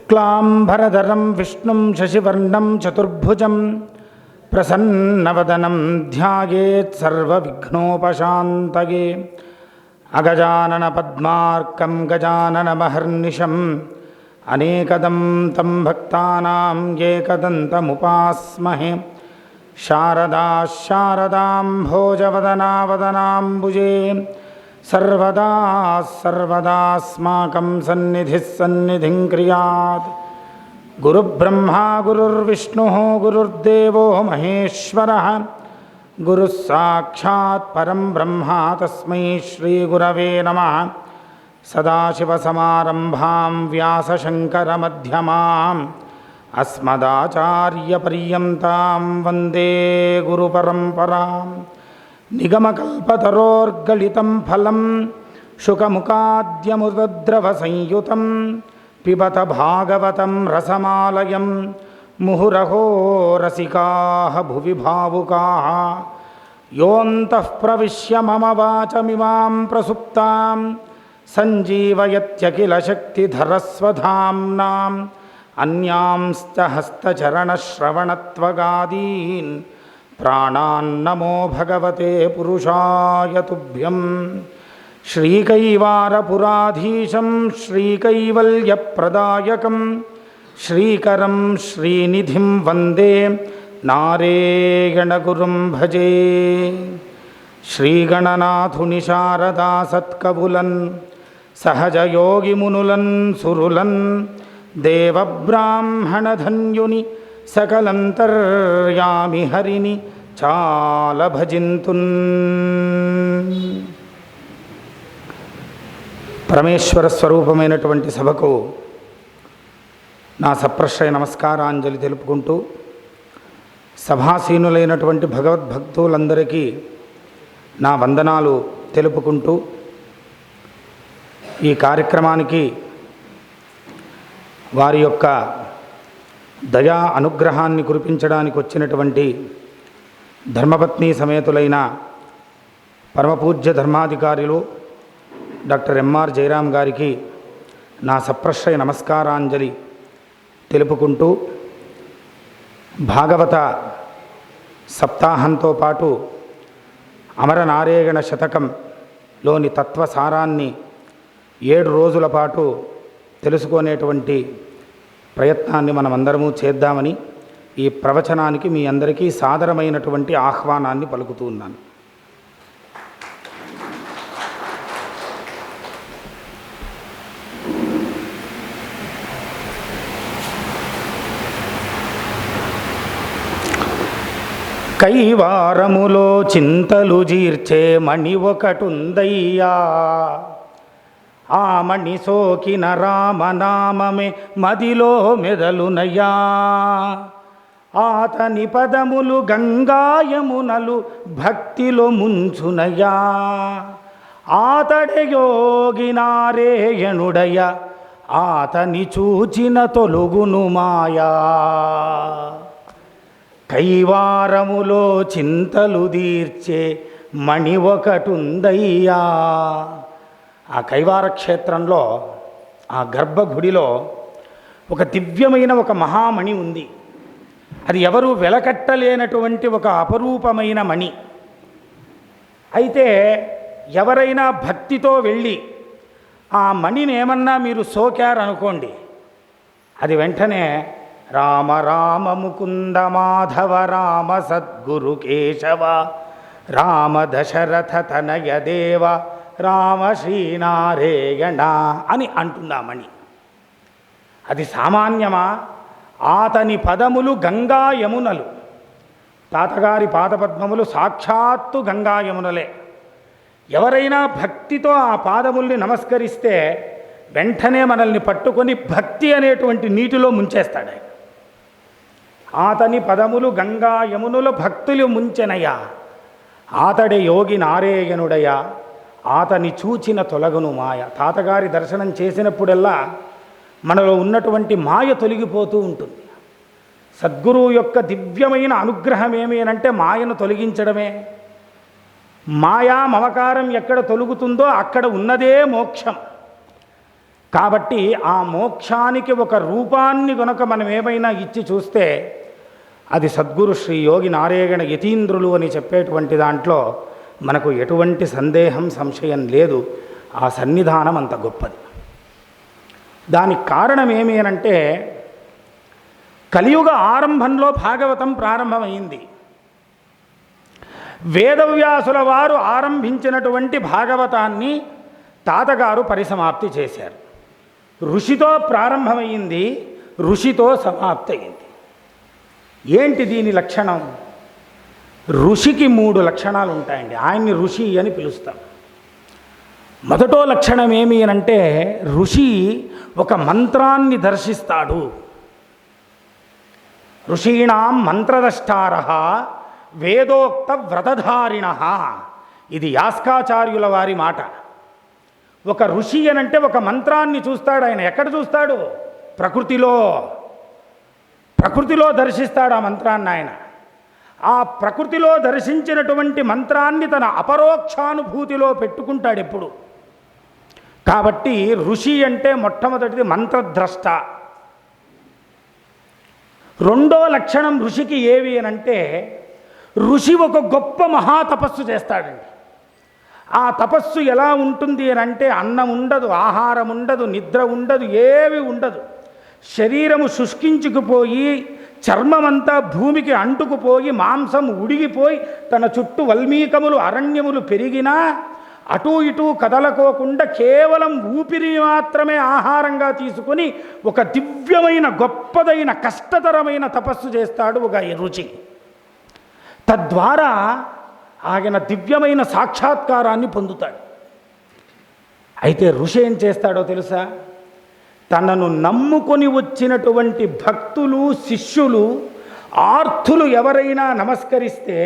శుక్లాంబరధరం విష్ణుం శశివర్ణం చతుర్భుజం ప్రసన్నవదనం ధ్యాయేత్ సర్వవిఘ్నోపశాంతయే. అగజానన పద్మార్కం గజాననమహర్నిశం అనేకదం తం భక్తానాం ఏకదంతముపాస్మహే. శారదా శారదాం భోజవదనా వదనాంబుజే సర్వదా సర్వదాస్మాకం సన్నిధిః సన్నిధిం క్రియాత్. గురుబ్రహ్మా గురుర్విష్ణుః గురుర్దేవో మహేశ్వరః గురుః సాక్షాత్ పరం బ్రహ్మ తస్మై శ్రీగురవే నమః. సదాశివసమారంభాం వ్యాసశంకరమధ్యమాం అస్మదాచార్యపర్యంతాం వందే గురుపరంపరాం. నిగమకల్పతరోర్గళితం ఫలం శుకముఖాద్యమృతద్రవసంయుతం పిబత భాగవతం రసమాలయం ముహురహో రసికాః భువి భావుకాః. యోऽन्तః ప్రవిశ్య మమ వాచమిమాం ప్రసుప్తాం సంజీవయత్యఖిల శక్తిధరస్వధామ్నాం. అన్యాంశ్చ హస్తచరణశ్రవణత్వగాదీన్ ప్రాణాన్నమో భగవతే పురుషాయ తుభ్యం. శ్రీకైవారపురాధీశం శ్రీకైవల్యప్రదాయకం శ్రీకరం శ్రీనిధిం వందే నారాయణగురుం భజే. శ్రీగణనాథుని శారదా సత్కవులన్ సహజయోగిమునులన్ సురులన్ దేవబ్రాహ్మణధన్యుని సకలంతర్యామి హరిని చాల భజింతున్. పరమేశ్వర స్వరూపమైనటువంటి సభకు నా సప్రశ్రయ నమస్కారాంజలి తెలుపుకుంటూ, సభాసీనులైనటువంటి భగవద్భక్తులందరికీ నా వందనాలు తెలుపుకుంటూ, ఈ కార్యక్రమానికి వారి యొక్క దయా అనుగ్రహాన్ని కురిపించడానికి వచ్చినటువంటి ధర్మపత్ని సమేతులైన పరమపూజ్య ధర్మాధికారులు డాక్టర్ ఎంఆర్ జయరాం గారికి నా సప్రశ్రయ నమస్కారాంజలి తెలుపుకుంటూ, భాగవత సప్తాహంతో పాటు అమరనారాయణ శతకంలోని తత్వసారాన్ని 7 రోజుల పాటు తెలుసుకునేటువంటి ప్రయత్నాన్ని మనమందరము చేద్దామని ఈ ప్రవచనానికి మీ అందరికీ సాదరమైనటువంటి ఆహ్వానాన్ని పలుకుతూ ఉన్నాను. కైవారములో చింతలు జీర్చే మణి ఒకటుందయ్యా, ఆ మణి సోకిన రామనామమే మదిలో మెదలునయ్యా. ఆతని పదములు గంగాయమునలు భక్తిలో ముంచునయ్యా. ఆతడే యోగి నారాయణుడయ్య, ఆతని చూచిన తొలుగును మాయా. కైవారములో చింతలు తీర్చే మణి ఒకటుందయ్యా. ఆ కైవార క్షేత్రంలో, ఆ గర్భగుడిలో ఒక దివ్యమైన ఒక మహామణి ఉంది. అది ఎవరు వెలకట్టలేనటువంటి ఒక అపరూపమైన మణి. అయితే ఎవరైనా భక్తితో వెళ్ళి ఆ మణిని ఏమన్నా మీరు సోకారనుకోండి, అది వెంటనే రామ రామ ముకుంద మాధవ రామ సద్గురు కేశవ రామ దశరథ తనయ దేవ రామ శ్రీనారాయణ అని అంటున్నామని. అది సామాన్యమా? ఆతని పదములు గంగా యమునలు. తాతగారి పాదపద్మములు సాక్షాత్తు గంగా యమునలే. ఎవరైనా భక్తితో ఆ పాదముల్ని నమస్కరిస్తే వెంటనే మనల్ని పట్టుకొని భక్తి అనేటువంటి నీటిలో ముంచేస్తాడు. ఆతని పదములు గంగా యమునుల భక్తులు ముంచెనయ్యా. ఆతడే యోగి నారాయణుడయ్యా, ఆతని చూచిన తొలగును మాయ. తాతగారి దర్శనం చేసినప్పుడల్లా మనలో ఉన్నటువంటి మాయ తొలగిపోతూ ఉంటుంది. సద్గురువు యొక్క దివ్యమైన అనుగ్రహం ఏమి అంటే మాయను తొలగించడమే. మాయా మమకారం ఎక్కడ తొలుగుతుందో అక్కడ ఉన్నదే మోక్షం. కాబట్టి ఆ మోక్షానికి ఒక రూపాన్ని గనుక మనం ఏమైనా ఇచ్చి చూస్తే అది సద్గురు శ్రీ యోగి నారాయణ యతీంద్రులు అని చెప్పేటువంటి దాంట్లో మనకు ఎటువంటి సందేహం సంశయం లేదు. ఆ సన్నిధానం అంత గొప్పది. దానికి కారణం ఏమి అనంటే కలియుగ ఆరంభంలో భాగవతం ప్రారంభమైంది. వేదవ్యాసుల వారు ఆరంభించినటువంటి భాగవతాన్ని తాతగారు పరిసమాప్తి చేశారు. ఋషితో ప్రారంభమైంది, ఋషితో సమాప్తి అయింది. ఏంటి దీని లక్షణం? ఋషికి 3 లక్షణాలు ఉంటాయండి. ఆయన్ని ఋషి అని పిలుస్తాం. మొదటో లక్షణం ఏమి అనంటే ఋషి ఒక మంత్రాన్ని దర్శిస్తాడు. ఋషీణాం మంత్రదష్టారః వేదోక్త వ్రతధారిణః. ఇది యాస్కాచార్యుల వారి మాట. ఒక ఋషి అనంటే ఒక మంత్రాన్ని చూస్తాడు. ఆయన ఎక్కడ చూస్తాడు? ప్రకృతిలో దర్శిస్తాడు ఆ మంత్రాన్ని. ఆయన ఆ ప్రకృతిలో దర్శించినటువంటి మంత్రాన్ని తన అపరోక్షానుభూతిలో పెట్టుకుంటాడు ఎప్పుడు. కాబట్టి ఋషి అంటే మొట్టమొదటిది మంత్రద్రష్ట. రెండో లక్షణం ఋషికి ఏవి అనంటే ఋషి ఒక గొప్ప మహాతపస్సు చేస్తాడండి. ఆ తపస్సు ఎలా ఉంటుంది అనంటే అన్నం ఉండదు, ఆహారం ఉండదు, నిద్ర ఉండదు, ఏవి ఉండదు. శరీరము శుష్కించుకుపోయి చర్మమంతా భూమికి అంటుకుపోయి మాంసం ఉడిగిపోయి తన చుట్టూ వల్మీకములు అరణ్యములు పెరిగినా అటూ ఇటూ కదలకోకుండా కేవలం ఊపిరి మాత్రమే ఆహారంగా తీసుకొని ఒక దివ్యమైన గొప్పదైన కష్టతరమైన తపస్సు చేస్తాడు ఒక ఋషి. తద్వారా ఆయన దివ్యమైన సాక్షాత్కారాన్ని పొందుతాడు. అయితే ఋషి ఏం చేస్తాడో తెలుసా? తనను నమ్ముకొని వచ్చినటువంటి భక్తులు, శిష్యులు, ఆర్తులు ఎవరైనా నమస్కరిస్తే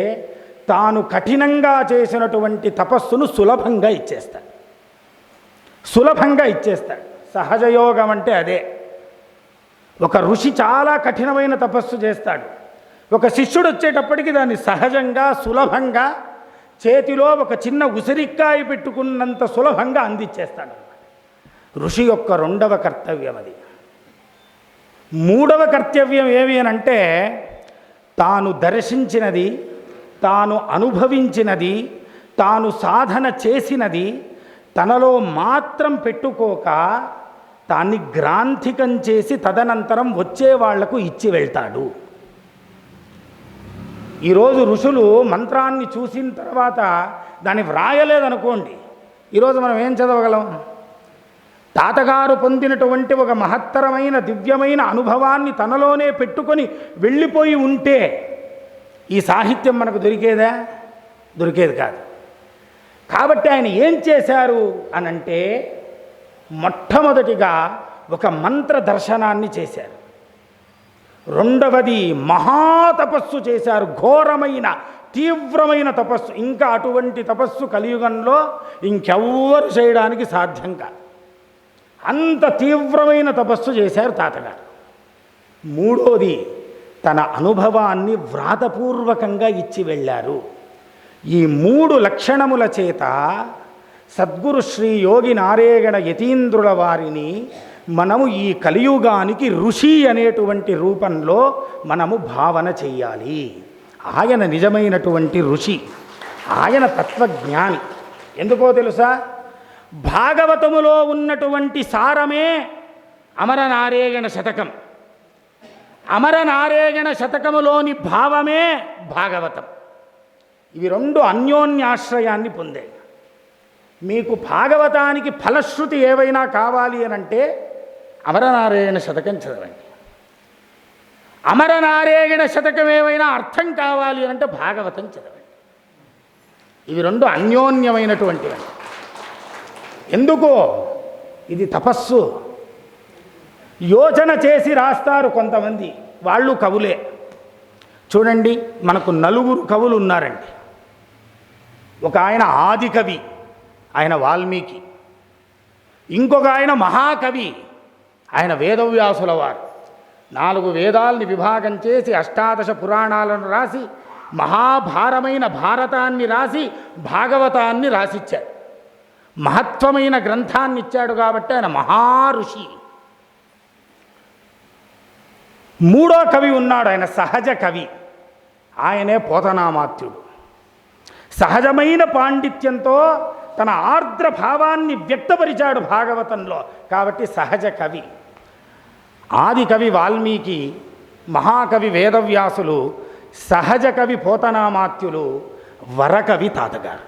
తాను కఠినంగా చేసినటువంటి తపస్సును సులభంగా ఇచ్చేస్తాడు. సహజయోగం అంటే అదే. ఒక ఋషి చాలా కఠినమైన తపస్సు చేస్తాడు. ఒక శిష్యుడు వచ్చేటప్పటికి దాన్ని సహజంగా సులభంగా చేతిలో ఒక చిన్న ఉసిరికాయ పెట్టుకున్నంత సులభంగా అందించేస్తాడు. ఋషి యొక్క రెండవ కర్తవ్యం అది. మూడవ కర్తవ్యం ఏమి అనంటే తాను దర్శించినది, తాను అనుభవించినది, తాను సాధన చేసినది తనలో మాత్రం పెట్టుకోక దాన్ని గ్రాంథికం చేసి తదనంతరం వచ్చే వాళ్లకు ఇచ్చి వెళ్తాడు. ఈరోజు ఋషులు మంత్రాన్ని చూసిన తర్వాత దాన్ని వ్రాయలేదనుకోండి, ఈరోజు మనం ఏం చదవగలం? తాతగారు పొందినటువంటి ఒక మహత్తరమైన దివ్యమైన అనుభవాన్ని తనలోనే పెట్టుకొని వెళ్ళిపోయి ఉంటే ఈ సాహిత్యం మనకు దొరికేదా? దొరికేది కాదు. కాబట్టి ఆయన ఏం చేశారు అనంటే మొట్టమొదటిగా ఒక మంత్ర దర్శనాన్ని చేశారు. రెండవది మహాతపస్సు చేశారు. ఘోరమైన తీవ్రమైన తపస్సు. ఇంకా అటువంటి తపస్సు కలియుగంలో ఇంకెవ్వరు చేయడానికి సాధ్యం కాదు. అంత తీవ్రమైన తపస్సు చేశారు తాతగారు. మూడోది తన అనుభవాన్ని వ్రాతపూర్వకంగా ఇచ్చి వెళ్ళారు. ఈ 3 లక్షణముల చేత సద్గురు శ్రీ యోగి నారాయణ యతీంద్రుల వారిని మనము ఈ కలియుగానికి ఋషి అనేటువంటి రూపంలో మనము భావన చెయ్యాలి. ఆయన నిజమైనటువంటి ఋషి, ఆయన తత్వజ్ఞాని. ఎందుకో తెలుసా? భాగవతములో ఉన్నటువంటి సారమే అమరనారాయణ శతకం. అమరనారాయణ శతకములోని భావమే భాగవతం. ఇవి 2 అన్యోన్యాశ్రయాన్ని పొందాయి. మీకు భాగవతానికి ఫలశ్రుతి ఏవైనా కావాలి అనంటే అమరనారాయణ శతకం చదవండి. అమరనారాయణ శతకం ఏవైనా అర్థం కావాలి అంటే భాగవతం చదవండి. ఇవి 2 అన్యోన్యమైనటువంటివి. ఎందుకో? ఇది తపస్సు. యోచన చేసి రాస్తారు కొంతమంది, వాళ్ళు కవులే. చూడండి, మనకు 4 కవులు ఉన్నారండి. ఒక ఆయన ఆది కవి, ఆయన వాల్మీకి. ఇంకొక ఆయన మహాకవి, ఆయన వేదవ్యాసుల వారు. 4 వేదాల్ని విభాగం చేసి 18 పురాణాలను రాసి మహాభారమైన భారతాన్ని రాసి భాగవతాన్ని రాసిచ్చారు. మహత్వమైన గ్రంథాన్ని ఇచ్చాడు కాబట్టి ఆయన మహారుషి. మూడో కవి ఉన్నాడు, ఆయన సహజ కవి, ఆయనే పోతనామాత్యుడు. సహజమైన పాండిత్యంతో తన ఆర్ద్ర భావాన్ని వ్యక్తపరిచాడు భాగవతంలో, కాబట్టి సహజ కవి. ఆది కవి వాల్మీకి, మహాకవి వేదవ్యాసులు, సహజ కవి పోతనామాత్యులు, వరకవి తాతగారు.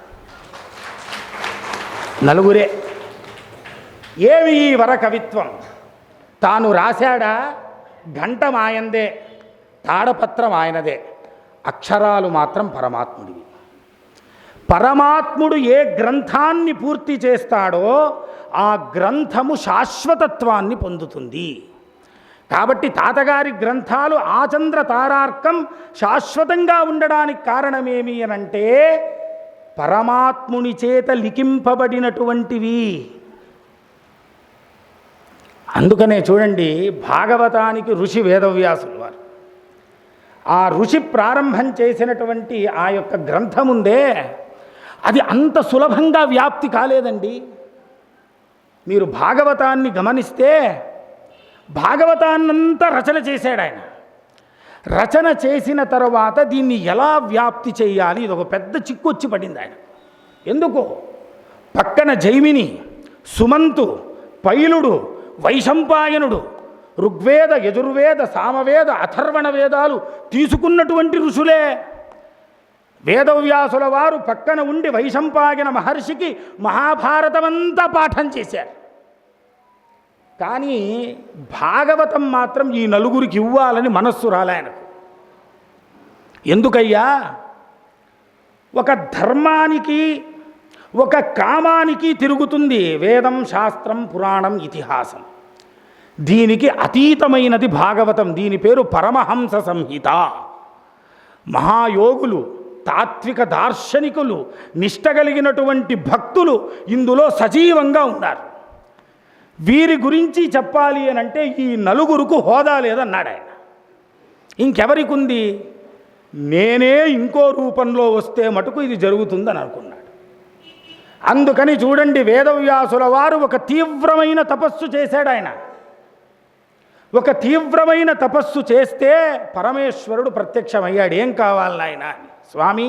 నలుగురే. ఏమి ఈ వరకవిత్వం? తాను రాశాడా? ఘంటం ఆయందే, తాడపత్రం ఆయనదే, అక్షరాలు మాత్రం పరమాత్ముడివి. పరమాత్ముడు ఏ గ్రంథాన్ని పూర్తి చేస్తాడో ఆ గ్రంథము శాశ్వతత్వాన్ని పొందుతుంది. కాబట్టి తాతగారి గ్రంథాలు ఆచంద్ర తారార్కం శాశ్వతంగా ఉండడానికి కారణమేమి అనంటే పరమాత్ముని చేత లిఖింపబడినటువంటివి. అందుకనే చూడండి, భాగవతానికి ఋషి వేదవ్యాసులు వారు. ఆ ఋషి ప్రారంభం చేసినటువంటి ఆ యొక్క గ్రంథముందే, అది అంత సులభంగా వ్యాప్తి కాలేదండి. మీరు భాగవతాన్ని గమనిస్తే భాగవతాన్నంతా రచన చేశాడు ఆయన. రచన చేసిన తర్వాత దీన్ని ఎలా వ్యాప్తి చేయాలి, ఇది ఒక పెద్ద చిక్కు వచ్చి పడింది ఆయన. ఎందుకు? పక్కన జైమిని, సుమంతు, పైలుడు, వైశంపాయనుడు, ఋగ్వేద, యజుర్వేద, సామవేద, అథర్వణ వేదాలు తీసుకున్నటువంటి ఋషులే. వేదవ్యాసుల వారు పక్కన ఉండి వైశంపాయన మహర్షికి మహాభారతమంతా పాఠం చేశారు. కానీ భాగవతం మాత్రం ఈ నలుగురికి ఇవ్వాలని మనస్సు రాలే ఆయనకు. ఎందుకయ్యా? ఒక ధర్మానికి ఒక కామానికి తిరుగుతుంది వేదం, శాస్త్రం, పురాణం, ఇతిహాసం. దీనికి అతీతమైనది భాగవతం. దీని పేరు పరమహంస సంహిత. మహాయోగులు, తాత్విక దార్శనికులు, నిష్ట కలిగినటువంటి భక్తులు ఇందులో సజీవంగా ఉన్నారు. వీరి గురించి చెప్పాలి అని అంటే ఈ నలుగురుకు హోదా లేదన్నాడు ఆయన. ఇంకెవరికి ఉంది? నేనే ఇంకో రూపంలో వస్తే మటుకు ఇది జరుగుతుందని అనుకున్నాడు. అందుకని చూడండి, వేదవ్యాసుల వారు ఒక తీవ్రమైన తపస్సు చేశాడు ఆయన. ఒక తీవ్రమైన తపస్సు చేస్తే పరమేశ్వరుడు ప్రత్యక్షమయ్యాడు. ఏం కావాలి నాయనా? స్వామి,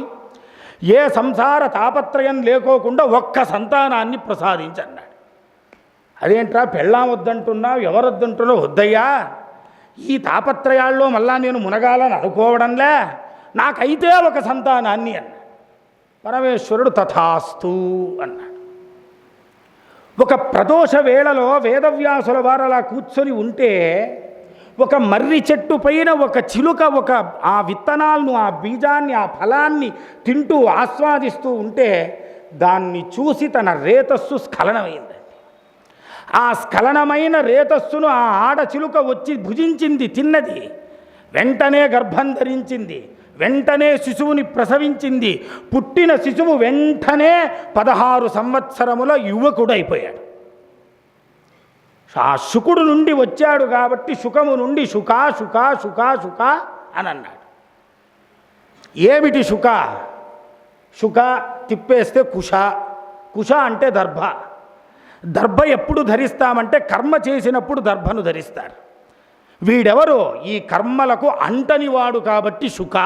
ఏ సంసార తాపత్రయం లేకోకుండా ఒక్క సంతానాన్ని ప్రసాదించన్నాడు. అదేంట్రా, పెళ్ళాం వద్దంటున్నావు, ఎవరొద్దంటున్నావు? వద్దయ్యా, ఈ తాపత్రయాల్లో మళ్ళా నేను మునగాలని అనుకోవడంలే, నాకైతే ఒక సంతానాన్ని అన్నాడు. పరమేశ్వరుడు తథాస్తు అన్నాడు. ఒక ప్రదోష వేళలో వేదవ్యాసుల వారు అలా కూర్చొని ఉంటే ఒక మర్రి చెట్టు పైన ఒక చిలుక ఆ విత్తనాలను, ఆ బీజాన్ని, ఆ ఫలాన్ని తింటూ ఆస్వాదిస్తూ ఉంటే దాన్ని చూసి తన రేతస్సు స్ఖలనమైంది. ఆ స్ఖలనమైన రేతస్సును ఆ ఆడచిలుక వచ్చి భుజించింది, తిన్నది. వెంటనే గర్భం ధరించింది, వెంటనే శిశువుని ప్రసవించింది. పుట్టిన శిశువు వెంటనే 16 సంవత్సరముల యువకుడు అయిపోయాడు. ఆ శుకుడు నుండి వచ్చాడు కాబట్టి శుకము నుండి శుక శుక శుక శుక అని అన్నాడు. ఏమిటి శుక? శుక తిప్పేస్తే కుశ, కుశ అంటే దర్భ. దర్భ ఎప్పుడు ధరిస్తామంటే కర్మ చేసినప్పుడు దర్భను ధరిస్తారు. వీడెవరో ఈ కర్మలకు అంటనివాడు కాబట్టి శుక.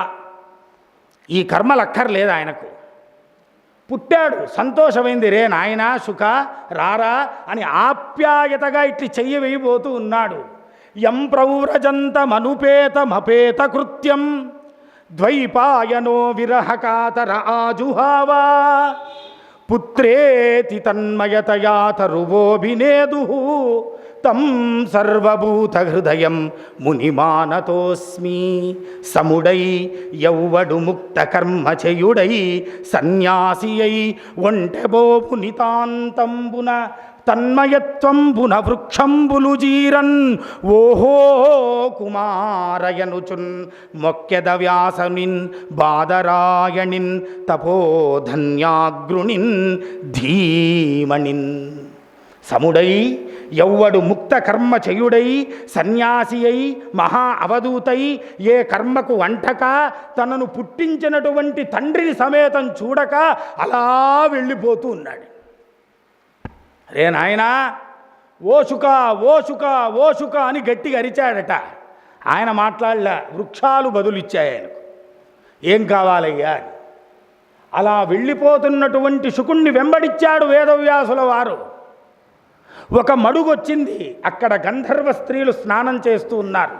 ఈ కర్మలు అక్కర్లేదు ఆయనకు. పుట్టాడు, సంతోషమైంది. రే నాయనా శుక రారా అని ఆప్యాయతగా ఇట్లి చెయ్యి వేయబోతూ ఉన్నాడు. యం ప్రౌరజంతమనుపేతమపేత కృత్యం ద్వైపాయనో విరహకాతర ఆజుహావా పుత్రేతి తన్మయతయా తరువోభినేదు తం సర్వభూత హృదయం మునిమానతోస్మి. సముడై యౌవడు ముక్త కర్మచయుడై సన్యాసియై ఒంటెబోపు నితాంతంబున తన్మయత్వంబున వృక్షంబులు జీరన్ ఓహో కుమారయనుచున్ మొక్కెద వ్యాసనిన్ బాదరాయణిన్ తపోధన్యాగ్రునిన్ ధీమణిన్. సముడై యౌవడు ముక్త కర్మ చేయుడై సన్యాసి అయి మహా అవధూతై ఏ కర్మకు వంటక తనను పుట్టించినటువంటి తండ్రిని సమేతం చూడక అలా వెళ్ళిపోతూ ఉన్నాడు. రే నాయనా ఓషుక ఓషుక ఓషుక అని గట్టిగా అరిచాడట. ఆయన మాట్లాడలే, వృక్షాలు బదులిచ్చాయి ఆయనకు. ఏం కావాలయ్యా అని. అలా వెళ్ళిపోతున్నటువంటి శుకుణ్ణి వెంబడించాడు వేదవ్యాసుల వారు. ఒక మడుగొచ్చింది, అక్కడ గంధర్వ స్త్రీలు స్నానం చేస్తూ ఉన్నారు.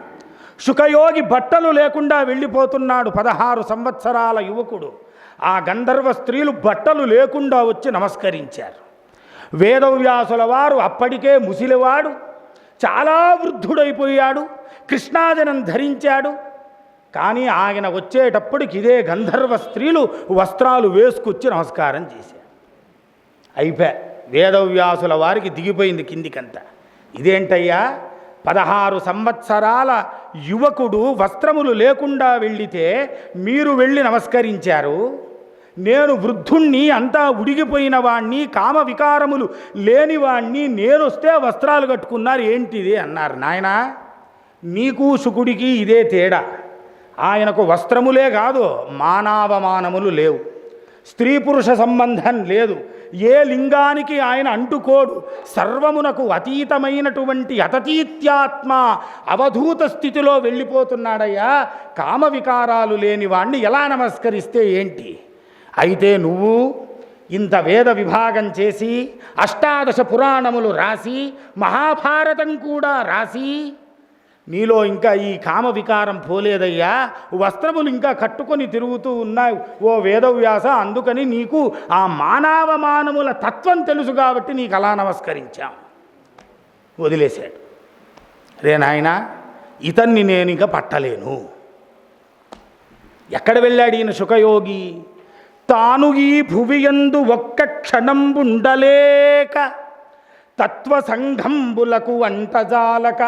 శుకయోగి బట్టలు లేకుండా వెళ్ళిపోతున్నాడు, 16 సంవత్సరాల యువకుడు. ఆ గంధర్వ స్త్రీలు బట్టలు లేకుండా వచ్చి నమస్కరించారు. వేదవ్యాసుల వారు అప్పటికే ముసిలివాడు, చాలా వృద్ధుడైపోయాడు, కృష్ణాజనం ధరించాడు. కానీ ఆయన వచ్చేటప్పటికి ఇదే గంధర్వ స్త్రీలు వస్త్రాలు వేసుకొచ్చి నమస్కారం చేశారు. అయిపోయా, వేదవ్యాసుల వారికి దిగిపోయింది కిందికంతా. ఇదేంటయ్యా, 16 సంవత్సరాల యువకుడు వస్త్రములు లేకుండా వెళ్ళితే మీరు వెళ్ళి నమస్కరించారు, నేను వృద్ధుణ్ణి, అంతా ఉడిగిపోయిన వాణ్ణి, కామ వికారములు లేనివాణ్ణి, నేనొస్తే వస్త్రాలు కట్టుకున్నారు, ఏంటిది అన్నారు. నాయనా, నీకు శుకుడికి ఇదే తేడా. ఆయనకు వస్త్రములే కాదు, మానవమానములు లేవు, స్త్రీ పురుష సంబంధం లేదు, ఏ లింగానికి ఆయన అంటుకోడు, సర్వమునకు అతీతమైనటువంటి అతతీత్యాత్మ అవధూత స్థితిలో వెళ్ళిపోతున్నాడయ్యా. కామ వికారాలు లేని వాణ్ణి ఎలా నమస్కరిస్తే ఏంటి? అయితే నువ్వు ఇంత వేద విభాగం చేసి, 18 పురాణములు రాసి, మహాభారతం కూడా రాసి, నీలో ఇంకా ఈ కామ వికారం పోలేదయ్యా, వస్త్రములు ఇంకా కట్టుకొని తిరుగుతూ ఉన్నాయి ఓ వేదవ్యాస. అందుకని నీకు ఆ మానవమానముల తత్వం తెలుసు కాబట్టి నీకు అలా నమస్కరించాం. వదిలేశాడు. రే నాయనా, ఇతన్ని నేను ఇంకా పట్టలేను. ఎక్కడ వెళ్ళాడు ఈయన శుకయోగి? తాను ఈ భువియందు ఒక్క క్షణంబుండలేక తత్వసంఘంబులకు అంటజాలక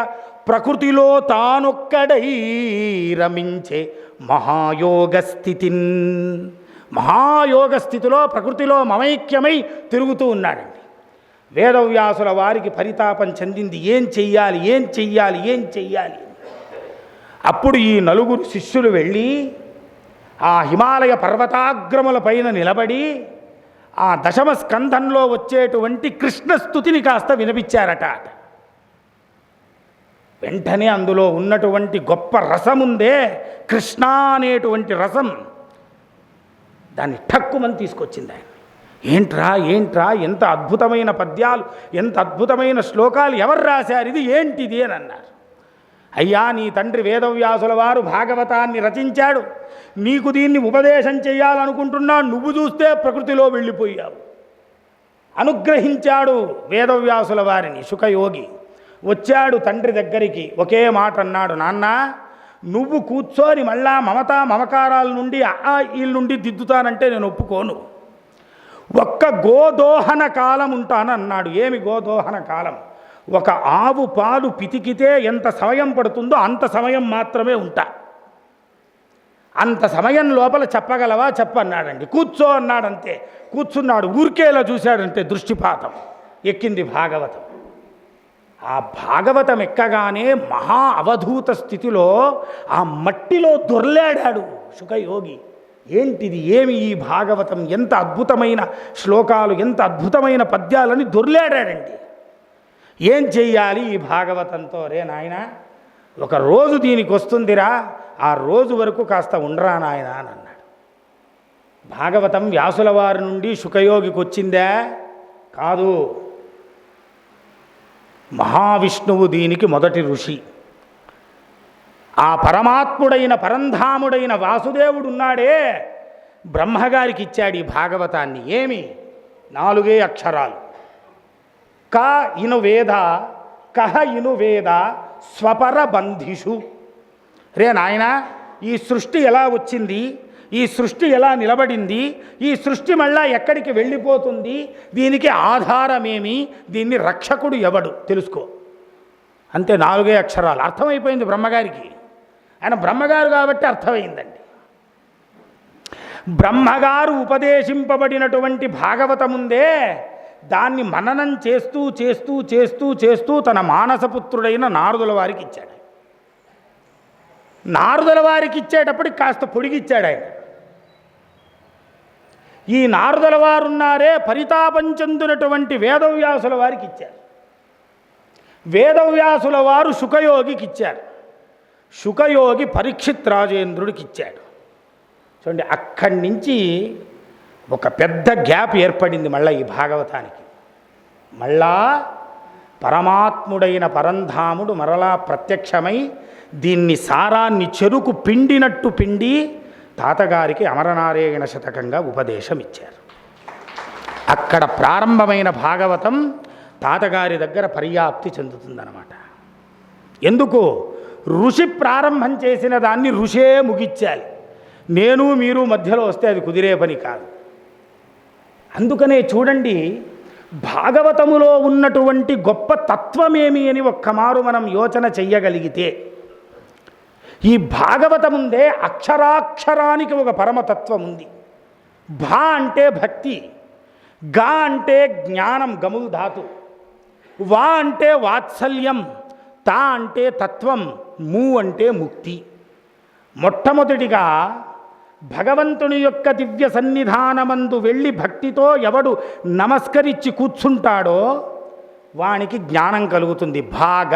ప్రకృతిలో తానొక్కడై రమించే మహాయోగ స్థితిన్. మహాయోగ స్థితిలో ప్రకృతిలో మమైక్యమై తిరుగుతూ ఉన్నాడండి. వేదవ్యాసుల వారికి పరితాపం చెందింది. ఏం చెయ్యాలి, ఏం చెయ్యాలి, ఏం చెయ్యాలి? అప్పుడు ఈ 9 శిష్యులు వెళ్ళి ఆ హిమాలయ పర్వతాగ్రముల పైన నిలబడి ఆ 10వ స్కంధంలో వచ్చేటువంటి కృష్ణస్తుతిని కాస్త వినిపించారట. వెంటనే అందులో ఉన్నటువంటి గొప్ప రసముందే, కృష్ణ అనేటువంటి రసం, దాన్ని ఠక్కుమని తీసుకొచ్చింది ఆయన. ఏంట్రా ఏంట్రా, ఎంత అద్భుతమైన పద్యాలు, ఎంత అద్భుతమైన శ్లోకాలు, ఎవరు రాశారు ఇది, ఏంటిది అని అన్నారు. అయ్యా, నీ తండ్రి వేదవ్యాసుల వారు భాగవతాన్ని రచించాడు, నీకు దీన్ని ఉపదేశం చేయాలనుకుంటున్నా, నువ్వు చూస్తే ప్రకృతిలో వెళ్ళిపోయావు. అనుగ్రహించాడు వేదవ్యాసుల వారిని శుకయోగి. వచ్చాడు తండ్రి దగ్గరికి, ఒకే మాట అన్నాడు, నాన్న నువ్వు కూర్చొని మళ్ళా మమతా మమకారాల నుండి వీళ్ళ నుండి దిద్దుతానంటే నేను ఒప్పుకోను. ఒక్క గోదోహన కాలం ఉంటానన్నాడు. ఏమి గోదోహన కాలం? ఒక ఆవు పాలు పితికితే ఎంత సమయం పడుతుందో అంత సమయం మాత్రమే ఉంటా. అంత సమయం లోపల చెప్పగలవా? చెప్పన్నాడండి. కూర్చో అన్నాడంతే. కూర్చున్నాడు. ఊరికేలా చూశాడంటే దృష్టిపాతం ఎక్కింది భాగవతం. ఆ భాగవతం ఎక్కగానే మహా అవధూత స్థితిలో ఆ మట్టిలో దొర్లాడాడు శుకయోగి. ఏంటిది, ఏమి ఈ భాగవతం, ఎంత అద్భుతమైన శ్లోకాలు, ఎంత అద్భుతమైన పద్యాలని దొర్లాడాడండి. ఏం చెయ్యాలి ఈ భాగవతంతో? రే నాయన, ఒక రోజు దీనికి వస్తుందిరా, ఆ రోజు వరకు కాస్త ఉండరా నాయన అని అన్నాడు. భాగవతం వ్యాసుల వారి నుండి శుకయోగికి వచ్చిందా? కాదు, మహావిష్ణువు దీనికి మొదటి ఋషి. ఆ పరమాత్ముడైన పరంధాముడైన వాసుదేవుడు ఉన్నాడే, బ్రహ్మగారికి ఇచ్చాడు ఈ భాగవతాన్ని. ఏమి? 4 అక్షరాలు. క ఇను వేద, కహ ఇను వేద స్వపర బంధిషు. రే నాయన, ఈ సృష్టి ఎలా వచ్చింది, ఈ సృష్టి ఎలా నిలబడింది, ఈ సృష్టి మళ్ళా ఎక్కడికి వెళ్ళిపోతుంది, దీనికి ఆధారమేమి, దీన్ని రక్షకుడు ఎవడు తెలుసుకో. అంతే, 4 అక్షరాలు. అర్థమైపోయింది బ్రహ్మగారికి. ఆయన బ్రహ్మగారు కాబట్టి అర్థమైందండి. బ్రహ్మగారు ఉపదేశింపబడినటువంటి భాగవతముందే, దాన్ని మననం చేస్తూ చేస్తూ చేస్తూ చేస్తూ తన మానసపుత్రుడైన నారదుల వారికి ఇచ్చాడు. నారదుల వారికి ఇచ్చేటప్పటికి కాస్త పొడిగిచ్చాడు ఆయన. ఈ నారదుల వారు ఉన్నారే, పరితాపం చెందినటువంటి వేదవ్యాసుల వారికి ఇచ్చారు. వేదవ్యాసుల వారు శుకయోగికి ఇచ్చారు. శుకయోగి పరీక్షిత్ రాజేంద్రుడికి ఇచ్చాడు. చూడండి, అక్కడి నుంచి ఒక పెద్ద గ్యాప్ ఏర్పడింది మళ్ళీ ఈ భాగవతానికి. మళ్ళా పరమాత్ముడైన పరంధాముడు మరలా ప్రత్యక్షమై దీన్ని సారాన్ని చెరుకు పిండినట్టు పిండి తాతగారికి అమరనారాయణ శతకంగా ఉపదేశం ఇచ్చారు. అక్కడ ప్రారంభమైన భాగవతం తాతగారి దగ్గర పర్యాప్తి చెందుతుందన్నమాట. ఎందుకు? ఋషి ప్రారంభం చేసిన దాన్ని ఋషే ముగిచ్చాలి. నేను మీరు మధ్యలో వస్తే అది కుదిరే పని కాదు. అందుకనే చూడండి, భాగవతములో ఉన్నటువంటి గొప్ప తత్వమేమి అని ఒక్కమారు మనం యోచన చెయ్యగలిగితే, ఈ భాగవతముందే అక్షరాక్షరానికి ఒక పరమతత్వం ఉంది. భా అంటే భక్తి, గా అంటే జ్ఞానం, గములు ధాతు, వా అంటే వాత్సల్యం, తా అంటే తత్వం, ము అంటే ముక్తి. మొట్టమొదటిగా భగవంతుని యొక్క దివ్య సన్నిధానమందు వెళ్ళి భక్తితో ఎవడు నమస్కరించి కూర్చుంటాడో వానికి జ్ఞానం కలుగుతుంది. భాగ.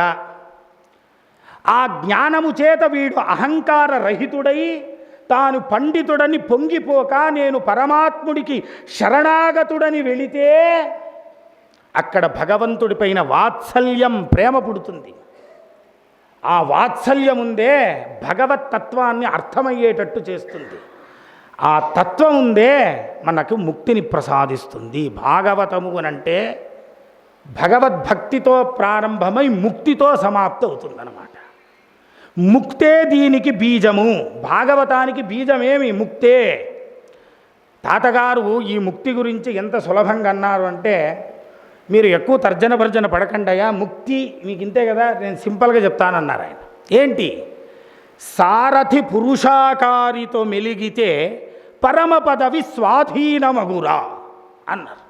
ఆ జ్ఞానము చేత వీడు అహంకార రహితుడై తాను పండితుడని పొంగిపోక నేను పరమాత్ముడికి శరణాగతుడని వెళితే అక్కడ భగవంతుడిపైన వాత్సల్యం, ప్రేమ పుడుతుంది. ఆ వాత్సల్యం ఉందే భగవత్ తత్వాన్ని అర్థమయ్యేటట్టు చేస్తుంది. ఆ తత్వం ఉందే మనకు ముక్తిని ప్రసాదిస్తుంది. భాగవతము అనంటే భగవద్భక్తితో ప్రారంభమై ముక్తితో సమాప్తి అవుతుందన్నమాట. ముక్తే దీనికి బీజము. భాగవతానికి బీజమేమి? ముక్తే. తాతగారు ఈ ముక్తి గురించి ఎంత సులభంగా అన్నారు అంటే, మీరు ఎక్కువ తర్జన భర్జన పడకండయా, ముక్తి మీకు ఇంతే కదా, నేను సింపుల్గా చెప్తానన్నారు ఆయన. ఏంటి? సారథి పురుషాకారితో మెలిగితే పరమ పదవి స్వాధీనమగురా అన్నారు.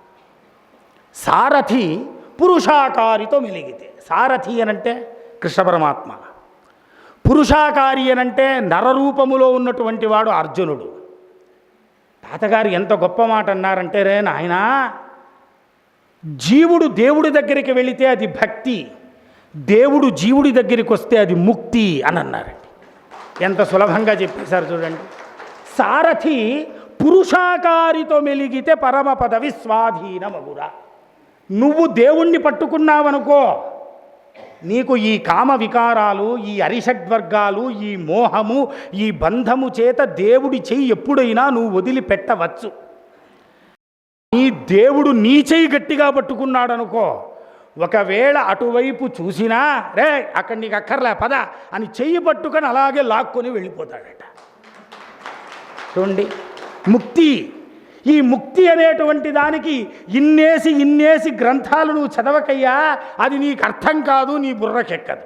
సారథి పురుషాకారితో మెలిగితే, సారథి అనంటే కృష్ణ పరమాత్మ, పురుషాకారి అనంటే నరరూపములో ఉన్నటువంటి వాడు అర్జునుడు. తాతగారు ఎంత గొప్ప మాట అన్నారంటే, రే నాయనా, జీవుడు దేవుడి దగ్గరికి వెళితే అది భక్తి, దేవుడు జీవుడి దగ్గరికి వస్తే అది ముక్తి అని అన్నారండి. ఎంత సులభంగా చెప్పేశారు చూడండి. సారథి పురుషాకారితో మెలిగితే పరమ పదవి స్వాధీనమగురా. నువ్వు దేవుణ్ణి పట్టుకున్నావనుకో, నీకు ఈ కామ వికారాలు, ఈ అరిషడ్వర్గాలు, ఈ మోహము, ఈ బంధము చేత దేవుడి చెయ్యి ఎప్పుడైనా నువ్వు వదిలిపెట్టవచ్చు. నీ దేవుడు నీ చెయ్యి గట్టిగా పట్టుకున్నాడనుకో, ఒకవేళ అటువైపు చూసినా రే అక్కడ నీకు అక్కర్లే పద అని చెయ్యి పట్టుకొని అలాగే లాక్కొని వెళ్ళిపోతాడట. చూడండి, ముక్తి. ఈ ముక్తి అనేటువంటి దానికి ఇన్నేసి గ్రంథాలు నువ్వు చదవకయ్యా, అది నీకు అర్థం కాదు, నీ బుర్రకెక్కదు.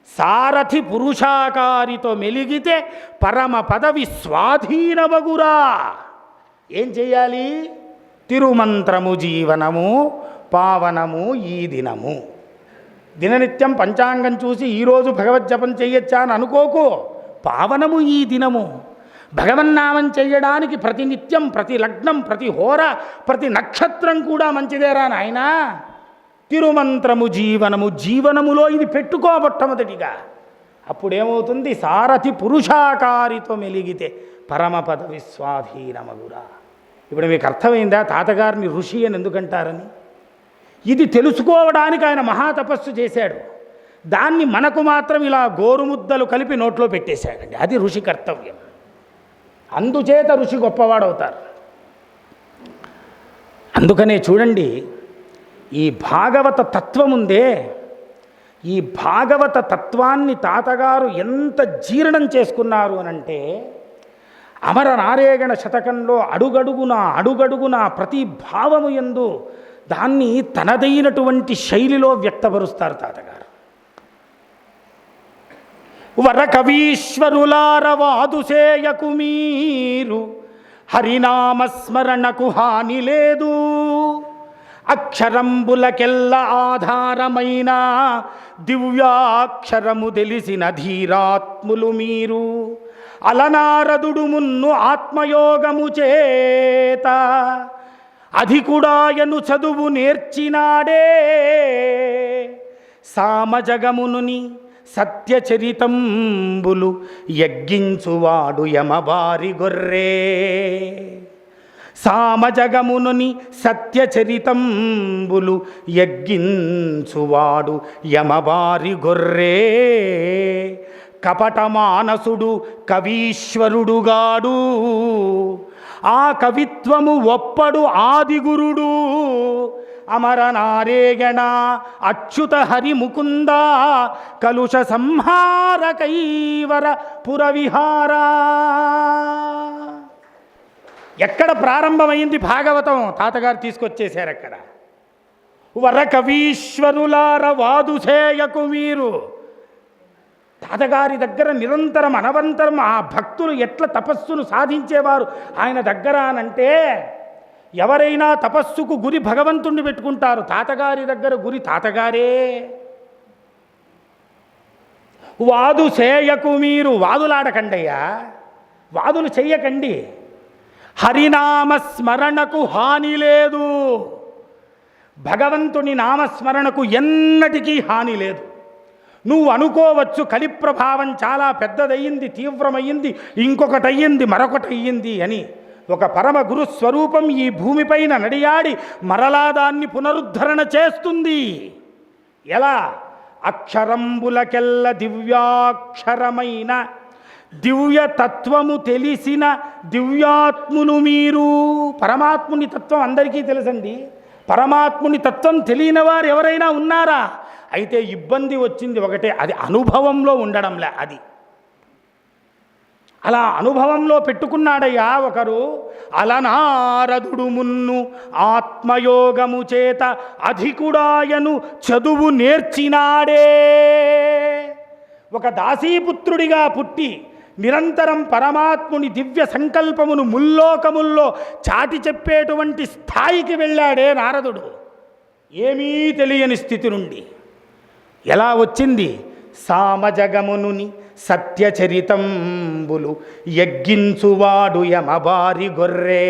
సారథి పురుషాకారితో మెలిగితే పరమ పదవి స్వాధీనమగురా. ఏం చెయ్యాలి? తిరుమంత్రము జీవనము పావనము ఈ దినము. దిననిత్యం పంచాంగం చూసి ఈరోజు భగవజ్జపం చెయ్యొచ్చా అని అనుకోకు. పావనము ఈ దినము. భగవన్నామం చెయ్యడానికి ప్రతినిత్యం, ప్రతి లగ్నం, ప్రతి హోర, ప్రతి నక్షత్రం కూడా మంచిదేరా నాయనా. తిరుమంత్రము జీవనము, జీవనములో ఇది పెట్టుకో మొట్టమొదటిగా. అప్పుడేమవుతుంది? సారథి పురుషాకారితో మెలిగితే పరమ పదవి స్వాధీనమగురా. ఇప్పుడు మీకు అర్థమైందా తాతగారిని ఋషి అని ఎందుకంటారని? ఇది తెలుసుకోవడానికి ఆయన మహాతపస్సు చేశాడు. దాన్ని మనకు మాత్రం ఇలా గోరుముద్దలు కలిపి నోట్లో పెట్టేశాడండి. అది ఋషి కర్తవ్యం. అందుచేత ఋషి గొప్పవాడవుతారు. అందుకనే చూడండి, ఈ భాగవత తత్వం ఉందే, ఈ భాగవత తత్వాన్ని తాతగారు ఎంత జీర్ణం చేసుకున్నారు అనంటే, అమర నారాయణ శతకంలో అడుగడుగున ప్రతి భావము యందు దాన్ని తనదైనటువంటి శైలిలో వ్యక్తపరుస్తారు తాతగారు. వరకవీశ్వరులారవాదుసేయకు మీరు, హరినామస్మరణకు హాని లేదు. అక్షరంబులకెల్ల ఆధారమైన దివ్యాక్షరము తెలిసిన ధీరాత్ములు మీరు. అలనారదుడు మున్ను ఆత్మయోగము చేత అధికుడాయను చదువు నేర్చినాడే సామజగమునుని సత్యచరితంబులు యగ్గించువాడు యమబారి గొర్రె. సామజగమునుని సత్యచరితంబులు యగ్గించువాడు యమబారి గొర్రె. కపట మానసుడు కవీశ్వరుడుగాడు ఆ కవిత్వము ఒప్పడు ఆదిగురుడు. అమర నారేగణ అచ్యుత హరి ముకుంద కలుష సంహార కైవర పురవిహార. ఎక్కడ ప్రారంభమైంది భాగవతం? తాతగారు తీసుకొచ్చేశారు అక్కడ. వర కవీశ్వరులార వాదు చేయకు మీరు. తాతగారి దగ్గర నిరంతరం అనవంతరం ఆ భక్తులు ఎట్లా తపస్సును సాధించేవారు ఆయన దగ్గర అనంటే, ఎవరైనా తపస్సుకు గురి భగవంతుణ్ణి పెట్టుకుంటారు. తాతగారి దగ్గర గురి తాతగారే. వాదు చేయకు మీరు, వాదులాడకండయ్యా, వాదులు చెయ్యకండి. హరినామస్మరణకు హాని లేదు. భగవంతుని నామస్మరణకు ఎన్నటికీ హాని లేదు. నువ్వు అనుకోవచ్చు కలి ప్రభావం చాలా పెద్దదయ్యింది, తీవ్రమయ్యింది, ఇంకొకటి అయ్యింది, మరొకటి అయ్యింది అని. ఒక పరమ గురు స్వరూపం ఈ భూమిపైన నడియాడి మరలా దాన్ని పునరుద్ధరణ చేస్తుంది. ఎలా? అక్షరంబులకెల్ల దివ్యాక్షరమైన దివ్యతత్వము తెలిసిన దివ్యాత్ములు మీరు. పరమాత్ముని తత్వం అందరికీ తెలుసండి. పరమాత్ముని తత్వం తెలియని వారు ఎవరైనా ఉన్నారా? అయితే ఇబ్బంది వచ్చింది ఒకటే, అది అనుభవంలో ఉండడంలే. అది అలా అనుభవంలో పెట్టుకున్నాడయ్యా ఒకరు. అలనారదుడు మున్ను ఆత్మయోగము చేత అధికుడాయను చదువు నేర్చినాడే. ఒక దాసీపుత్రుడిగా పుట్టి నిరంతరం పరమాత్ముని దివ్య సంకల్పమును ముల్లోకముల్లో చాటి చెప్పేటువంటి స్థాయికి వెళ్ళాడే నారదుడు. ఏమీ తెలియని స్థితి నుండి. ఎలా వచ్చింది? సామజగమునుని సత్యచరితంబులు యగ్గించువాడు యమబారి గొర్రె.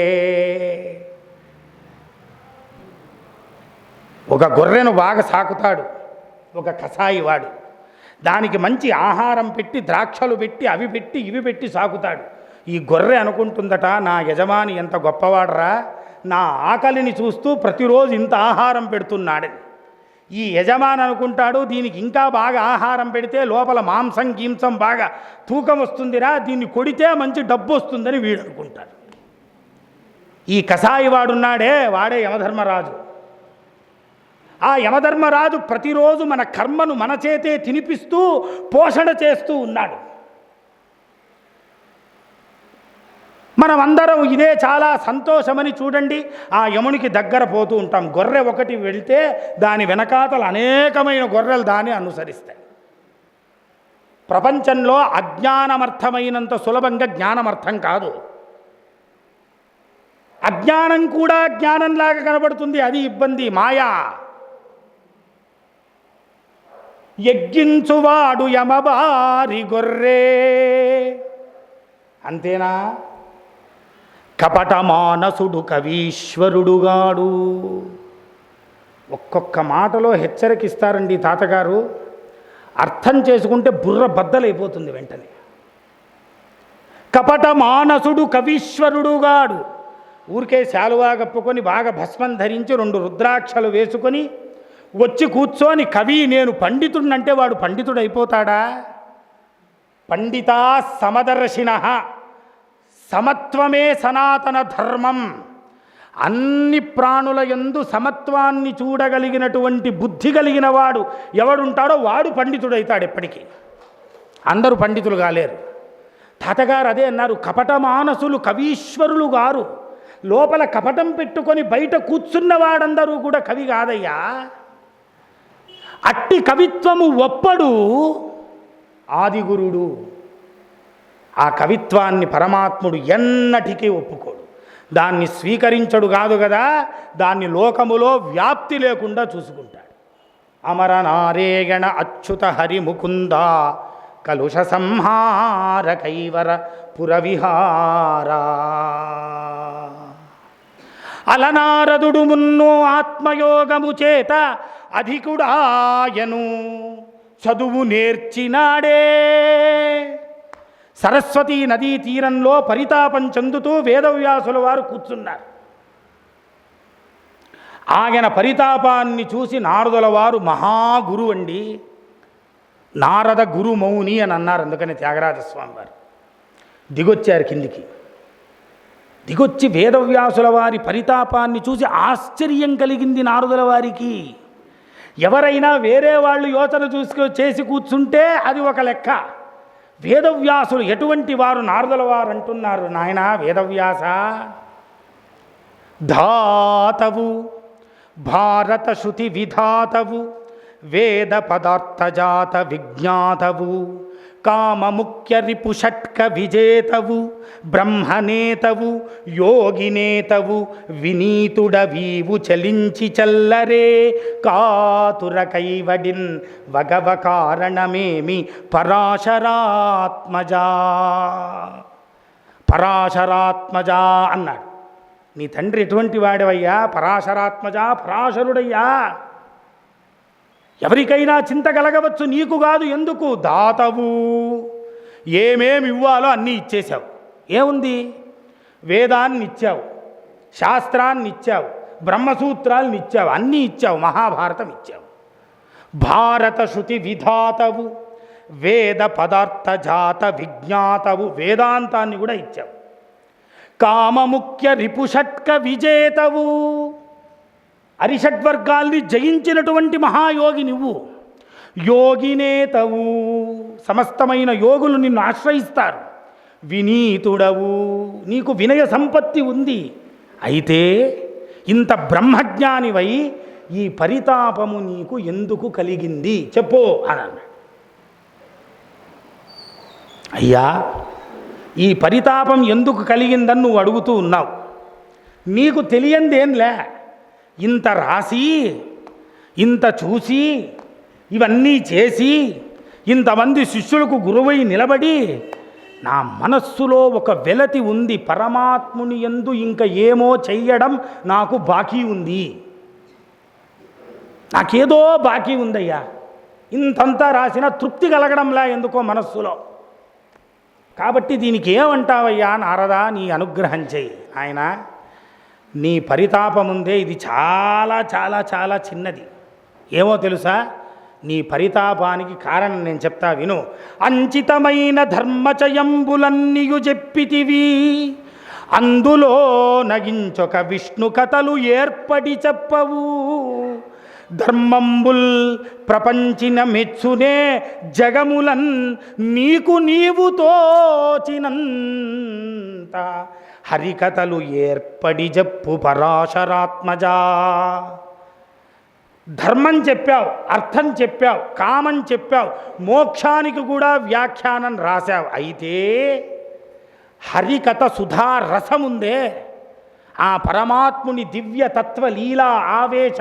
ఒక గొర్రెను బాగా సాకుతాడు ఒక కసాయివాడు. దానికి మంచి ఆహారం పెట్టి, ద్రాక్షలు పెట్టి, అవి పెట్టి, ఇవి పెట్టి సాకుతాడు. ఈ గొర్రె అనుకుంటుందట, నా యజమాని ఎంత గొప్పవాడరా, నా ఆకలిని చూస్తూ ప్రతిరోజు ఇంత ఆహారం పెడుతున్నాడని. ఈ యజమాని అనుకుంటాడు, దీనికి ఇంకా బాగా ఆహారం పెడితే లోపల మాంసం గీంసం బాగా తూకం వస్తుందిరా, దీన్ని కొడితే మంచి డబ్బు వస్తుందని వీడు అనుకుంటాడు. ఈ కసాయి వాడున్నాడే, వాడే యమధర్మరాజు. ఆ యమధర్మరాజు ప్రతిరోజు మన కర్మను మన చేతే తినిపిస్తూ పోషణ చేస్తూ ఉన్నాడు. మనమందరం ఇదే చాలా సంతోషమని చూడండి ఆ యమునికి దగ్గర పోతూ ఉంటాం. గొర్రె ఒకటి వెళ్తే దాని వెనకాతలు అనేకమైన గొర్రెలు దాన్ని అనుసరిస్తాయి. ప్రపంచంలో అజ్ఞానమర్థమైనంత సులభంగా జ్ఞానమర్థం కాదు. అజ్ఞానం కూడా జ్ఞానంలాగా కనబడుతుంది, అది ఇబ్బంది, మాయా. యగ్గించువాడు యమబారి గొర్రె. అంతేనా? కపట మానసుడు కవీశ్వరుడుగాడు. ఒక్కొక్క మాటలో హెచ్చరికిస్తారండి తాతగారు. అర్థం చేసుకుంటే బుర్ర బద్దలైపోతుంది వెంటనే. కపట మానసుడు కవీశ్వరుడుగాడు. ఊరికే శాలువా కప్పుకొని బాగా భస్మం ధరించి 2 రుద్రాక్షలు వేసుకొని వచ్చి కూర్చొని కవి నేను పండితుడినంటే వాడు పండితుడు అయిపోతాడా? పండితా సమదర్శిన, సమత్వమే సనాతన ధర్మం. అన్ని ప్రాణుల యందు సమత్వాన్ని చూడగలిగినటువంటి బుద్ధి కలిగిన వాడు ఎవడుంటాడో వాడు పండితుడైతాడు ఎప్పటికీ. అందరూ పండితులు కాలేరు. తాతగారు అదే అన్నారు, కపట మానసులు కవీశ్వరులు గారు. లోపల కపటం పెట్టుకొని బయట కూర్చున్నవాడందరూ కూడా కవి కాదయ్యా. అట్టి కవిత్వము ఒప్పడు ఆదిగురుడు. ఆ కవిత్వాన్ని పరమాత్ముడు ఎన్నటికీ ఒప్పుకోడు, దాన్ని స్వీకరించడు కాదు కదా, దాన్ని లోకములో వ్యాప్తి లేకుండా చూసుకుంటాడు. అమర నారేగణ అచ్యుత హరి ముకుంద కలుష సంహార కైవర పురవిహారా. అలనారదుడు మున్ను ఆత్మయోగము చేత అధికుడాయను చదువు నేర్చినాడే. సరస్వతీ నదీ తీరంలో పరితాపం చెందుతూ వేదవ్యాసుల వారు కూర్చున్నారు. ఆయన పరితాపాన్ని చూసి నారదుల వారు మహాగురు అండి, నారద గురు మౌని అని అన్నారు. అందుకని త్యాగరాజస్వామి వారు దిగొచ్చారు కిందికి. దిగొచ్చి వేదవ్యాసుల వారి పరితాపాన్ని చూసి ఆశ్చర్యం కలిగింది నారదుల వారికి. ఎవరైనా వేరే వాళ్ళు యోచన చేసి కూర్చుంటే అది ఒక లెక్క. వేదవ్యాసులు ఎటువంటి వారు? నారదుల వారు అంటున్నారు, నాయనా వేదవ్యాస, ధాతవు భారత శృతి విధాతవు, వేద పదార్థజాత విజ్ఞాతవు, కామముఖ్య రిపుషట్క విజేతవు, బ్రహ్మనేతవు, యోగినేతవు, వినీతుడవీవు చలించి చల్లరే, కాతుర కైవడిన్ వగవ కారణమేమి పరాశరాత్మజా. పరాశరాత్మజా అన్నాడు. నీ తండ్రి ఎటువంటి వాడవయ్యా? పరాశరాత్మజా, పరాశరుడయ్యా. ఎవరికైనా చింత కలగవచ్చు, నీకు కాదు. ఎందుకు? దాతవు, ఏమేమి ఇవ్వాలో అన్నీ ఇచ్చేశావు. ఏముంది? వేదాన్ని ఇచ్చావు, శాస్త్రాన్ని ఇచ్చావు, బ్రహ్మసూత్రాలను ఇచ్చావు, అన్నీ ఇచ్చావు, మహాభారతం ఇచ్చావు. భారత శృతి విధాతవు, వేద పదార్థ జాత విజ్ఞాతవు, వేదాంతాన్ని కూడా ఇచ్చావు. కామముఖ్య రిపుషట్క విజేతవు, అరిషడ్వర్గాల్ని జయించినటువంటి మహాయోగి నువ్వు. యోగినేతవు, సమస్తమైన యోగులు నిన్ను ఆశ్రయిస్తారు. వినీతుడవు, నీకు వినయ సంపత్తి ఉంది. అయితే ఇంత బ్రహ్మజ్ఞానివై ఈ పరితాపము నీకు ఎందుకు కలిగింది చెప్పు అన్నాడు. అయ్యా, ఈ పరితాపం ఎందుకు కలిగిందని నువ్వు అడుగుతూ ఉన్నావు. నీకు తెలియందేంలే. ఇంత రాసి, ఇంత చూసి, ఇవన్నీ చేసి, ఇంతమంది శిష్యులకు గురువై నిలబడి, నా మనస్సులో ఒక వెలతి ఉంది. పరమాత్ముని యందు ఇంకా ఏమో చెయ్యడం నాకు బాకీ ఉంది. నాకేదో బాకీ ఉందయ్యా. ఇంతంతా రాసినా తృప్తి కలగడంలా ఎందుకో మనస్సులో. కాబట్టి దీనికి ఏమంటావయ్యా నారదా, నీ అనుగ్రహం చెయ్యి. ఆయన నీ పరితాపముందే ఇది చాలా చాలా చాలా చిన్నది. ఏమో తెలుసా? నీ పరితాపానికి కారణం నేను చెప్తా విను. అంచితమైన ధర్మచయంబులన్నీయు చెప్పితివి, అందులో నగించొక విష్ణు కథలు ఏర్పడి చెప్పవు. ధర్మంబుల్ ప్రపంచిన మెచ్చునే జగములన్ నీకు నీవు తోచినంత హరికథలు ఏర్పడి చెప్పు పరాశరాత్మజా. ధర్మం చెప్పావు, అర్థం చెప్పావు, కామం చెప్పావు, మోక్షానికి కూడా వ్యాఖ్యానం రాశావు. అయితే హరికథ సుధా రసముందే, ఆ పరమాత్ముని దివ్య తత్వ లీలా ఆవేశ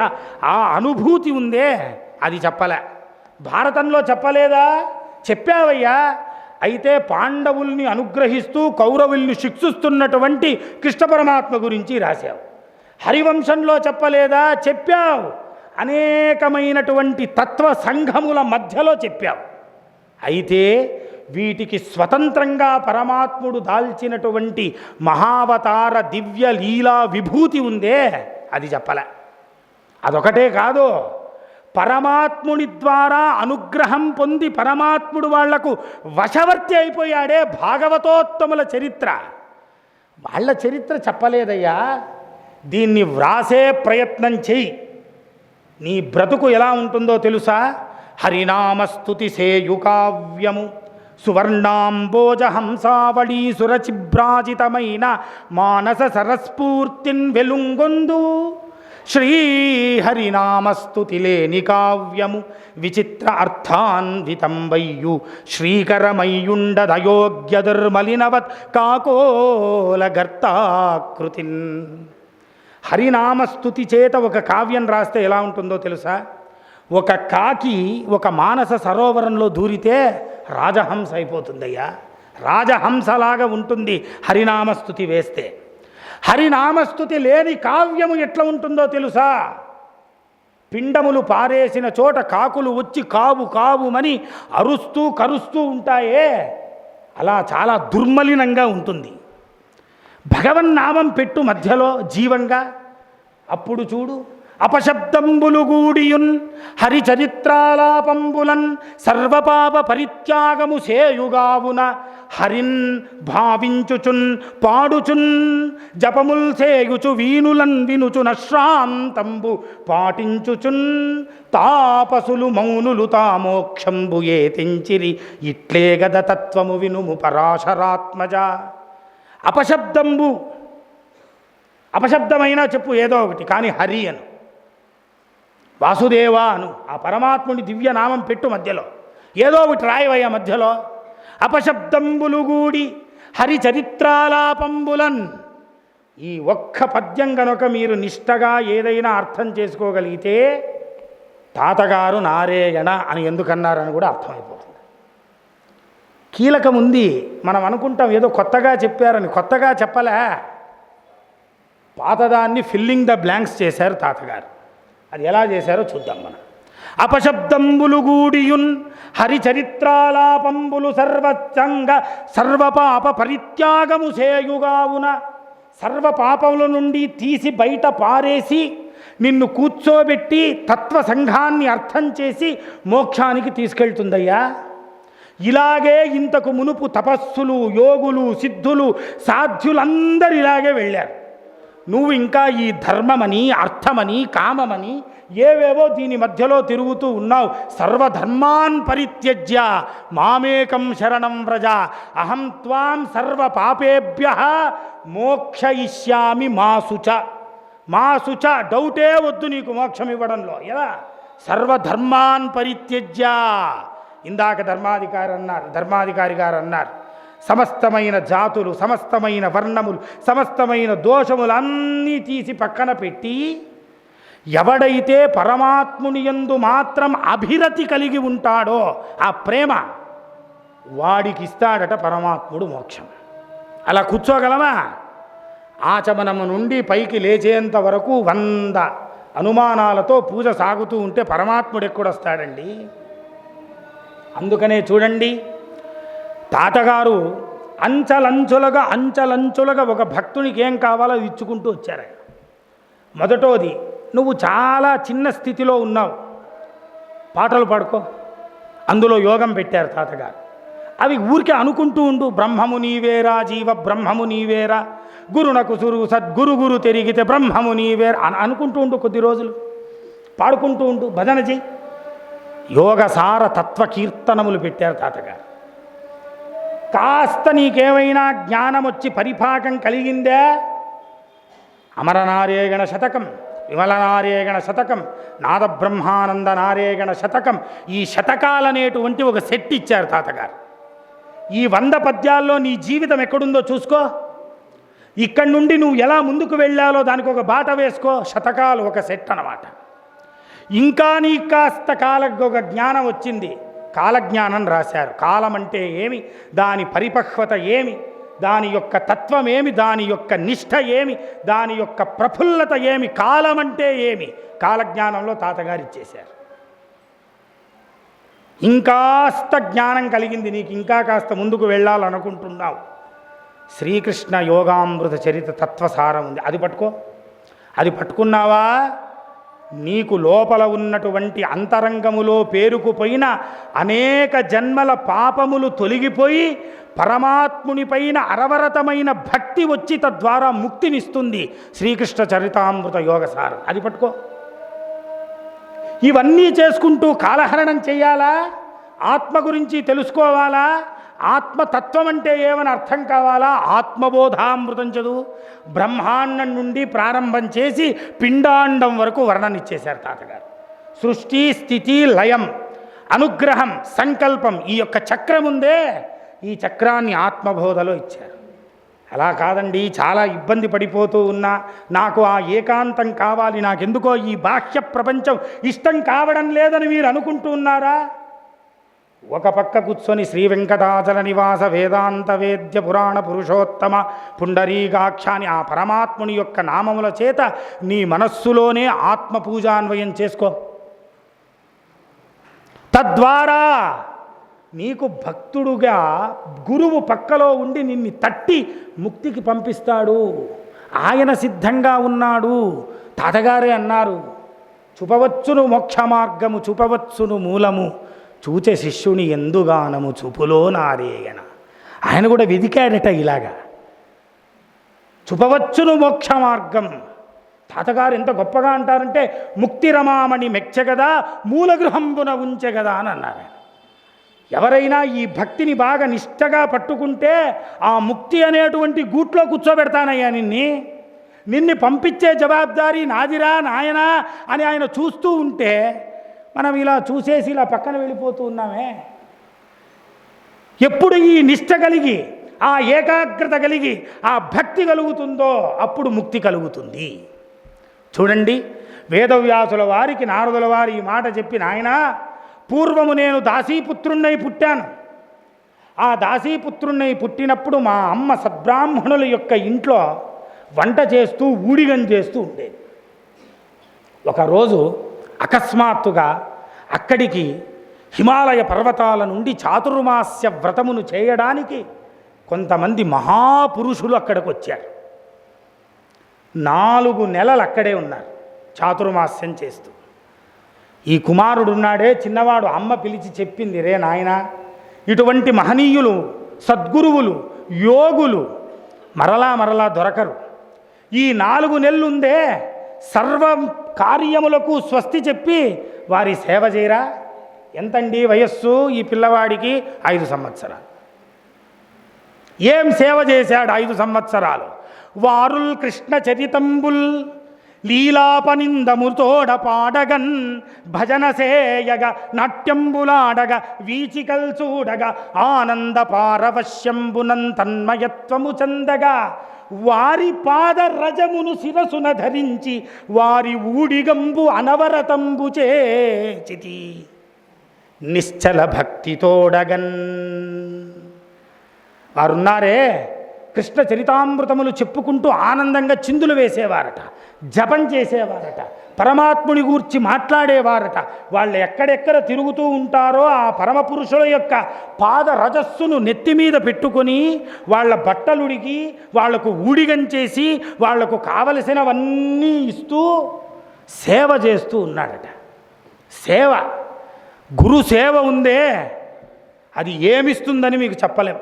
ఆ అనుభూతి ఉందే, అది చెప్పలే. భారతంలో చెప్పలేదా? చెప్పావయ్యా. అయితే పాండవుల్ని అనుగ్రహిస్తూ కౌరవుల్ని శిక్షిస్తున్నటువంటి కృష్ణ పరమాత్మ గురించి రాశావు. హరివంశంలో చెప్పలేదా? చెప్పావు. అనేకమైనటువంటి తత్వ సంఘముల మధ్యలో చెప్పావు. అయితే వీటికి స్వతంత్రంగా పరమాత్ముడు దాల్చినటువంటి మహావతార దివ్య లీలా విభూతి ఉందే, అది చెప్పలే. అదొకటే కాదు, పరమాత్ముని ద్వారా అనుగ్రహం పొంది పరమాత్ముడు వాళ్లకు వశవర్తి అయిపోయాడే భాగవతోత్తముల చరిత్ర. వాళ్ళ చరిత్ర చెప్పలేదయ్యా. దీన్ని వ్రాసే ప్రయత్నం చెయ్యి. నీ బ్రతుకు ఎలా ఉంటుందో తెలుసా? హరినామస్తుతి సేయుకావ్యము, సువర్ణాంబోజ హంసావళీ సురచిభ్రాజితమైన మానస సరస్ఫూర్తిన్ వెలుంగొందు. శ్రీహరినామస్తుతి లేని కావ్యము విచిత్ర అర్థాన్వితంబయ్యు శ్రీకరమయ్యుండదయోగ్య దుర్మలినవత్ కాకోల గర్తాకృతిన్. హరినామస్తుతి చేత ఒక కావ్యం రాస్తే ఎలా ఉంటుందో తెలుసా? ఒక కాకి ఒక మానస సరోవరంలో దూరితే రాజహంస అయిపోతుందయ్యా. రాజహంసలాగా ఉంటుంది హరినామస్తుతి వేస్తే. హరినామస్తుతి లేని కావ్యము ఎట్లా ఉంటుందో తెలుసా? పిండములు పారేసిన చోట కాకులు వచ్చి కావు కావుమని అరుస్తూ కరుస్తూ ఉంటాయే, అలా చాలా దుర్మలినంగా ఉంటుంది. భగవన్నామం పెట్టు మధ్యలో జీవంగా, అప్పుడు చూడు అపశబ్దంబులు గూడియున్ హరిచరిత్రాలాపంబులన్ సర్వపాప పరిత్యాగము సేయుగావున హరిన్ భావించుచున్ పాడుచున్ జపముల్ సేయుచు వీనులన్ వినుచున శ్రాంతంబు పాటించుచున్ తాపసులు మౌనులు తామోక్షంబు ఏ తెంచిరి ఇట్లే గద తత్వము వినుము పరాశరాత్మజ. అపశబ్దంబు, అపశబ్దమైనా చెప్పు ఏదో ఒకటి, కానీ హరి అను, వాసుదేవా అను, ఆ పరమాత్ముని దివ్యనామం పెట్టు మధ్యలో, ఏదో ఒకటి రాయవయ్య మధ్యలో. అపశబ్దంబులు గూడి హరిచరిత్రాలాపంబులన్. ఈ ఒక్క పద్యం కనుక మీరు నిష్టగా ఏదైనా అర్థం చేసుకోగలిగితే తాతగారు నారాయణ అని ఎందుకన్నారని కూడా అర్థమైపోతుంది. కీలకముంది. మనం అనుకుంటాం ఏదో కొత్తగా చెప్పారని, కొత్తగా చెప్పలే, పాతదాన్ని ఫిల్లింగ్ ద బ్లాంక్స్ చేశారు తాతగారు. అది ఎలా చేశారో చూద్దాం మనం. అపశబ్దంబులు గూడియున్ హరిచరిత్రాలాపంబులు సర్వచంగ సర్వపాప పరిత్యాగము సేయుగావున. సర్వ పాపముల నుండి తీసి బయట పారేసి నిన్ను కూర్చోబెట్టి తత్వసంఘాన్ని అర్థం చేసి మోక్షానికి తీసుకెళ్తుందయ్యా. ఇలాగే ఇంతకు మునుపు తపస్సులు, యోగులు, సిద్ధులు, సాధ్యులందరూ ఇలాగే వెళ్ళారు. నువ్వు ఇంకా ఈ ధర్మమని, అర్థమని, కామమని ఏవేవో దీని మధ్యలో తిరుగుతూ ఉన్నావు. సర్వధర్మాన్ పరిత్యజ్య మామేకం శరణం వ్రజ అహం త్వాం సర్వ పాపేభ్యః మోక్షయిష్యామి మాసుచ. మాసుచ డౌటే వద్దు నీకు మోక్షం ఇవ్వడంలో. ఎలా? సర్వధర్మాన్ పరిత్యజ్య. ఇందాక ధర్మాధికారి గారు అన్నారు సమస్తమైన జాతులు, సమస్తమైన వర్ణములు, సమస్తమైన దోషములన్నీ తీసి పక్కన పెట్టి ఎవడైతే పరమాత్ముని యందు మాత్రం అభిరతి కలిగి ఉంటాడో, ఆ ప్రేమ, వాడికి ఇస్తాడట పరమాత్ముడు మోక్షం. అలా కూర్చోగలమా? ఆచమనము నుండి పైకి లేచేంత వరకు 100 అనుమానాలతో పూజ సాగుతూ ఉంటే పరమాత్ముడు ఎక్కడొస్తాడండి? అందుకనే చూడండి, తాతగారు అంచలంచులుగా ఒక భక్తునికి ఏం కావాలో ఇచ్చుకుంటూ వచ్చారు. మొదటోది, నువ్వు చాలా చిన్న స్థితిలో ఉన్నావు, పాటలు పాడుకో. అందులో యోగం పెట్టారు తాతగారు. అవి ఊరికే అనుకుంటూ ఉండు. బ్రహ్మము నీవేరా, జీవ బ్రహ్మము నీవేరా, గురునకు సురు సద్గురు గురు తిరిగితే బ్రహ్మము నీవేరా అని అనుకుంటూ ఉండు. కొద్ది రోజులు పాడుకుంటూ ఉండు, భజన చెయ్యి. యోగసార తత్వ కీర్తనములు పెట్టారు తాతగారు. కాస్త నీకేమైనా జ్ఞానం వచ్చి పరిపాకం కలిగిందే, అమరనారేగణ శతకం, విమలనారేగణ శతకం, నాదబ్రహ్మానంద నారేగణ శతకం, ఈ శతకాలనేటువంటి ఒక సెట్ ఇచ్చారు తాతగారు. ఈ 100 పద్యాల్లో నీ జీవితం ఎక్కడుందో చూసుకో. ఇక్కడి నుండి నువ్వు ఎలా ముందుకు వెళ్ళాలో దానికి ఒక బాట వేసుకో. శతకాలు ఒక సెట్ అన్నమాట. ఇంకా నీ కాస్త ఒక జ్ఞానం వచ్చింది, కాలజ్ఞానం రాశారు. కాలం అంటే ఏమి, దాని పరిపక్వత ఏమి, దాని యొక్క తత్వం ఏమి, దాని యొక్క నిష్ఠ ఏమి, దాని యొక్క ప్రఫుల్లత ఏమి, కాలం అంటే ఏమి, కాలజ్ఞానంలో తాతగారు ఇచ్చేశారు. ఇంకాస్త జ్ఞానం కలిగింది నీకు, ఇంకా కాస్త ముందుకు వెళ్ళాలనుకుంటున్నావు. శ్రీకృష్ణ యోగామృత చరిత తత్వసారం ఉంది, అది పట్టుకో. అది పట్టుకున్నావా, నీకు లోపల ఉన్నటువంటి అంతరంగములో పేరుకుపోయిన అనేక జన్మల పాపములు తొలగిపోయి పరమాత్మునిపైన అరవరతమైన భక్తి వచ్చి తద్వారా ముక్తినిస్తుంది శ్రీకృష్ణ చరితామృత యోగసారం. అది పట్టుకో. ఇవన్నీ చేసుకుంటూ కాలహరణం చెయ్యాలా? ఆత్మ గురించి తెలుసుకోవాలా? ఆత్మతత్వం అంటే ఏమని అర్థం కావాలా? ఆత్మబోధామృతం చదువు. బ్రహ్మాండం నుండి ప్రారంభం చేసి పిండాండం వరకు వర్ణనిచ్చేశారు తాతగారు. సృష్టి, స్థితి, లయం, అనుగ్రహం, సంకల్పం, ఈ యొక్క చక్రం ఉందే, ఈ చక్రాన్ని ఆత్మబోధలో ఇచ్చారు. అలా కాదండి, చాలా ఇబ్బంది పడిపోతూ ఉన్నా, నాకు ఆ ఏకాంతం కావాలి, నాకెందుకో ఈ బాహ్య ప్రపంచం ఇష్టం కావడం లేదని మీరు అనుకుంటూ ఉన్నారా? ఒక పక్క కూర్చొని శ్రీ వెంకటాచల నివాస వేదాంత వేద్య పురాణ పురుషోత్తమ పుండరీకాక్షాని ఆ పరమాత్ముని యొక్క నామముల చేత నీ మనస్సులోనే ఆత్మపూజాన్వయం చేసుకో. తద్వారా నీకు భక్తుడుగా గురువు పక్కలో ఉండి నిన్ను తట్టి ముక్తికి పంపిస్తాడు. ఆయన సిద్ధంగా ఉన్నాడు. తాతగారే అన్నారు, చూపవచ్చును మోక్ష మార్గము చూపవచ్చును మూలము చూచే శిష్యుని ఎందుగానము చూపులో నారేయన. ఆయన కూడా వెదికాడట ఇలాగా, చూపవచ్చును మోక్ష మార్గం. తాతగారు ఎంత గొప్పగా అంటారంటే ముక్తి రమామణి మెచ్చగదా మూల గృహంబున ఉంచెగదా అని అన్నారు. ఎవరైనా ఈ భక్తిని బాగా నిష్టగా పట్టుకుంటే ఆ ముక్తి అనేటువంటి గూట్లో కూర్చోబెడతానయ్యా నిన్ను పంపించే జవాబారి నాదిరా నాయనా అని ఆయన చూస్తూ ఉంటే మనం ఇలా చూసేసి ఇలా పక్కన వెళ్ళిపోతూ ఉన్నామే. ఎప్పుడు ఈ నిష్ట కలిగి ఆ ఏకాగ్రత కలిగి ఆ భక్తి కలుగుతుందో అప్పుడు ముక్తి కలుగుతుంది. చూడండి, వేదవ్యాసుల వారికి నారదుల వారి ఈ మాట చెప్పి, నాయనా పూర్వము నేను దాసీపుత్రున్నై పుట్టాను. ఆ దాసీపుత్రున్నై పుట్టినప్పుడు మా అమ్మ సద్బ్రాహ్మణుల యొక్క ఇంట్లో వంట చేస్తూ ఊడిగం చేస్తూ ఉండేది. ఒకరోజు అకస్మాత్తుగా అక్కడికి హిమాలయ పర్వతాల నుండి చాతుర్మాస్య వ్రతమును చేయడానికి కొంతమంది మహాపురుషులు అక్కడికి వచ్చారు. 4 నెలలు అక్కడే ఉన్నారు చాతుర్మాస్యం చేస్తూ. ఈ కుమారుడున్నాడే చిన్నవాడు, అమ్మ పిలిచి చెప్పింది, రే నాయన, ఇటువంటి మహనీయులు సద్గురువులు యోగులు మరలా దొరకరు. ఈ 4 నెలలుందే సర్వ కార్యములకు స్వస్తి చెప్పి వారి సేవ చేయరా. ఎంతండి వయస్సు ఈ పిల్లవాడికి? 5 సంవత్సరాలు. ఏం సేవ చేశాడు 5 సంవత్సరాలు? వారుల్ కృష్ణ చరితంబుల్ లీలాపనిందముతోడ పాడగన్ భజన సేయగ నాట్యంబులాడగ వీచికల్ చూడగ ఆనంద పారవశ్యంబునం తన్మయత్వము చందగా వారి పాద రజమును శిరసున ధరించి వారి ఊడిగంబు అనవరతంబు చేచితి నిశ్చల భక్తితోడగన్. వారున్నారే కృష్ణ చరితామృతములు చెప్పుకుంటూ ఆనందంగా చిందులు వేసేవారట, జపం చేసేవారట, పరమాత్ముని గూర్చి మాట్లాడేవారట. వాళ్ళు ఎక్కడెక్కడ తిరుగుతూ ఉంటారో ఆ పరమపురుషుల యొక్క పాద రజస్సును నెత్తి మీద పెట్టుకొని వాళ్ళ బట్టలుడికి వాళ్లకు ఊడిగం చేసి వాళ్లకు కావలసినవన్నీ ఇస్తూ సేవ చేస్తూ ఉన్నాడట. సేవ, గురు సేవ ఉందే, అది ఏమిస్తుందని మీకు చెప్పలేం.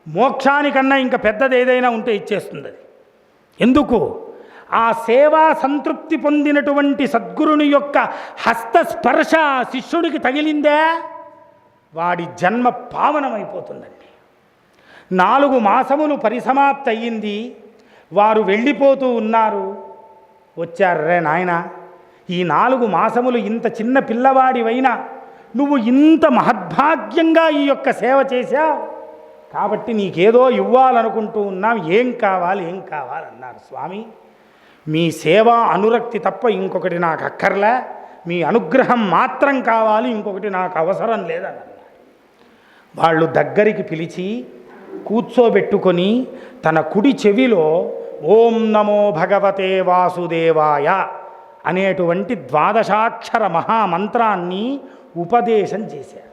మోక్షానికన్నా ఇంకా పెద్దది ఏదైనా ఉంటే ఇచ్చేస్తుంది అది. ఎందుకు? ఆ సేవా సంతృప్తి పొందినటువంటి సద్గురుని యొక్క హస్తస్పర్శ శిష్యుడికి తగిలిందే, వాడి జన్మ పావనమైపోతుందండి. 4 మాసములు పరిసమాప్తి అయ్యింది. వారు వెళ్ళిపోతూ ఉన్నారు. వచ్చారు, రే నాయన, ఈ 4 మాసములు ఇంత చిన్న పిల్లవాడివైనా నువ్వు ఇంత మహద్భాగ్యంగా ఈ యొక్క సేవ చేశావు కాబట్టి నీకేదో ఇవ్వాలనుకుంటూ ఉన్నాం, ఏం కావాలన్నారు. స్వామి, మీ సేవా అనురక్తి తప్ప ఇంకొకటి నాకు అక్కర్లే, మీ అనుగ్రహం మాత్రం కావాలి, ఇంకొకటి నాకు అవసరం లేదన్నారు. వాళ్ళు దగ్గరికి పిలిచి కూర్చోబెట్టుకొని తన కుడి చెవిలో ఓం నమో భగవతే వాసుదేవాయ అనేటువంటి 12 మహామంత్రాన్ని ఉపదేశం చేశారు.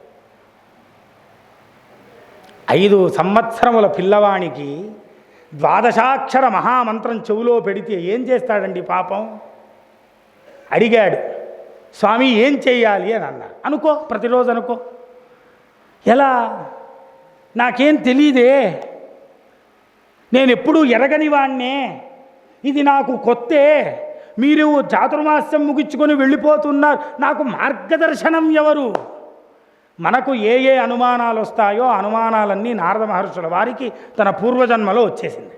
5 సంవత్సరముల పిల్లవానికి 12 మహామంత్రం చెవులో పెడితే ఏం చేస్తాడండి పాపం? అడిగాడు, స్వామి ఏం చెయ్యాలి అని అన్నాడు. అనుకో, ప్రతిరోజు అనుకో. ఎలా? నాకేం తెలీదే, నేను ఎప్పుడూ ఎరగని వాణ్ణే, ఇది నాకు కొత్తే, మీరు చాతుర్మాస్యం ముగించుకొని వెళ్ళిపోతున్నారు, నాకు మార్గదర్శనం ఎవరు? మనకు ఏ అనుమానాలు వస్తాయో అనుమానాలన్నీ నారద మహర్షుల వారికి తన పూర్వజన్మలో వచ్చేసింది.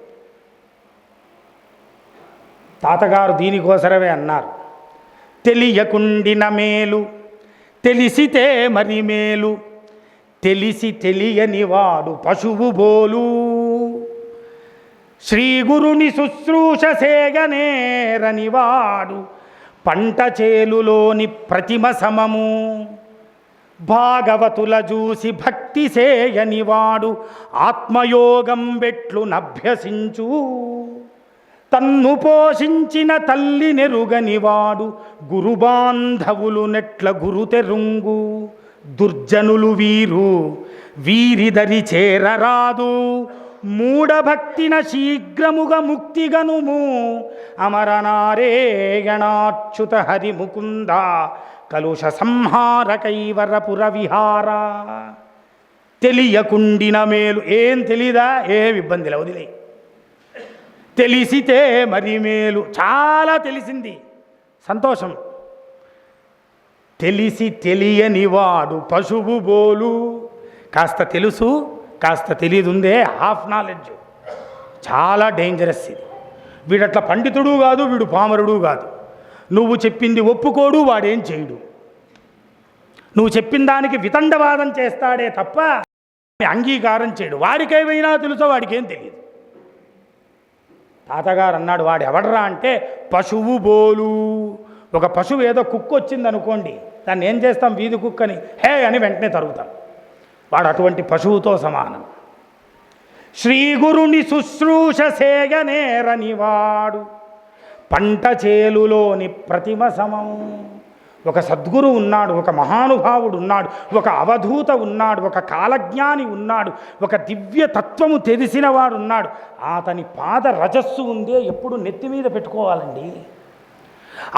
తాతగారు దీనికోసరమే అన్నారు, తెలియకుండిన మేలు తెలిసితే మరి మేలు, తెలిసి తెలియని వాడు పశువు బోలు, శ్రీగురుని శుశ్రూష సేగనేరని వాడు పంట చేలులోని ప్రతిమ సమము, భాగవతుల చూసి భక్తి సేయనివాడు ఆత్మయోగం బెట్లు నభ్యసించు. తన్ను పోషించిన తల్లి నెరుగనివాడు గురుబాంధవులు నెట్ల గురుతెరుంగు. దుర్జనులు వీరు వీరిదరి చేరరాదు. మూఢభక్తిన శీఘ్రముగా ముక్తిగనుము. అమరనారేయణాచ్యుత హరి ముకుంద కలుష సంహార కైవరపుర విహార. తెలియకుండిన మేలు, ఏం తెలీదా, ఏం ఇబ్బందిలే, వదిలే. తెలిసితే మరి మేలు, చాలా తెలిసింది, సంతోషం. తెలిసి తెలియనివాడు పశువు బోలు. కాస్త తెలుసు కాస్త తెలియదు ఉందే, హాఫ్ నాలెడ్జ్, చాలా డేంజరస్ ఇది. వీడట్లా పండితుడు కాదు, వీడు పామరుడు కాదు. నువ్వు చెప్పింది ఒప్పుకోడు, వాడేం చేయడు. నువ్వు చెప్పిన దానికి వితండవాదం చేస్తాడే తప్ప అంగీకారం చేయడు. వాడికేమైనా తెలుసో వాడికేం తెలియదు. తాతగారు అన్నాడు, వాడు ఎవడరా అంటే పశువు బోలు. ఒక పశువు ఏదో కుక్క వచ్చింది అనుకోండి, దాన్ని ఏం చేస్తాం, వీధి కుక్కని హే అని వెంటనే తరుగుతాం. వాడు అటువంటి పశువుతో సమానం. శ్రీగురుని శుశ్రూష సేయనేరనివాడు పంట చేలులోని ప్రతిమ సమం. ఒక సద్గురు ఉన్నాడు, ఒక మహానుభావుడు ఉన్నాడు, ఒక అవధూత ఉన్నాడు, ఒక కాలజ్ఞాని ఉన్నాడు, ఒక దివ్య తత్వము తెలిసిన వాడు ఉన్నాడు. అతని పాద రజస్సు ఉందే ఎప్పుడు నెత్తి మీద పెట్టుకోవాలండి.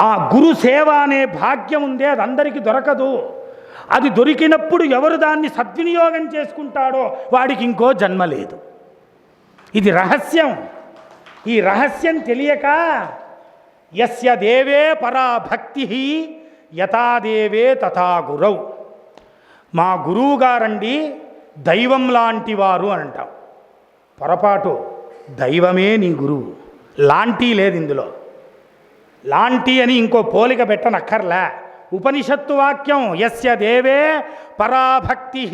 ఆ గురు సేవ అనే భాగ్యం ఉందే, అది అందరికీ దొరకదు. అది దొరికినప్పుడు ఎవరు దాన్ని సద్వినియోగం చేసుకుంటాడో వాడికి ఇంకో జన్మ లేదు. ఇది రహస్యం. ఈ రహస్యం తెలియక యస్య దేవే పరా భక్తి యథాదేవే తథా గురౌ. మా గురువు గారండి దైవం లాంటి వారు అని అంటాం. పొరపాటు, దైవమే నీ గురువు. లాంటి లేదు ఇందులో. లాంటి అని ఇంకో పోలిక పెట్టనక్కర్లే. ఉపనిషత్తు వాక్యం యస్య దేవే పరాభక్తి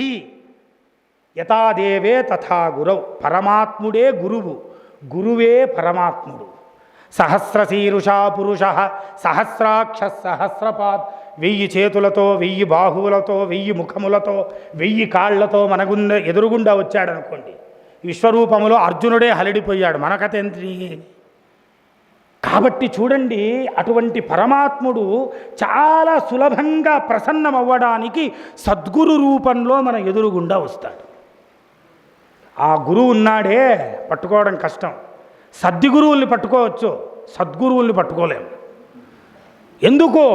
యథాదేవే తథా గురౌ. పరమాత్ముడే గురువు, గురువే పరమాత్ముడు. సహస్రశీరుషా పురుష సహస్రాక్ష సహస్రపాద్. 1000 చేతులతో, 1000 బాహువులతో, 1000 ముఖములతో, 1000 కాళ్లతో ఎదురుగుండా వచ్చాడనుకోండి. విశ్వరూపములో అర్జునుడే హలిడిపోయాడు. మన కథ ఏంటి? కాబట్టి చూడండి, అటువంటి పరమాత్ముడు చాలా సులభంగా ప్రసన్నమవ్వడానికి సద్గురు రూపంలో మన ఎదురుగుండా వస్తాడు. ఆ గురువు ఉన్నాడే పట్టుకోవడం కష్టం. సద్గురువుల్ని పట్టుకోవచ్చు, సద్గురువుల్ని పట్టుకోలేము. ఎందుకో,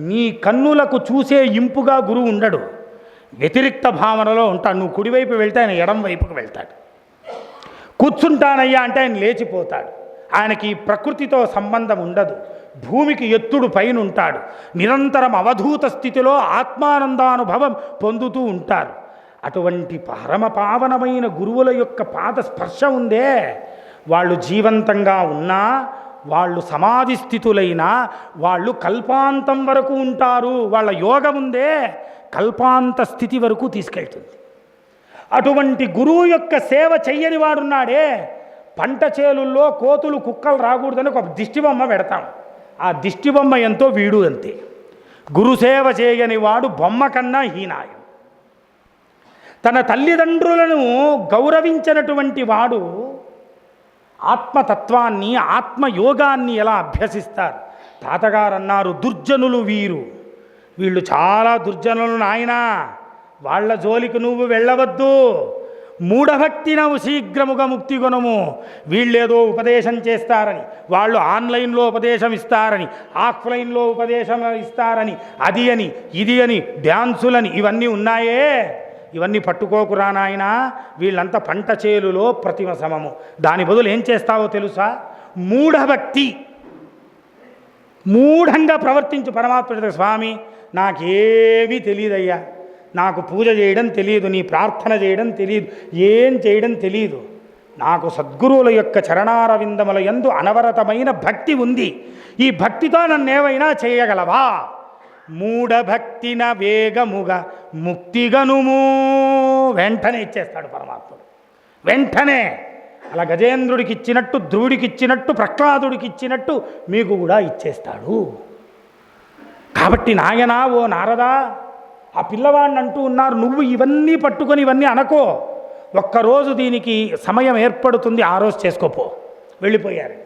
నీ కన్నులకు చూసే ఇంపుగా గురువు ఉండడు. వ్యతిరిక్త భావనలో ఉంటాడు. నువ్వు కుడివైపు వెళ్తే ఆయన ఎడం వైపుకు వెళ్తాడు. కూర్చుంటానయ్యా అంటే ఆయన లేచిపోతాడు. ఆయనకి ప్రకృతితో సంబంధం ఉండదు. భూమికి ఎత్తుడు పైన ఉంటాడు. నిరంతరం అవధూత స్థితిలో ఆత్మానందానుభవం పొందుతూ ఉంటారు. అటువంటి పరమపావనమైన గురువుల యొక్క పాద స్పర్శ ఉందే, వాళ్ళు జీవంతంగా ఉన్నా, వాళ్ళు సమాధి స్థితులైనా, వాళ్ళు కల్పాంతం వరకు ఉంటారు. వాళ్ళ యోగం ఉందే కల్పాంత స్థితి వరకు తీసుకెళ్తుంది. అటువంటి గురువు యొక్క సేవ చెయ్యని వాడున్నాడే, పంట చేలుల్లో కోతులు కుక్కలు రాకూడదని ఒక దిష్టిబొమ్మ పెడతాం. ఆ దిష్టిబొమ్మ ఎంతో వీడు అంతే. గురుసేవ చేయని వాడు బొమ్మ కన్నా హీనాయం. తన తల్లిదండ్రులను గౌరవించినటువంటి వాడు ఆత్మతత్వాన్ని, ఆత్మయోగాన్ని ఎలా అభ్యసిస్తారు? తాతగారు అన్నారు, దుర్జనులు వీరు, వీళ్ళు చాలా దుర్జనులు నాయనా, వాళ్ళ జోలికి నువ్వు వెళ్ళవద్దు. మూఢభక్తినవు శీఘ్రముగా ముక్తి కొనము. వీళ్ళేదో ఉపదేశం చేస్తారని, వాళ్ళు ఆన్లైన్లో ఉపదేశం ఇస్తారని, ఆఫ్లైన్లో ఉపదేశం ఇస్తారని, అది అని ఇది అని డ్యాన్సులని ఇవన్నీ ఉన్నాయే, ఇవన్నీ పట్టుకోకురా నాయనా. వీళ్ళంతా పంట చేలులో ప్రతిమ సమము. దాని బదులు ఏం చేస్తావో తెలుసా? మూఢభక్తి, మూఢంగా ప్రవర్తించు. పరమాత్ముడి స్వామి నాకేమీ తెలియదయ్యా, నాకు పూజ చేయడం తెలియదు, నీ ప్రార్థన చేయడం తెలియదు, ఏం చేయడం తెలియదు. నాకు సద్గురువుల యొక్క చరణారవిందముల యందు అనవరతమైన భక్తి ఉంది. ఈ భక్తితో నన్నేవైనా చేయగలవా? మూఢభక్తిన వేగముగా ముక్తిగనుము. వెంటనే ఇచ్చేస్తాడు పరమాత్ముడు. వెంటనే అలా గజేంద్రుడికి ఇచ్చినట్టు, ధ్రువుడికి ఇచ్చినట్టు, ప్రహ్లాదుడికి ఇచ్చినట్టు మీకు కూడా ఇచ్చేస్తాడు. కాబట్టి నాయనా, ఓ నారదా, ఆ పిల్లవాడిని అంటూ ఉన్నారు, నువ్వు ఇవన్నీ పట్టుకొని ఇవన్నీ అనకో, ఒక్కరోజు దీనికి సమయం ఏర్పడుతుంది, ఆ రోజు చేసుకోపో. వెళ్ళిపోయారు.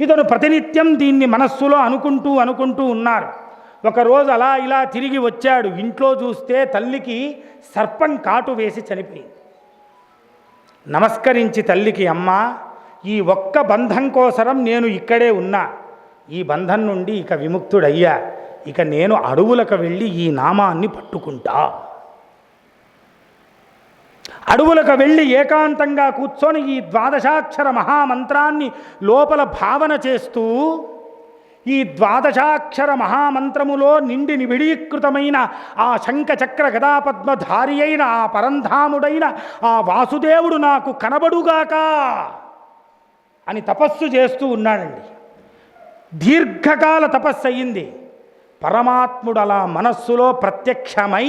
ఇతను ప్రతినిత్యం దీన్ని మనస్సులో అనుకుంటూ ఉన్నారు. ఒకరోజు అలా ఇలా తిరిగి వచ్చాడు. ఇంట్లో చూస్తే తల్లికి సర్పం కాటు వేసి చనిపోయింది. నమస్కరించి తల్లికి, అమ్మ, ఈ ఒక్క బంధం కోసరం నేను ఇక్కడే ఉన్నా, ఈ బంధం నుండి ఇక విముక్తుడయ్యా, ఇక నేను అడవులకు వెళ్ళి ఈ నామాన్ని పట్టుకుంటా. అడవులకు వెళ్ళి ఏకాంతంగా కూర్చొని ఈ ద్వాదశాక్షర మహామంత్రాన్ని లోపల భావన చేస్తూ, ఈ ద్వాదశాక్షర మహామంత్రములో నిండి నిబిడీకృతమైన ఆ శంఖచక్ర గదాపద్మధారి అయిన ఆ పరంధాముడైన ఆ వాసుదేవుడు నాకు కనబడుగాక అని తపస్సు చేస్తూ ఉన్నాడండి. దీర్ఘకాల తపస్సు అయ్యింది. పరమాత్ముడు అలా మనస్సులో ప్రత్యక్షమై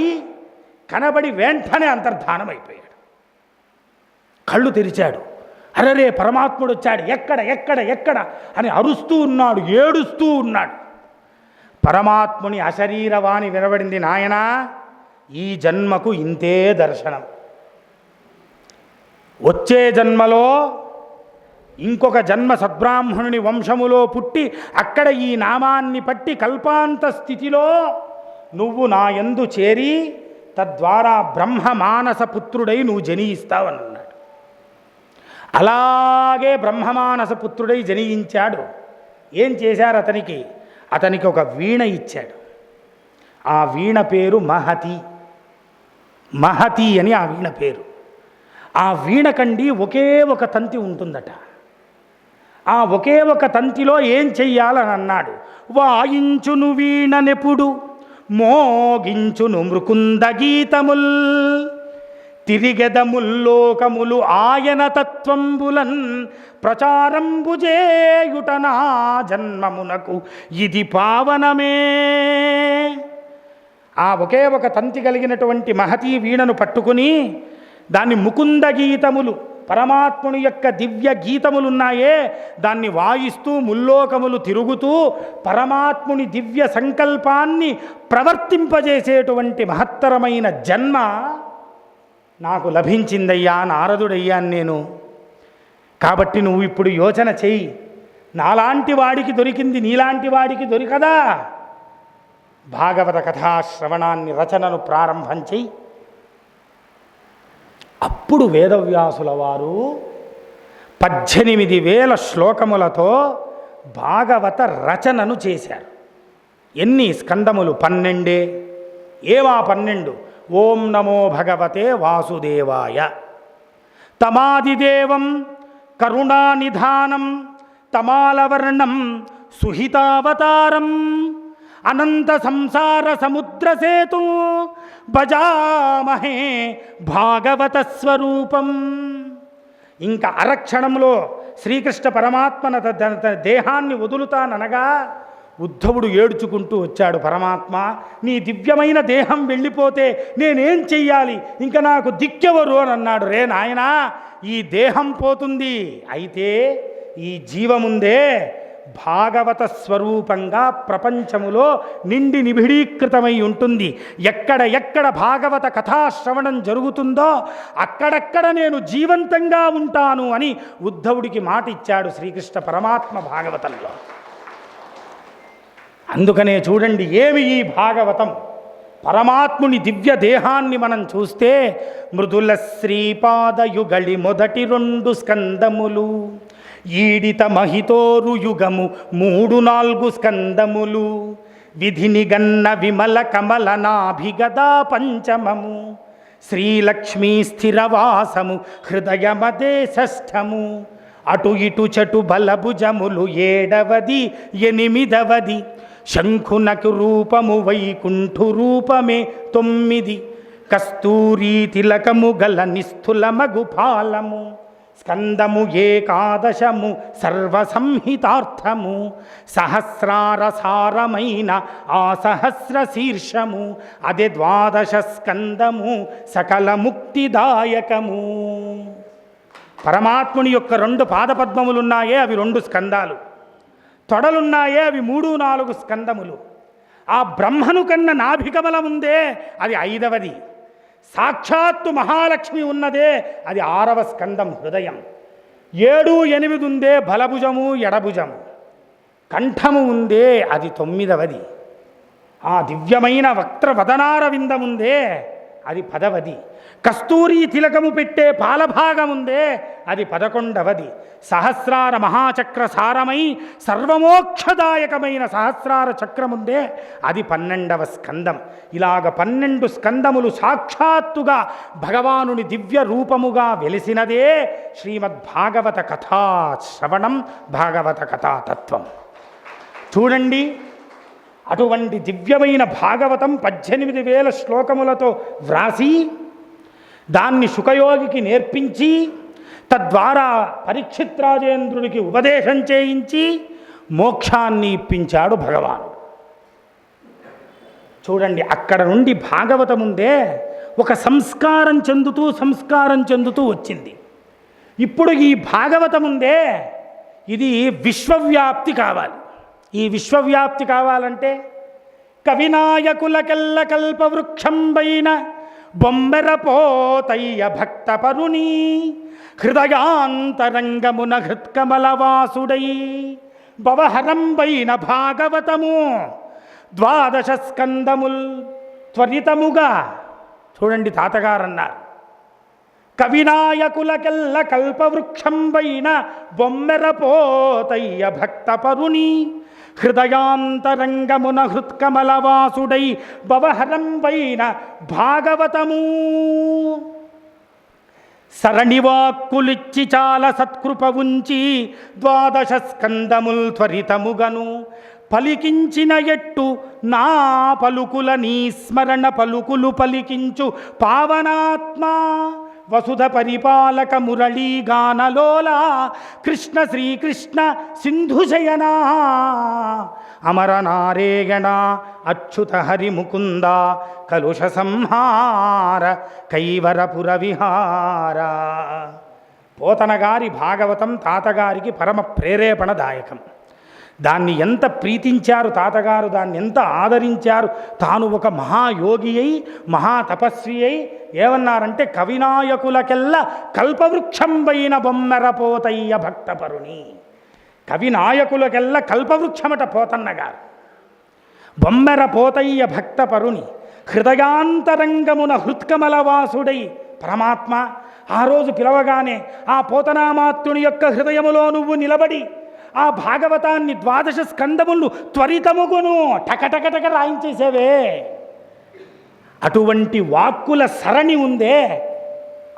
కనబడి వెంటనే అంతర్ధానమైపోయాడు. కళ్ళు తెరిచాడు. అరరే, పరమాత్ముడు వచ్చాడు, ఎక్కడ ఎక్కడ ఎక్కడ అని అరుస్తూ ఉన్నాడు, ఏడుస్తూ ఉన్నాడు. పరమాత్ముని అశరీరవాణి వినబడింది, నాయనా, ఈ జన్మకు ఇంతే దర్శనం, వచ్చే జన్మలో ఇంకొక జన్మ సద్బ్రాహ్మణుని వంశములో పుట్టి అక్కడ ఈ నామాన్ని పట్టి కల్పాంత స్థితిలో నువ్వు నా యందు చేరి తద్వారా బ్రహ్మ మానస పుత్రుడై నువ్వు జనియిస్తావని అన్నాడు. అలాగే బ్రహ్మమానస పుత్రుడై జనియించాడు. ఏం చేశారు అతనికి ఒక వీణ ఇచ్చాడు. ఆ వీణ పేరు మహతి. మహతి అని ఆ వీణ పేరు. ఆ వీణకండి ఒకే ఒక తంతి ఉంటుందట. ఆ ఒకే ఒక తంతిలో ఏం చెయ్యాలని అన్నాడు. వాయించును వీణనెప్పుడు, మోగించును మృకుంద గీతముల్, తిరిగెదముల్లోకములు ఆయన తత్వంబులన్, ప్రచారంబు చేయుట నా జన్మమునకు ఇది పావనమే. ఆ ఒకే ఒక తంతి కలిగినటువంటి మహతీ వీణను పట్టుకుని దాన్ని ముకుంద గీతములు, పరమాత్ముని యొక్క దివ్య గీతములున్నాయే, దాన్ని వాయిస్తూ ముల్లోకములు తిరుగుతూ పరమాత్ముని దివ్య సంకల్పాన్ని ప్రవర్తింపజేసేటువంటి మహత్తరమైన జన్మ నాకు లభించిందయ్యా, నారదుడయ్యాను నేను. కాబట్టి నువ్వు ఇప్పుడు యోచన చెయ్యి, నాలాంటి వాడికి దొరికింది నీలాంటి వాడికి దొరికదా? భాగవత కథాశ్రవణాన్ని రచనను ప్రారంభం చెయ్యి. అప్పుడు వేదవ్యాసుల వారు 18,000 శ్లోకములతో భాగవత రచనను చేశారు. ఎన్ని స్కందములు? 12. ఏవా 12? ఓం నమో భగవతే వాసుదేవాయ, తమాదిదేవం కరుణానిధానం, తమాలవర్ణం సుహితావతారం, అనంత సంసార సముద్రసేతు భజామహే భాగవత స్వరూపం. ఇంకా అరక్షణంలో శ్రీకృష్ణ పరమాత్మన తన దేహాన్ని వదులుతాననగా ఉద్ధవుడు ఏడ్చుకుంటూ వచ్చాడు. పరమాత్మ, నీ దివ్యమైన దేహం వెళ్ళిపోతే నేనేం చెయ్యాలి? ఇంకా నాకు దిక్కెవరు అని అన్నాడు. రే నాయనా, ఈ దేహం పోతుంది, అయితే ఈ జీవముందే భాగవత స్వరూపంగా ప్రపంచములో నిండి నిబిడీకృతమై ఉంటుంది. ఎక్కడ ఎక్కడ భాగవత కథాశ్రవణం జరుగుతుందో అక్కడక్కడ నేను జీవంతంగా ఉంటాను అని ఉద్ధవుడికి మాట ఇచ్చాడు శ్రీకృష్ణ పరమాత్మ భాగవతంలో. అందుకనే చూడండి, ఏమి ఈ భాగవతం. పరమాత్ముని దివ్య దేహాన్ని మనం చూస్తే మృదుల శ్రీపాదయుగళి మొదటి 2 స్కందములు, ఈడిత మహితోరు యుగము 3-4 స్కందములు, విధిని గన్న విమల కమల నాభిగదా పంచమము, శ్రీలక్ష్మీ స్థిరవాసము హృదయమదే షష్ఠము, అటు ఇటు చటు బలభుజములు 7వది 8వది, శంఖునకు రూపము వైకుంఠు రూపమే 9, కస్తూరీ తిలకము గల నిస్థుల మగుపాలము, స్కందము 11 సర్వసంహితార్థము, సహస్రారసారమైన ఆ సహస్ర శీర్షము, అదే 12 స్కందము సకల ముక్తిదాయకము. పరమాత్ముని యొక్క 2 పాదపద్మములున్నాయే, అవి 2 స్కందాలు. తొడలున్నాయే, అవి 3-4 స్కందములు. ఆ బ్రహ్మను కన్న నాభికమలం ఉందే అది 5వది. సాక్షాత్తు మహాలక్ష్మి ఉన్నదే అది 6వ స్కందం హృదయం. 7, 8 ఉందే బలభుజము ఎడభుజము. కంఠము ఉందే అది 9వది. ఆ దివ్యమైన వక్త్రవదనార విందముందే అది 10వది. కస్తూరి తిలకము పెట్టే పాలభాగముందే అది 11వది. సహస్రార మహాచక్ర సారమై సర్వమోక్షదాయకమైన సహస్రార చక్రముందే అది 12వ స్కందం. ఇలాగ 12 స్కందములు సాక్షాత్తుగా భగవానుని దివ్య రూపముగా వెలిసినదే శ్రీమద్భాగవత కథా శ్రవణం, భాగవత కథాతత్వం. చూడండి, అటువంటి దివ్యమైన భాగవతం 18,000 శ్లోకములతో వ్రాసి దాన్ని శుకయోగికి నేర్పించి తద్వారా పరీక్షిత్ రాజేంద్రుడికి ఉపదేశం చేయించి మోక్షాన్ని ఇప్పించాడు భగవానుడు. చూడండి, అక్కడ నుండి భాగవతముందే ఒక సంస్కారం చెందుతూ వచ్చింది. ఇప్పుడు ఈ భాగవతముందే ఇది విశ్వవ్యాప్తి కావాలి. ఈ విశ్వవ్యాప్తి కావాలంటే కవినాయకులకెల్ల కల్పవృక్షంబైన బొమ్మెరపోతయ్య భక్తపరుని హృదయాంతరంగమున హృత్కమలవాసుడై భవహరంబైన భాగవతము 12 స్కందముల్ త్వరితముగా. చూడండి, తాతగారన్నారు, కవినాయకులకెల్ల కల్పవృక్షంబైన బొమ్మెరపోతయ్య భక్తపరుని హృదయాంతరంగమున హృత్కమలవాసుడై భవహరంబైన భాగవతము. సరణివాక్కులిచ్చి చాలా సత్కృప ఉంచి 12 స్కందముల్ త్వరితముగను పలికించిన ఎట్టు నా పలుకుల నీ స్మరణ పలుకులు పలికించు పావనాత్మ వసుధ పరిపాలక మురళీగానలోల కృష్ణ శ్రీకృష్ణ సింధుశయనా అమర నారేగణ అచ్యుత హరిముకుంద కలుష సంహార కైవరపుర విహార. పోతనగారి భాగవతం తాతగారికి పరమ ప్రేరేపణదాయకం. దాన్ని ఎంత ప్రీతించారు తాతగారు, దాన్ని ఎంత ఆదరించారు. తాను ఒక మహాయోగి అయి మహాతపస్వి అయి ఏమన్నారంటే కవినాయకులకెల్ల కల్పవృక్షంబైన బొమ్మెరపోతయ్య భక్తపరుని. కవినాయకులకెల్ల కల్పవృక్షమట పోతన్నగారు. బొమ్మెరపోతయ్య భక్తపరుని హృదయాంతరంగమున హృత్కమలవాసుడై పరమాత్మ ఆ రోజు పిలవగానే ఆ పోతనామాత్యుని యొక్క హృదయములో నువ్వు నిలబడి ఆ భాగవతాన్ని 12 స్కందములు త్వరితముగును టకటకటక రాయించేసేవే. అటువంటి వాక్కుల సరణి ఉందే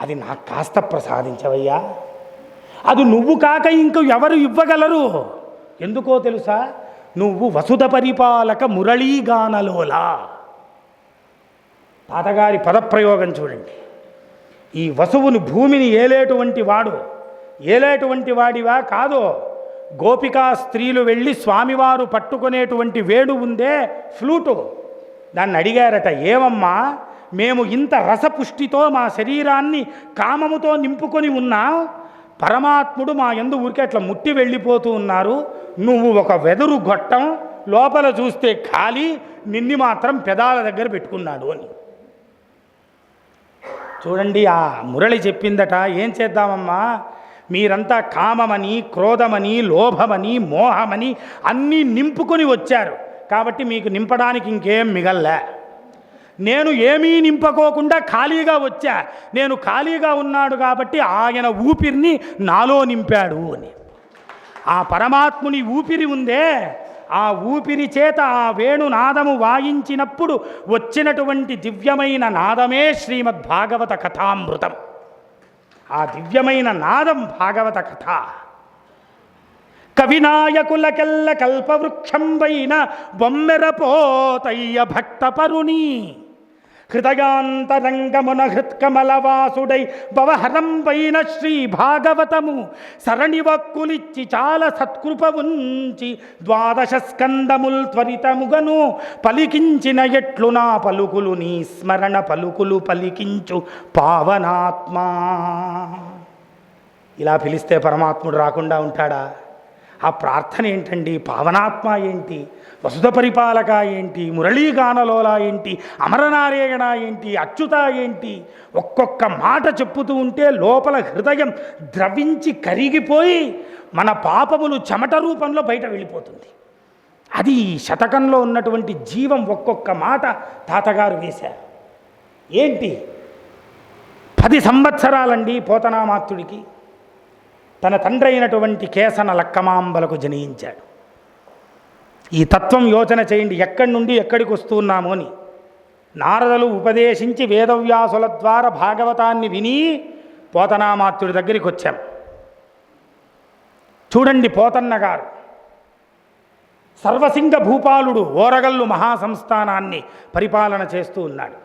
అది నాకు కాస్త ప్రసాదించవయ్యా. అది నువ్వు కాక ఇంక ఎవరు ఇవ్వగలరు? ఎందుకో తెలుసా? నువ్వు వసుధ పరిపాలక మురళీగానలోలా. తాతగారి పదప్రయోగం చూడండి. ఈ వసువును భూమిని ఏలేటువంటి వాడివా కాదు. గోపికా స్త్రీలు వెళ్ళి స్వామివారు పట్టుకునేటువంటి వేణు ఉందే, ఫ్లూటు, దాన్ని అడిగారట, ఏమమ్మా మేము ఇంత రసపుష్టితో మా శరీరాన్ని కామముతో నింపుకొని ఉన్నాం, పరమాత్ముడు మా యందు ఊరికే అట్లా ముట్టి వెళ్ళిపోతూ ఉన్నారు, నువ్వు ఒక వెదురు గొట్టం, లోపల చూస్తే ఖాళీ, నిన్ని మాత్రం పెదాల దగ్గర పెట్టుకున్నాడు అని. చూడండి, ఆ మురళి చెప్పిందట, ఏం చేద్దామమ్మా, మీరంతా కామమని క్రోధమని లోభమని మోహమని అన్నీ నింపుకొని వచ్చారు కాబట్టి మీకు నింపడానికి ఇంకేం మిగల్లే. నేను ఏమీ నింపకోకుండా ఖాళీగా వచ్చా, నేను ఖాళీగా ఉన్నాడు కాబట్టి ఆయన ఊపిరిని నాలో నింపాడు అని. ఆ పరమాత్ముని ఊపిరి ఉందే, ఆ ఊపిరి చేత ఆ వేణునాదము వాయించినప్పుడు వచ్చినటువంటి దివ్యమైన నాదమే శ్రీమద్భాగవత కథామృతం. ఆ దివ్యమైన నాదం భాగవత కథ. కవినాయకులకెల్ల కల్పవృక్షంబైన బొమ్మెరపోతయ్య భక్తపరుని హృదయాంతరంగమున హృత్కమలవాసుడై భవహరంబైన శ్రీ భాగవతము సరణివక్కులిచ్చి చాలా సత్కృప ఉంచి 12 స్కందముల్ త్వరితముగను పలికించిన ఎట్లు నా పలుకులు నీ స్మరణ పలుకులు పలికించు పావనాత్మా. ఇలా పిలిస్తే పరమాత్ముడు రాకుండా ఉంటాడా? ఆ ప్రార్థన ఏంటండి? పావనాత్మ ఏంటి, వసుధ పరిపాలక ఏంటి, మురళీగానలోల ఏంటి, అమరనారాయణ ఏంటి, అచ్యుత ఏంటి, ఒక్కొక్క మాట చెప్పుతూ ఉంటే లోపల హృదయం ద్రవించి కరిగిపోయి మన పాపములు చెమట రూపంలో బయట వెళ్ళిపోతుంది. అది శతకంలో ఉన్నటువంటి జీవం. ఒక్కొక్క మాట తాతగారు వేశారు. ఏంటి 10 సంవత్సరాలండి పోతనామాత్యుడికి తన తండ్రి అయినటువంటి కేసన లక్కమాంబలకు జనించాడు. ఈ తత్వం యోచన చేయండి, ఎక్కడి నుండి ఎక్కడికి వస్తున్నాము అని. నారదులు ఉపదేశించి వేదవ్యాసుల ద్వారా భాగవతాన్ని విని పోతనామాత్యుడి దగ్గరికి వచ్చాం. చూడండి, పోతన్న గారు సర్వసింగ భూపాలుడు ఓరగల్లు మహాసంస్థానాన్ని పరిపాలన చేస్తూ ఉన్నాడు.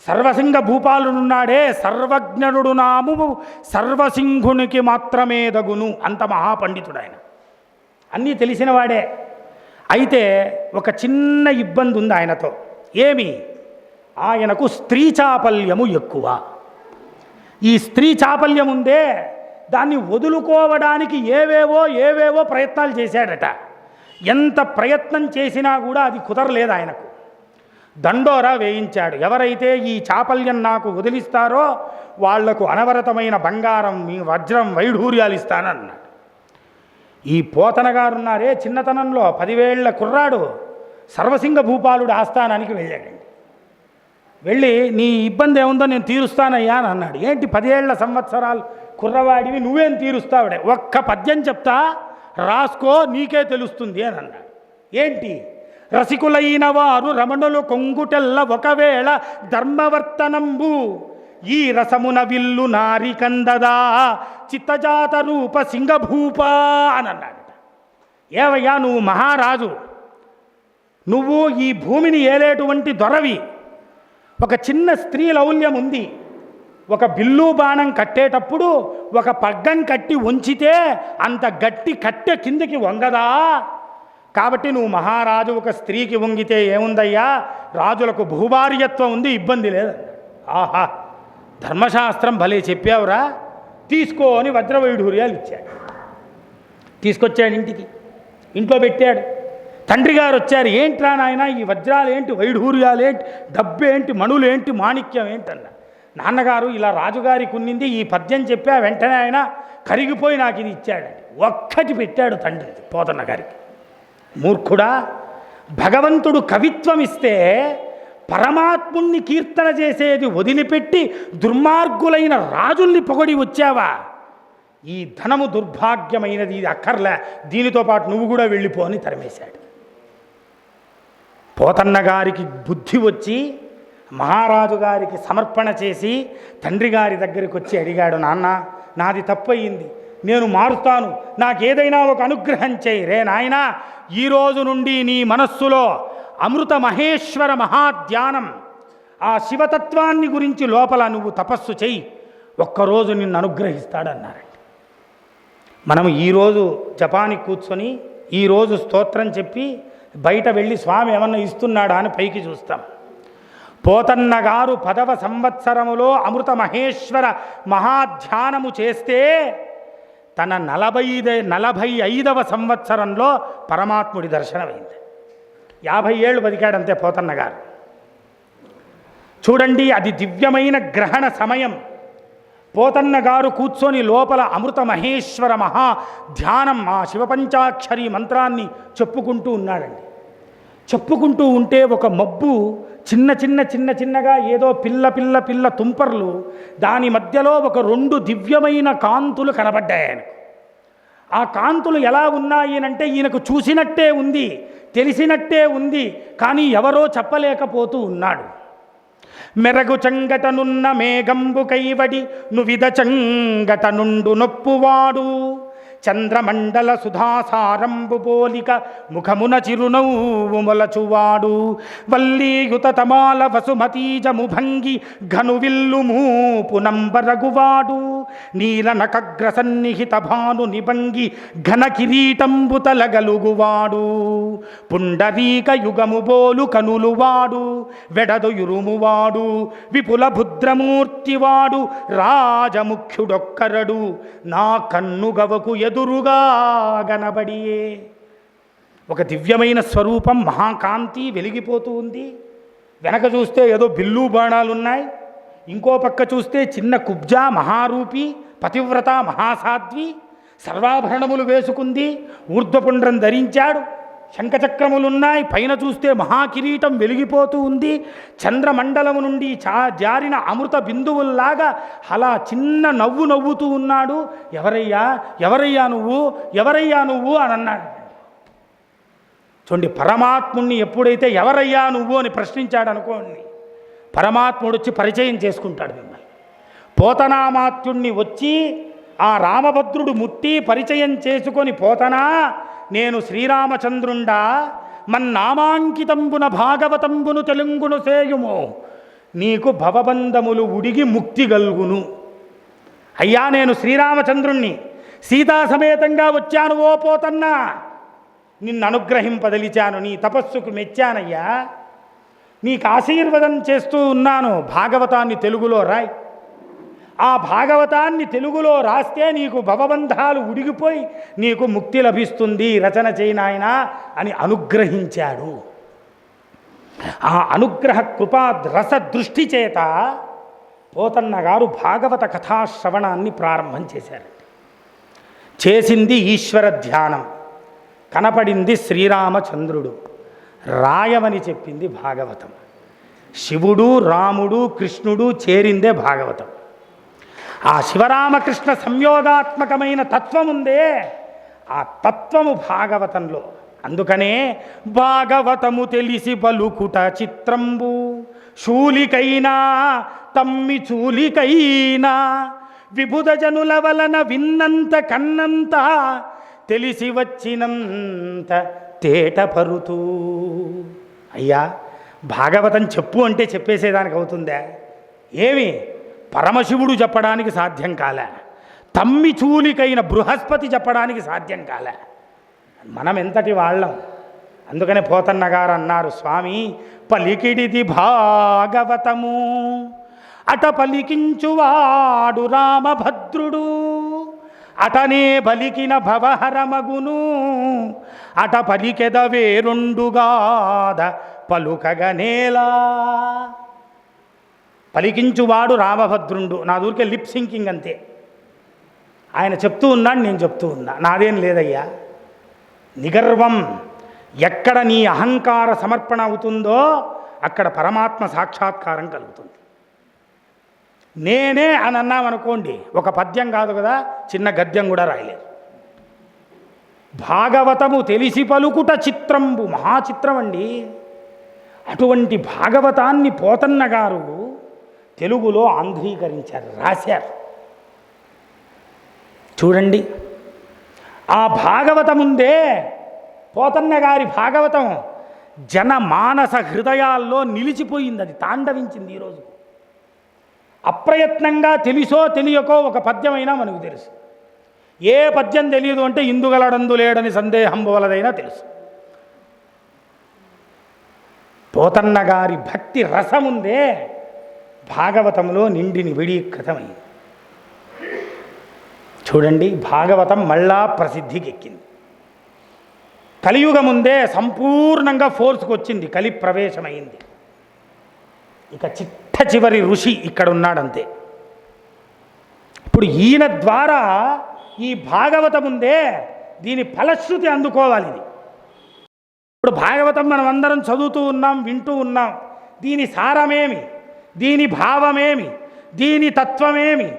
సర్వసింగ భూపాలుడున్నాడే, సర్వజ్ఞనుడు నాము సర్వసింహునికి మాత్రమే దగును, అంత మహాపండితుడు ఆయన, అన్నీ తెలిసినవాడే. అయితే ఒక చిన్న ఇబ్బంది ఉంది ఆయనతో. ఏమి? ఆయనకు స్త్రీ చాపల్యము ఎక్కువ. ఈ స్త్రీ చాపల్యం ఉందే, దాన్ని వదులుకోవడానికి ఏవేవో ప్రయత్నాలు చేశాడట. ఎంత ప్రయత్నం చేసినా కూడా అది కుదరలేదు ఆయనకు. దండోరా వేయించాడు. ఎవరైతే ఈ చాపల్యం నాకు వదిలిస్తారో వాళ్లకు అనవరతమైన బంగారం, వజ్రం, వైఢూర్యాలు ఇస్తానన్నాడు. ఈ పోతన గారున్నారే, చిన్నతనంలో 10 ఏళ్ల కుర్రాడు సర్వసింగ భూపాలుడు ఆస్థానానికి వెళ్ళాడండి. వెళ్ళి నీ ఇబ్బంది ఏముందో నేను తీరుస్తానయ్యా అని అన్నాడు. ఏంటి 10 సంవత్సరాలు కుర్రవాడివి, నువ్వేం తీరుస్తావుడే, ఒక్క పద్యం చెప్తా రాసుకో, నీకే తెలుస్తుంది అని అన్నాడు. ఏంటి? రసికులైన వారు రమణులు కొంగుటెల్ల ఒకవేళ ధర్మవర్తనంబు ఈ రసమున విల్లు నారి కందదా చిత్తజాత రూప సింగభూప అని అన్నాడట. ఏవయ్యా, నువ్వు మహారాజు, నువ్వు ఈ భూమిని ఏలేటువంటి దొరవి. ఒక చిన్న స్త్రీ లౌల్యం ఉంది. ఒక బిల్లు బాణం కట్టేటప్పుడు ఒక పగ్గం కట్టి ఉంచితే అంత గట్టి కట్టె కిందికి వంగదా? కాబట్టి నువ్వు మహారాజు, ఒక స్త్రీకి వంగితే ఏముందయ్యా, రాజులకు బహుభార్యత్వం ఉంది, ఇబ్బంది లేదు. ఆహా, ధర్మశాస్త్రం భలే చెప్పావురా, తీసుకో అని వజ్రవైఢూర్యాలు ఇచ్చాడు. తీసుకొచ్చాడు ఇంటికి, ఇంట్లో పెట్టాడు. తండ్రి గారు వచ్చారు. ఏంట్రా నాయన, ఈ వజ్రాలు ఏంటి, వైఢూర్యాలు ఏంటి, డబ్బేంటి, మణులేంటి, మాణిక్యం ఏంటన్నా. నాన్నగారు ఇలా రాజుగారికి ఉన్నింది, ఈ పద్యం చెప్పా, వెంటనే ఆయన కరిగిపోయి నాకు ఇది ఇచ్చాడండి. ఒక్కటి పెట్టాడు తండ్రి పోతన్న గారికి. మూర్ఖుడా, భగవంతుడు కవిత్వం ఇస్తే పరమాత్ముణ్ణి కీర్తన చేసేది వదిలిపెట్టి దుర్మార్గులైన రాజుల్ని పొగడి వచ్చావా? ఈ ధనము దుర్భాగ్యమైనది, ఇది అక్కర్లే, దీనితో పాటు నువ్వు కూడా వెళ్ళిపో అని తరిమేశాడు. పోతన్న గారికి బుద్ధి వచ్చి మహారాజు గారికి సమర్పణ చేసి తండ్రి గారి దగ్గరికి వచ్చి అడిగాడు, నాన్న నాది తప్పయింది, నేను మారుతాను, నాకేదైనా ఒక అనుగ్రహం చేయి రే నాయనా. ఈరోజు నుండి నీ మనస్సులో అమృత మహేశ్వర మహాధ్యానం, ఆ శివతత్వాన్ని గురించి లోపల నువ్వు తపస్సు చెయ్యి, ఒక్కరోజు నిన్ను అనుగ్రహిస్తాడన్నారండి. మనం ఈరోజు జపానికి కూర్చొని ఈరోజు స్తోత్రం చెప్పి బయట వెళ్ళి స్వామి ఏమన్నా ఇస్తున్నాడా అని పైకి చూస్తాం. పోతన్న గారు 10వ సంవత్సరములో అమృత మహేశ్వర మహాధ్యానము చేస్తే తన 45వ సంవత్సరంలో పరమాత్ముడి దర్శనమైంది. 50 ఏళ్ళు బతికాడంతే పోతన్న గారు. చూడండి, అది దివ్యమైన గ్రహణ సమయం. పోతన్న గారు కూర్చొని లోపల అమృత మహేశ్వర మహాధ్యానం, ఆ శివపంచాక్షరి మంత్రాన్ని చెప్పుకుంటూ ఉన్నాడండి. చెప్పుకుంటూ ఉంటే ఒక మబ్బు చిన్నగా ఏదో పిల్ల తుంపర్లు, దాని మధ్యలో ఒక 2 దివ్యమైన కాంతులు కనబడ్డాయి ఆయనకు. ఆ కాంతులు ఎలా ఉన్నాయి అంటే ఈయనకు చూసినట్టే ఉంది, తెలిసినట్టే ఉంది, కానీ ఎవరో చెప్పలేకపోతూ ఉన్నాడు. మెరగు చంగటనున్న మేఘంబు కైవడి నువిద చంగట నుండు నొప్పువాడు చంద్రమండల సుధాసారంబు పోలిక ముఖమున చిరునవ్వు మొలచువాడు వల్లీయుత తమాల వసుమతీజము భంగి ఘనువిల్లు మూపు నంబరగువాడు నీల నకగ్ర సన్నిహిత భాను నిభంగి ఘన కిరీటంబు తలగలుగువాడు పుండరీక యుగము బోలు కనులువాడు వెడదు యురుమువాడు విపుల భుద్రమూర్తివాడు రాజముఖ్యుడొక్కరడు నా కన్నుగవకు ఎదురుగా గనబడియే. ఒక దివ్యమైన స్వరూపం, మహాకాంతి వెలిగిపోతూ ఉంది. వెనక చూస్తే ఏదో బిల్లు బాణాలున్నాయి, ఇంకో పక్క చూస్తే చిన్న కుబ్జా మహారూపి పతివ్రత మహాసాధ్వి, సర్వాభరణములు వేసుకుంది, ఊర్ధ్వపుండ్రం ధరించాడు, శంఖచక్రములున్నాయి, పైన చూస్తే మహాకిరీటం వెలిగిపోతూ ఉంది. చంద్రమండలము నుండి జారిన అమృత బిందువుల్లాగా అలా చిన్న నవ్వు నవ్వుతూ ఉన్నాడు. ఎవరయ్యా ఎవరయ్యా నువ్వు ఎవరయ్యా నువ్వు అని అన్నాడు. చూడండి, పరమాత్ముణ్ణి ఎప్పుడైతే ఎవరయ్యా నువ్వు అని ప్రశ్నించాడు అనుకోండి, పరమాత్ముడు వచ్చి పరిచయం చేసుకుంటాడు మిమ్మల్ని. పోతనామాత్యుణ్ణి వచ్చి ఆ రామభద్రుడు ముట్టి పరిచయం చేసుకొని, పోతనా నేను శ్రీరామచంద్రుండా, మన్నామాంకితంబున భాగవతంబును తెలుంగును సేయుము, నీకు భవబంధములు ఉడిగి ముక్తి గల్గును. అయ్యా నేను శ్రీరామచంద్రుణ్ణి, సీతా సమేతంగా వచ్చాను ఓ పోతన్నా, నిన్ను అనుగ్రహింపదలిచాను, నీ తపస్సుకు మెచ్చానయ్యా, నీకు ఆశీర్వాదం చేస్తూ ఉన్నాను, భాగవతాన్ని తెలుగులో రాయ్. ఆ భాగవతాన్ని తెలుగులో రాస్తే నీకు భవబంధాలు ఉడిగిపోయి నీకు ముక్తి లభిస్తుంది, రచన చేయనాయనా అని అనుగ్రహించాడు. ఆ అనుగ్రహ కృపా రస దృష్టి చేత పోతన్న గారు భాగవత కథాశ్రవణాన్ని ప్రారంభం చేశారు. చేసింది ఈశ్వర ధ్యానం, కనపడింది శ్రీరామచంద్రుడు, రాయమని చెప్పింది భాగవతం. శివుడు రాముడు కృష్ణుడు చేరిందే భాగవతం. ఆ శివరామకృష్ణ సంయోగాత్మకమైన తత్వం ఉందే, ఆ తత్వము భాగవతంలో. అందుకనే భాగవతము తెలిసి పలుకుట చిత్రంబు, శూలికైనా తమ్మి చూలికైనా, విబుధ జనుల వలన విన్నంత కన్నంత, తెలిసి వచ్చినంత తేటపరుతూ. అయ్యా భాగవతం చెప్పు అంటే చెప్పేసేదానికి అవుతుందా? ఏమి పరమశివుడు చెప్పడానికి సాధ్యం కాలే, తమ్మి చూలికైన బృహస్పతి చెప్పడానికి సాధ్యం కాలే. మనం ఎంతటి వాళ్ళం. అందుకనే పోతన్న గారు అన్నారు, స్వామి పలికిడిది భాగవతము, అట పలికించువాడు రామభద్రుడు, అటనే పలికిన భవహరమగును, అట పలికెదవే రెండుగాద పలుకగనేలా. పలికించువాడు రామభద్రుండు, నా దూరికే లిప్ సింకింగ్ అంతే. ఆయన చెప్తూ ఉన్నాడు, నేను చెప్తూ ఉన్నా, నాదేం లేదయ్యా. నిగర్వం, ఎక్కడ నీ అహంకార సమర్పణ అవుతుందో అక్కడ పరమాత్మ సాక్షాత్కారం కలుగుతుంది. నేనే అని అన్నామనుకోండి, ఒక పద్యం కాదు కదా, చిన్న గద్యం కూడా రాయలేదు. భాగవతము తెలిసి పలుకుట చిత్రంబు, మహాచిత్రం అండి. అటువంటి భాగవతాన్ని పోతన్న గారు తెలుగులో ఆంధ్రీకరించారు, రాశారు. చూడండి, ఆ భాగవతం ఉందే, పోతన్న గారి భాగవతం జనమానస హృదయాల్లో నిలిచిపోయింది, అది తాండవించింది. ఈరోజు అప్రయత్నంగా తెలిసో తెలియకో ఒక పద్యమైనా మనకు తెలుసు. ఏ పద్యం తెలియదు అంటే ఇందుగలడందు లేడని సందేహం వలదైనా తెలుసు. పోతన్న గారి భక్తి రసముందే భాగవతంలో నిండిని విడీకృతమైంది. చూడండి, భాగవతం మళ్ళా ప్రసిద్ధికి ఎక్కింది. కలియుగముందే సంపూర్ణంగా ఫోర్స్కి వచ్చింది, కలి ప్రవేశమైంది. ఇక చిట్ట చివరి ఋషి ఇక్కడ ఉన్నాడంతే. ఇప్పుడు ఈయన ద్వారా ఈ భాగవతం ఉందే, దీని ఫలశ్రుతి అందుకోవాలి. ఇది ఇప్పుడు భాగవతం మనం అందరం చదువుతూ ఉన్నాం, వింటూ ఉన్నాం. దీని సారమేమి, దీని భావమేమి, దీని తత్వమేమి?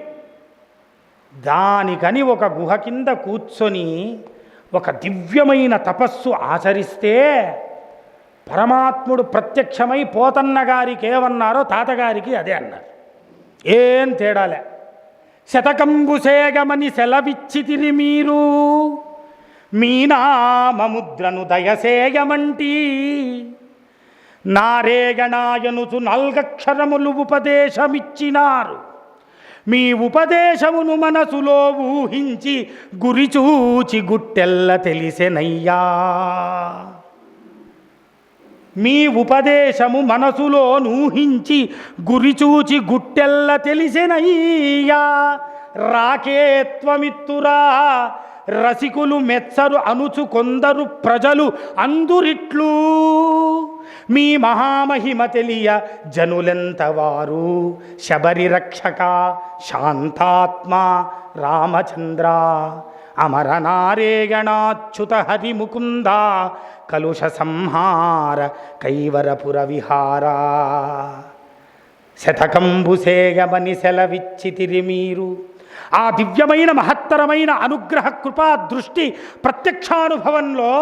దానికని ఒక గుహ కింద కూర్చొని ఒక దివ్యమైన తపస్సు ఆచరిస్తే పరమాత్ముడు ప్రత్యక్షమై పోతన్న గారికి ఏమన్నారో తాతగారికి అదే అన్నారు. ఏం తేడాలే. శతకంబు సేగమని సెలవిచ్చితిరి మీరు, మీ నామముద్రను దయసేయమంటి, నారేగణాయనుచు నల్గక్షరములు ఉపదేశమిచ్చినారు, మీ ఉపదేశమును మనసులో ఊహించి గురిచూచి గుట్టెల్ల తెలిసెనయ్యా. మీ ఉపదేశము మనసులో నూహించి గురిచూచి గుట్టెల్ల తెలిసెనయ్యా. రాకేత్వమిత్తురా రసికులు మెచ్చరు అనుచు కొందరు ప్రజలు అందురిట్లు మీ మహామహిమ తెలియ జనులెంతవారు శబరి రక్షక శాంతాత్మ రామచంద్ర అమర నారేగణాచ్యుత హరి ముకుంద కలుష సంహార కైవరపుర విహార శతకంబుసేగమని సెలవిచ్చితిరి మీరు. ఆ దివ్యమైన మహత్తరమైన అనుగ్రహ కృపా దృష్టి ప్రత్యక్షానుభవంలో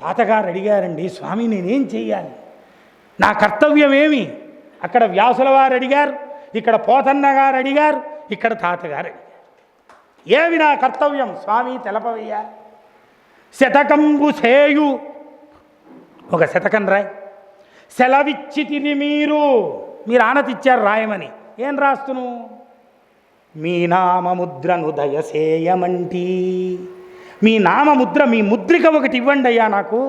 తాతగారు అడిగారండి, స్వామి నేనేం చెయ్యాలి, నా కర్తవ్యం ఏమి? అక్కడ వ్యాసుల వారు అడిగారు, ఇక్కడ పోతన్న గారు అడిగారు, ఇక్కడ తాతగారు అడిగారు. ఏమి నా కర్తవ్యం స్వామి తెలపవయ్యా. శతకంబు సేయు, ఒక శతకం రాయ్. సెలవిచ్చితిరి మీరు, మీరు ఆనతిచ్చారు రాయమని. ఏం రాస్తును? మీ నామముద్రను దయసేయమంటి, మీ నామముద్ర, మీ ముద్రిక ఒకటి ఇవ్వండి అయ్యా నాకు.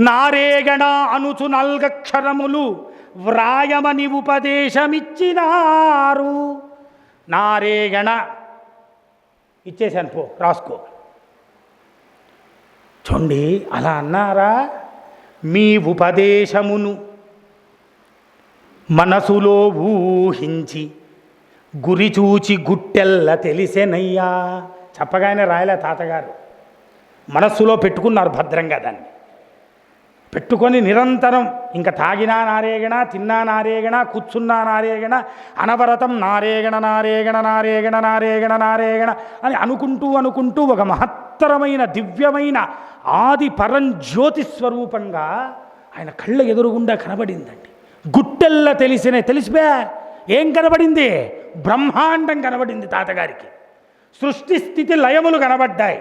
నారేగణ అనుచు నల్గక్షరములు వ్రాయమని ఉపదేశమిచ్చినారు. నారేగణ ఇచ్చేశాను, పో రాసుకో. చూడండి, అలా అన్నారా? మీ ఉపదేశమును మనసులో ఊహించి గురి చూచి గుట్టెల్ల తెలిసెనయ్యా. చెప్పగానే రాయలే తాతగారు, మనస్సులో పెట్టుకున్నారు భద్రంగా. దాన్ని పెట్టుకొని నిరంతరం ఇంకా తాగినా నారేగణ, తిన్నా నారేగణ, కూర్చున్నా నారేగణ, అనవరతం నారేగణ నారేగణ నారేగణ నారేగణ నారేగణ అని అనుకుంటూ ఒక మహత్తరమైన దివ్యమైన ఆది పరంజ్యోతి స్వరూపంగా ఆయన కళ్ళ ఎదురుగుండా కనబడిందండి. గుట్టెల్ల తెలిసిపే. ఏం కనబడింది? బ్రహ్మాండం కనబడింది తాతగారికి. సృష్టి స్థితి లయములు కనబడ్డాయి.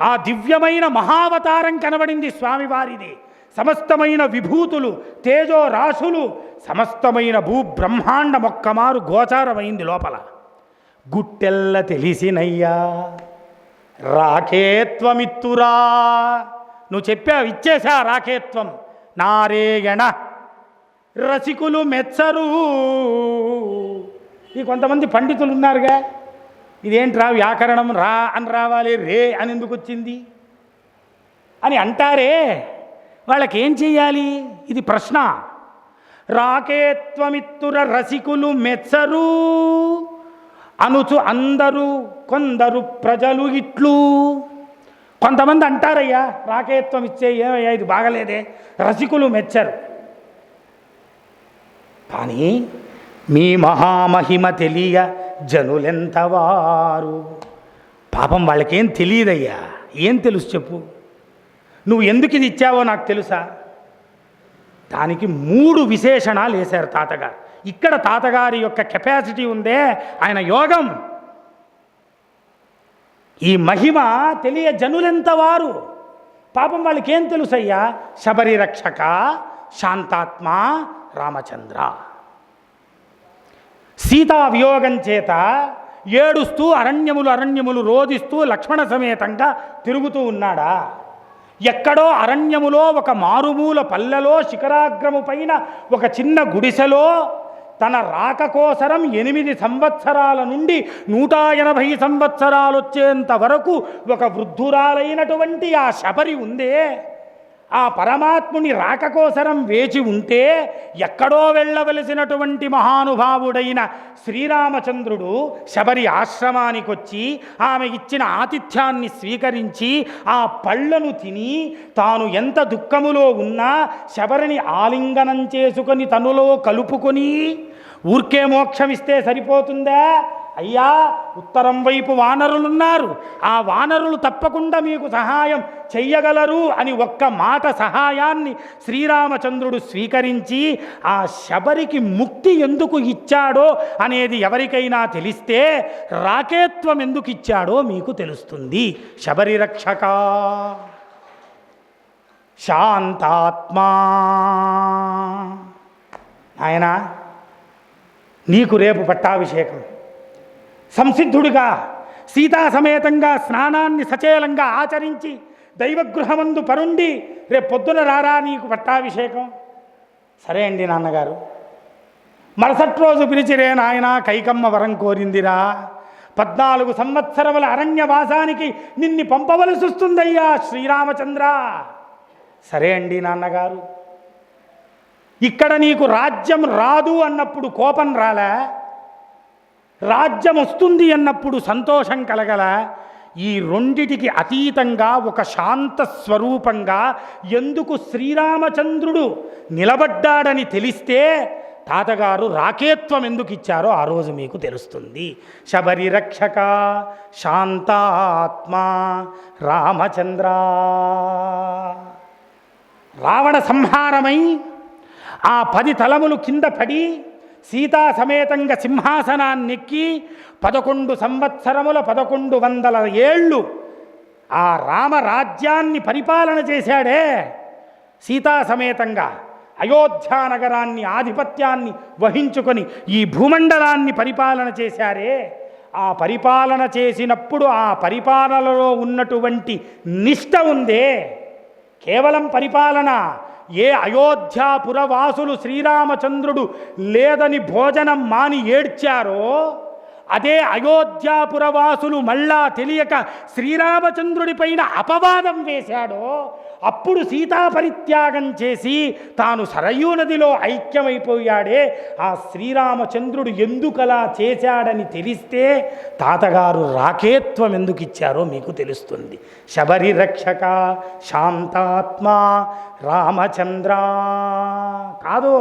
ఆ దివ్యమైన మహావతారం కనబడింది స్వామివారిది. సమస్తమైన విభూతులు, తేజో రాశులు, సమస్తమైన భూబ్రహ్మాండ మొక్కమారు గోచారమైంది లోపల. గుట్టెల్ల తెలిసినయ్యా రాకేత్వమిత్తురా. నువ్వు చెప్పావు, ఇచ్చేశా రాకేత్వం. నారేగణ రసికులు మెచ్చరు. ఈ కొంతమంది పండితులు ఉన్నారుగా, ఇదేంట్రా వ్యాకరణం రా అని రావాలి, రే అని ఎందుకు వచ్చింది అని అంటారే, వాళ్ళకి ఏం చెయ్యాలి? ఇది ప్రశ్న. రాకేత్వమిత్తుర రసికులు మెచ్చరు అనుచు అందరూ కొందరు ప్రజలు ఇట్లు. కొంతమంది అంటారయ్యా రాకేత్వం ఇచ్చే, ఏమయ్యా ఇది బాగలేదే, రసికులు మెచ్చరు. కానీ మీ మహామహిమ తెలియ జనులెంతవారు. పాపం వాళ్ళకేం తెలియదయ్యా. ఏం తెలుసు చెప్పు? నువ్వు ఎందుకు ఇది ఇచ్చావో నాకు తెలుసా? దానికి 3 విశేషణాలు వేశారు తాతగారు. ఇక్కడ తాతగారి యొక్క కెపాసిటీ ఉందే, ఆయన యోగం. ఈ మహిమ తెలియ జనులెంతవారు. పాపం వాళ్ళకేం తెలుసయ్యా? శబరి రక్షక శాంతాత్మ రామచంద్ర. సీతా వియోగం చేత ఏడుస్తూ అరణ్యములు రోధిస్తూ లక్ష్మణ సమేతంగా తిరుగుతూ ఉన్నాడా? ఎక్కడో అరణ్యములో ఒక మారుమూల పల్లెలో శిఖరాగ్రము పైన ఒక చిన్న గుడిసెలో తన రాక కోసరం 8 సంవత్సరాల నుండి 180 సంవత్సరాలు వచ్చేంత వరకు ఒక వృద్ధురాలైనటువంటి ఆ శబరి ఉందే, ఆ పరమాత్ముని రాక కోసరం వేచి ఉంటే ఎక్కడో వెళ్ళవలసినటువంటి మహానుభావుడైన శ్రీరామచంద్రుడు శబరి ఆశ్రమానికి వచ్చి ఆమె ఇచ్చిన ఆతిథ్యాన్ని స్వీకరించి ఆ పళ్ళను తిని తాను ఎంత దుఃఖములో ఉన్నా శబరిని ఆలింగనం చేసుకొని తనులో కలుపుకొని ఊర్కే మోక్షమిస్తే సరిపోతుందా? అయ్యా, ఉత్తరం వైపు వానరులున్నారు, ఆ వానరులు తప్పకుండా మీకు సహాయం చెయ్యగలరు అని ఒక్క మాట సహాయాన్ని శ్రీరామచంద్రుడు స్వీకరించి ఆ శబరికి ముక్తి ఎందుకు ఇచ్చాడో అనేది ఎవరికైనా తెలిస్తే రాకేత్వం ఎందుకు ఇచ్చాడో మీకు తెలుస్తుంది. శబరి రక్షక శాంతాత్మా. ఆయన నీకు రేపు పట్టాభిషేకం. సంసిద్ధుడిగా సీతా సమేతంగా స్నానాన్ని సచేలంగా ఆచరించి దైవగృహమందు పరుండి రేపు పొద్దున రారా నీకు పట్టాభిషేకం. సరే అండి నాన్నగారు. మరుసటి రోజు పిలిచిరే నాయన కైకమ్మ వరం కోరిందిరా, 14 సంవత్సరముల అరణ్యవాసానికి నిన్ను పంపవలసి వస్తుందయ్యా శ్రీరామచంద్ర. సరే అండి నాన్నగారు, ఇక్కడ నీకు రాజ్యం రాదు అన్నప్పుడు కోపం రాలా? రాజ్యం వస్తుంది అన్నప్పుడు సంతోషం కలగల? ఈ రెండిటికి అతీతంగా ఒక శాంత స్వరూపంగా ఎందుకు శ్రీరామచంద్రుడు నిలబడ్డాడని తెలిస్తే తాతగారు రాకేత్వం ఎందుకు ఇచ్చారో ఆ రోజు మీకు తెలుస్తుంది. శబరి రక్షక శాంతాత్మా రామచంద్ర. రావణ సంహారమై ఆ 10 తలములు కింద పడి సీతా సమేతంగా సింహాసనాన్నెక్కి 11 సంవత్సరముల 1100 ఏళ్ళు ఆ రామరాజ్యాన్ని పరిపాలన చేశాడే. సీతా సమేతంగా అయోధ్యానగరాన్ని ఆధిపత్యాన్ని వహించుకొని ఈ భూమండలాన్ని పరిపాలన చేశారే. ఆ పరిపాలన చేసినప్పుడు ఆ పరిపాలనలో ఉన్నటువంటి నిష్ఠ ఉందే, కేవలం పరిపాలన. ఏ అయోధ్యాపురవాసులు శ్రీరామచంద్రుడు లేదని భోజనం మాని ఏడ్చారో, అదే అయోధ్యాపురవాసులు మళ్ళా తెలియక శ్రీరామచంద్రుడిపైన అపవాదం వేశాడో, అప్పుడు సీతాపరిత్యాగం చేసి తాను సరయూ నదిలో ఐక్యమైపోయాడే. ఆ శ్రీరామచంద్రుడు ఎందుకలా చేశాడని తెలిస్తే తాతగారు రాకేత్వం ఎందుకు ఇచ్చారో మీకు తెలుస్తుంది. శబరి రక్షక శాంతాత్మా రామచంద్ర కాదు,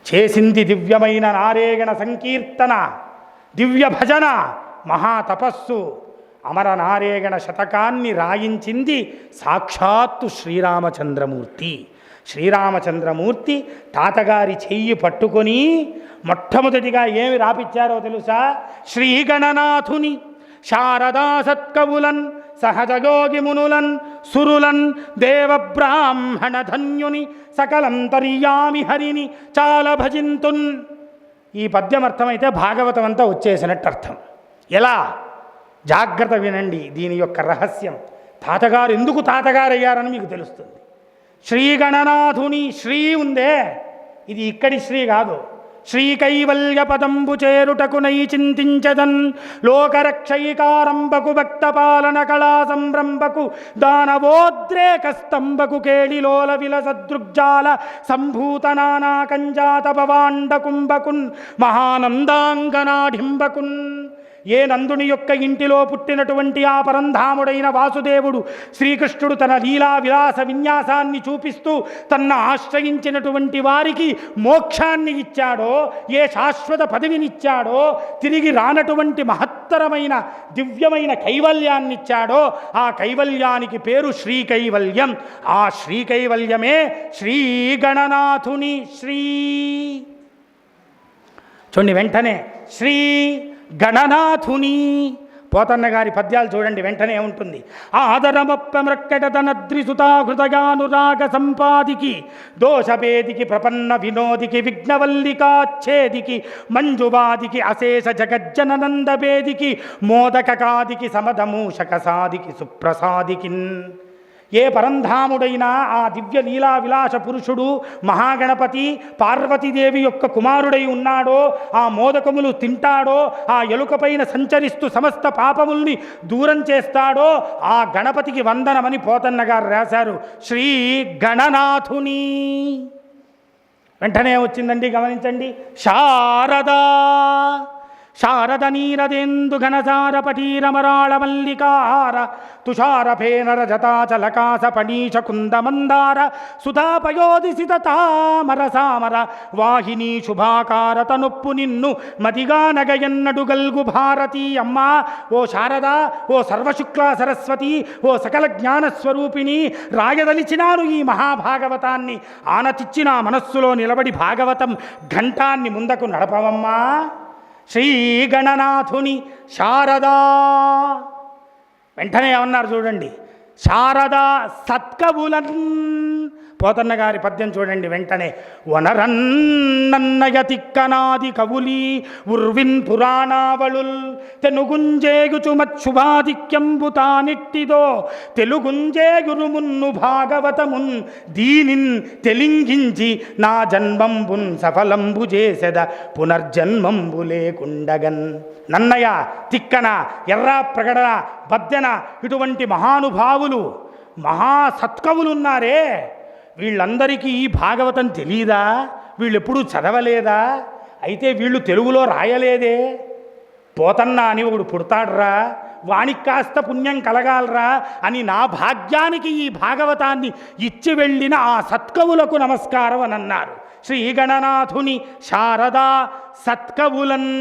చేసింది దివ్యమైన నారేగణ సంకీర్తన, దివ్య భజన, మహాతపస్సు. అమర నారేగణ శతకాన్ని రాయించింది సాక్షాత్తు శ్రీరామచంద్రమూర్తి. శ్రీరామచంద్రమూర్తి తాతగారి చెయ్యి పట్టుకొని మొట్టమొదటిగా ఏమి రాపిచ్చారో తెలుసా? శ్రీగణనాథుని శారదా సత్కవులన్ సహజయోగి మునులన్ సురులన్ దేవబ్రాహ్మణ ధన్యుని సకలంతర్యామి హరిని చాలా భజింతున్. ఈ పద్యం అర్థమైతే భాగవతం అంతా వచ్చేసినట్టు అర్థం. ఎలా? జాగ్రత్త వినండి దీని యొక్క రహస్యం. తాతగారు ఎందుకు తాతగారయ్యారని మీకు తెలుస్తుంది. శ్రీగణనాథుని శ్రీ ఉందే, ఇది ఇక్కడి శ్రీ కాదు. శ్రీకైవల్య పదంబు చేరుటకు నై చింతించదన్ లోకరక్షైకారంబకు భక్తపాలన కళా సంభ్రంబకు దానవోద్రేక స్తంభకు కేళిలోల విలసదృగ్జాల సంభూత నానా కంజాత భవాండ కుంభకున్ మహానందాంగనాఢింబకున్. ఏ నందుని యొక్క ఇంటిలో పుట్టినటువంటి ఆ పరంధాముడైన వాసుదేవుడు శ్రీకృష్ణుడు తన లీలా విలాస విన్యాసాన్ని చూపిస్తూ తన ఆశ్రయించినటువంటి వారికి మోక్షాన్ని ఇచ్చాడో, ఏ శాశ్వత పదవినిచ్చాడో, తిరిగి రానటువంటి మహత్తరమైన దివ్యమైన కైవల్యాన్ని ఇచ్చాడో, ఆ కైవల్యానికి పేరు శ్రీకైవల్యం. ఆ శ్రీకైవల్యమే శ్రీగణనాథుని శ్రీ. చూడండి వెంటనే శ్రీ గణనాథుని. పోతన్న గారి పద్యాలు చూడండి, వెంటనే ఉంటుంది. ఆదరమొప్పమృక్కట తనద్రిసుతాహృతయానురాగ సంపాదికి దోషభేదికి ప్రపన్న వినోదికి విఘ్నవల్లికాచ్ఛేదికి మంజువాదికి అశేష జగజ్జననందభేదికి మోదకకాదికి సమధమూషక సాదికి సుప్రసాదికిన్. ఏ పరంధాముడైనా ఆ దివ్య లీలా విలాస పురుషుడు మహాగణపతి పార్వతీదేవి యొక్క కుమారుడై ఉన్నాడో, ఆ మోదకములు తింటాడో, ఆ ఎలుకపైన సంచరిస్తూ సమస్త పాపముల్ని దూరం చేస్తాడో, ఆ గణపతికి వందనమని పోతన్న గారు రాశారు. శ్రీ గణనాథుని. వెంటనే వచ్చిందండి, గమనించండి. శారదా శారద నీరదేందు ఘనసార పటీరమరాళ మల్లికాహార తుషార ఫేనర జతాచలకాస పణీష కుందమందార సుధాపయోదిసిత తామర సామర వాహిని శుభాకార తనొప్పు నిన్ను మదిగా నగయన్నడు గల్గు భారతీ. అమ్మా ఓ శారద, ఓ సర్వశుక్లా సరస్వతి, ఓ సకల జ్ఞానస్వరూపిణి, రాయదలిచినాను ఈ మహాభాగవతాన్ని. ఆనతిచ్చి నా మనస్సులో నిలబడి భాగవతం ఘంటాన్ని ముందకు నడపవమ్మా. శ్రీగణనాథుని శారదా. వెంటనే ఏమన్నారు చూడండి. శారదా సత్కవులన్. పోతన్న గారి పద్యం చూడండి వెంటనే. వనరన్నన్నయ తిక్కనాది కవులీ ఉర్విన్ పురాణావళుల్ తెనుగుంజేయుచు మచ్చువాదిక్యంబు తానిట్టిదో తెలుగుంజేయురు మున్ను భాగవతమున్ దీనిన్ తెలింగించి నా జన్మంబున్ సఫలంబు చేసెద పునర్జన్మంబు లేకుండగన్. నన్నయ, తిక్కన, ఎర్ర ప్రగడన, బద్దెన ఇటువంటి మహానుభావులు మహాసత్కవులున్నారే, వీళ్ళందరికీ ఈ భాగవతం తెలీదా? వీళ్ళు ఎప్పుడూ చదవలేదా? అయితే వీళ్ళు తెలుగులో రాయలేదే. పోతన్న అని ఒకడు పుడతాడ్రా, వానికి కాస్త పుణ్యం కలగాలరా అని నా భాగ్యానికి ఈ భాగవతాన్ని ఇచ్చి వెళ్ళిన ఆ సత్కవులకు నమస్కారం అని అన్నారు. శ్రీగణనాథుని శారదా సత్కవులన్.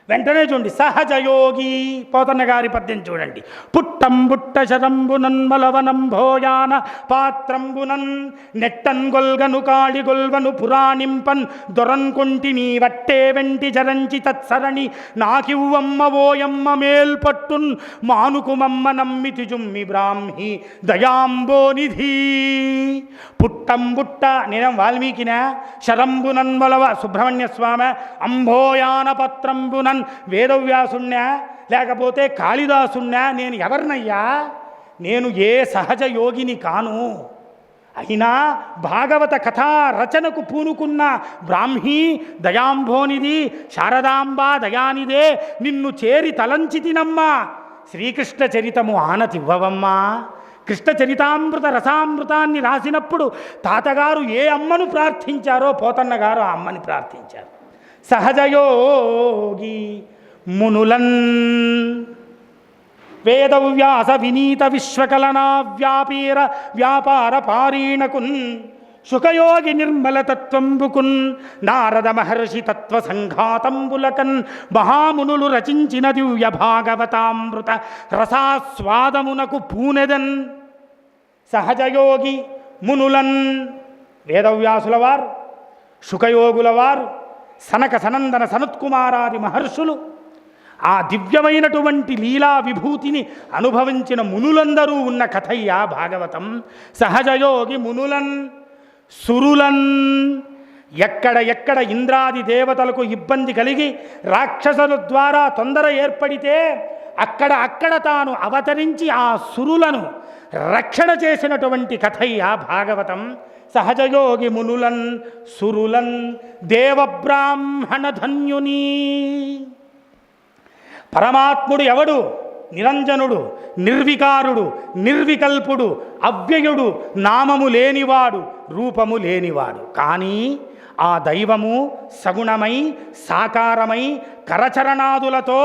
వెంటనే చూడండి, సహజయోగి. పోతన్న గారి పద్యం చూడండి. పుట్టంబుట్ట శరంబునన్ మలవనంభోయాన పాత్రంబునన్ నెట్టన్ గొల్గను కాళి గొల్వను పురాణింపన్ దొరన్ కొంటి నీ వట్టే వెంటి జరంచి తత్సరణి నాకివ్వమ్మ ఓయమ్మ మేల్పట్టున్ మానుకుమమ్మ నమ్మితి జుమ్మి బ్రాహ్మి దయాంబోనిధి. పుట్టంబుట్ట నేనేం వాల్మీకినా? శరంబునన్ మలవ సుబ్రహ్మణ్య స్వామి, అంభోయాన పత్రంబునన్ వేదవ్యాసుణ్ణా లేకపోతే కాళిదాసుణ్ణా? నేను ఎవరినయ్యా? నేను ఏ సహజ యోగిని కాను. అయినా భాగవత కథా రచనకు పూనుకున్న బ్రాహ్మీ దయాంభోనిది శారదాంబ దయానిదే నిన్ను చేరి తలంచి తినమ్మా. శ్రీకృష్ణ చరితము ఆనతివ్వవమ్మా. కృష్ణ చరితామృత రసామృతాన్ని రాసినప్పుడు తాతగారు ఏ అమ్మను ప్రార్థించారో పోతన్న గారు ఆ అమ్మని ప్రార్థించారు. సహజయోగి మునులన్ వేదవ్యాస వినీత విశ్వకలనా వ్యాపీర వ్యాపార పారీణకున్ సుఖయోగి నిర్మల తత్వంబుకున్ నారద మహర్షి తత్వ సంఘాతంబులకన్ మహామునులు రచించిన దివ్య భాగవతామృత రసాస్వాదమునకు పూనెదన్. సహజయోగి మునులన్ వేదవ్యాసుల వారు, శుకయోగుల వారు, సనక సనందన సనత్కుమారాది మహర్షులు, ఆ దివ్యమైనటువంటి లీలా విభూతిని అనుభవించిన మునులందరూ ఉన్న కథయ్యా భాగవతం. సహజయోగి మునులన్ సురులన్. ఎక్కడ ఇంద్రాది దేవతలకు ఇబ్బంది కలిగి రాక్షసుల ద్వారా తొందర ఏర్పడితే అక్కడ తాను అవతరించి ఆ సురులను రక్షణ చేసినటువంటి కథయ్యా భాగవతం. సహజయోగి మునులన్ సురులన్ దేవబ్రాహ్మణ ధన్యుని. పరమాత్ముడు ఎవడు? నిరంజనుడు, నిర్వికారుడు, నిర్వికల్పుడు, అవ్యయుడు, నామము లేనివాడు, రూపము లేనివాడు. కానీ ఆ దైవము సగుణమై సాకారమై కరచరణాదులతో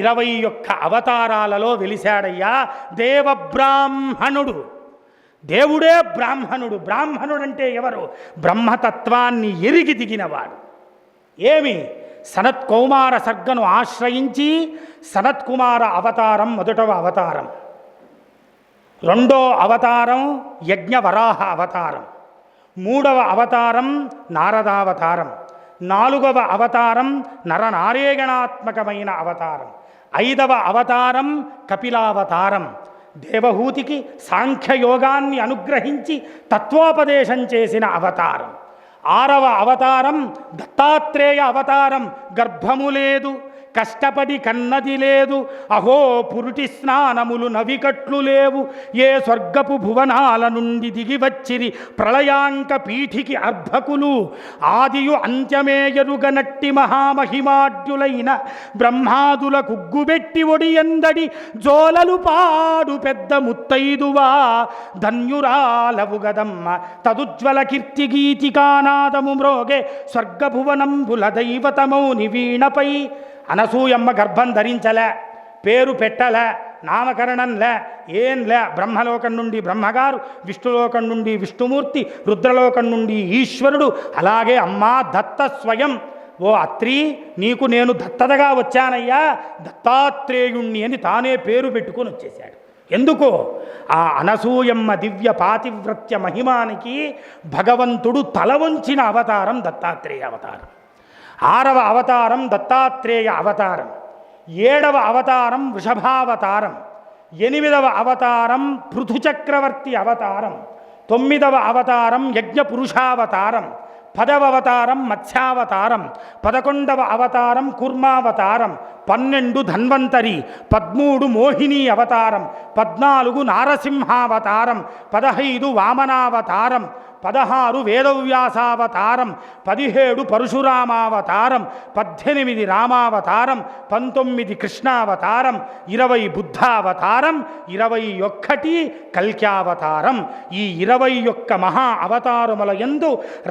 21 అవతారాలలో వెలిశాడయ్యా. దేవబ్రాహ్మణుడు, దేవుడే బ్రాహ్మణుడు. బ్రాహ్మణుడంటే ఎవరు? బ్రహ్మతత్వాన్ని ఎరిగి దిగినవాడు. ఏమి? సనత్కౌమార సర్గను ఆశ్రయించి సనత్కుమార అవతారం మొదటవ అవతారం, రెండో అవతారం యజ్ఞవరాహ అవతారం, మూడవ అవతారం నారదావతారం, నాలుగవ అవతారం నరనారేగణాత్మకమైన అవతారం, ఐదవ అవతారం కపిలావతారం. దేవహూతికి సాంఖ్యయోగాన్ని అనుగ్రహించి తత్వోపదేశం చేసిన అవతారం. ఆరవ అవతారం దత్తాత్రేయ అవతారం. గర్భము లేదు, కష్టపడి కన్నది లేదు, అహో పురుటి స్నానములు నవికట్లు లేవు, ఏ స్వర్గపు భువనాల నుండి దిగివచ్చిరి ప్రళయాంక పీఠికి అర్భకులు, ఆదియు అంత్యమే ఎరుగనట్టి మహామహిమాడ్యులైన బ్రహ్మాదుల కుగ్గుబెట్టి ఒడియందడి జోలలు పాడు పెద్ద ముత్తైదువా ధన్యురాలవు గదమ్మ తదుజ్వల కీర్తి గీతికానాదము మ్రోగే స్వర్గభువనంబుల దైవతమౌని వీణపై. అనసూయమ్మ గర్భం ధరించలే, పేరు పెట్టలే, నామకరణంలే, ఏంలే. బ్రహ్మలోకం నుండి బ్రహ్మగారు, విష్ణులోకం నుండి విష్ణుమూర్తి, రుద్రలోకం నుండి ఈశ్వరుడు, అలాగే అమ్మా దత్త స్వయం. ఓ అత్రి, నీకు నేను దత్తతగా వచ్చానయ్యా, దత్తాత్రేయుణ్ణి అని తానే పేరు పెట్టుకొని వచ్చేశాడు. ఎందుకో ఆ అనసూయమ్మ దివ్య పాతివ్రత్య మహిమానికి భగవంతుడు తల వంచిన అవతారం దత్తాత్రేయ అవతారం. ఆరవ అవతారం దత్తాత్రేయ అవతారం, ఏడవ అవతారం వృషభావతారం, 8వ అవతారం పృథుచక్రవర్తి అవతారం, 9వ అవతారం యజ్ఞపురుషావతారం, 10వ అవతారం మత్స్యావతారం, 11వ అవతారం కూర్మావతారం, 12 ధన్వంతరి, 13 మోహిని అవతారం, 14 నారసింహావతారం, 15 వామనావతారం, 16 వేదవ్యాసావతారం, 17 పరశురామావతారం, 18 రామావతారం, 19 కృష్ణావతారం, 20 బుద్ధావతారం, 21 కల్క్యావతారం. ఈ 21 మహా అవతారముల యందు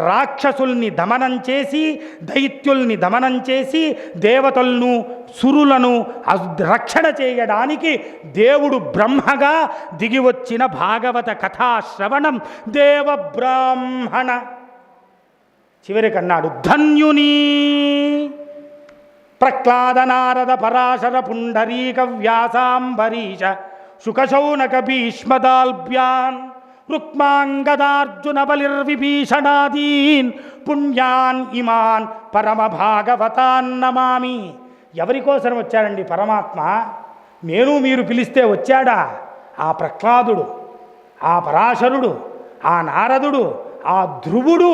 రాక్షసుల్ని దమనం చేసి, దైత్యుల్ని దమనం చేసి, దేవతలను సురులను రక్షణ చేయడానికి దేవుడు బ్రహ్మగా దిగివచ్చిన భాగవత కథాశ్రవణం దేవబ్రాహ్మణ. చివరికన్నాడు ధన్యుని. ప్రహ్లాద నారద పరాశర పుండరీక వ్యాసాంబరీష శుకశౌనక భీష్మదాల్భ్యాన్ రుక్మాంగదార్జున బలిర్విభీషణాదీన్ పుణ్యాన్ ఇమాన్ పరమ భాగవతాన్ నమామి. ఎవరి కోసం వచ్చాడండి పరమాత్మ? నేను మీరు పిలిస్తే వచ్చాడా? ఆ ప్రహ్లాదుడు, ఆ పరాశరుడు, ఆ నారదుడు, ఆ ధ్రువుడు,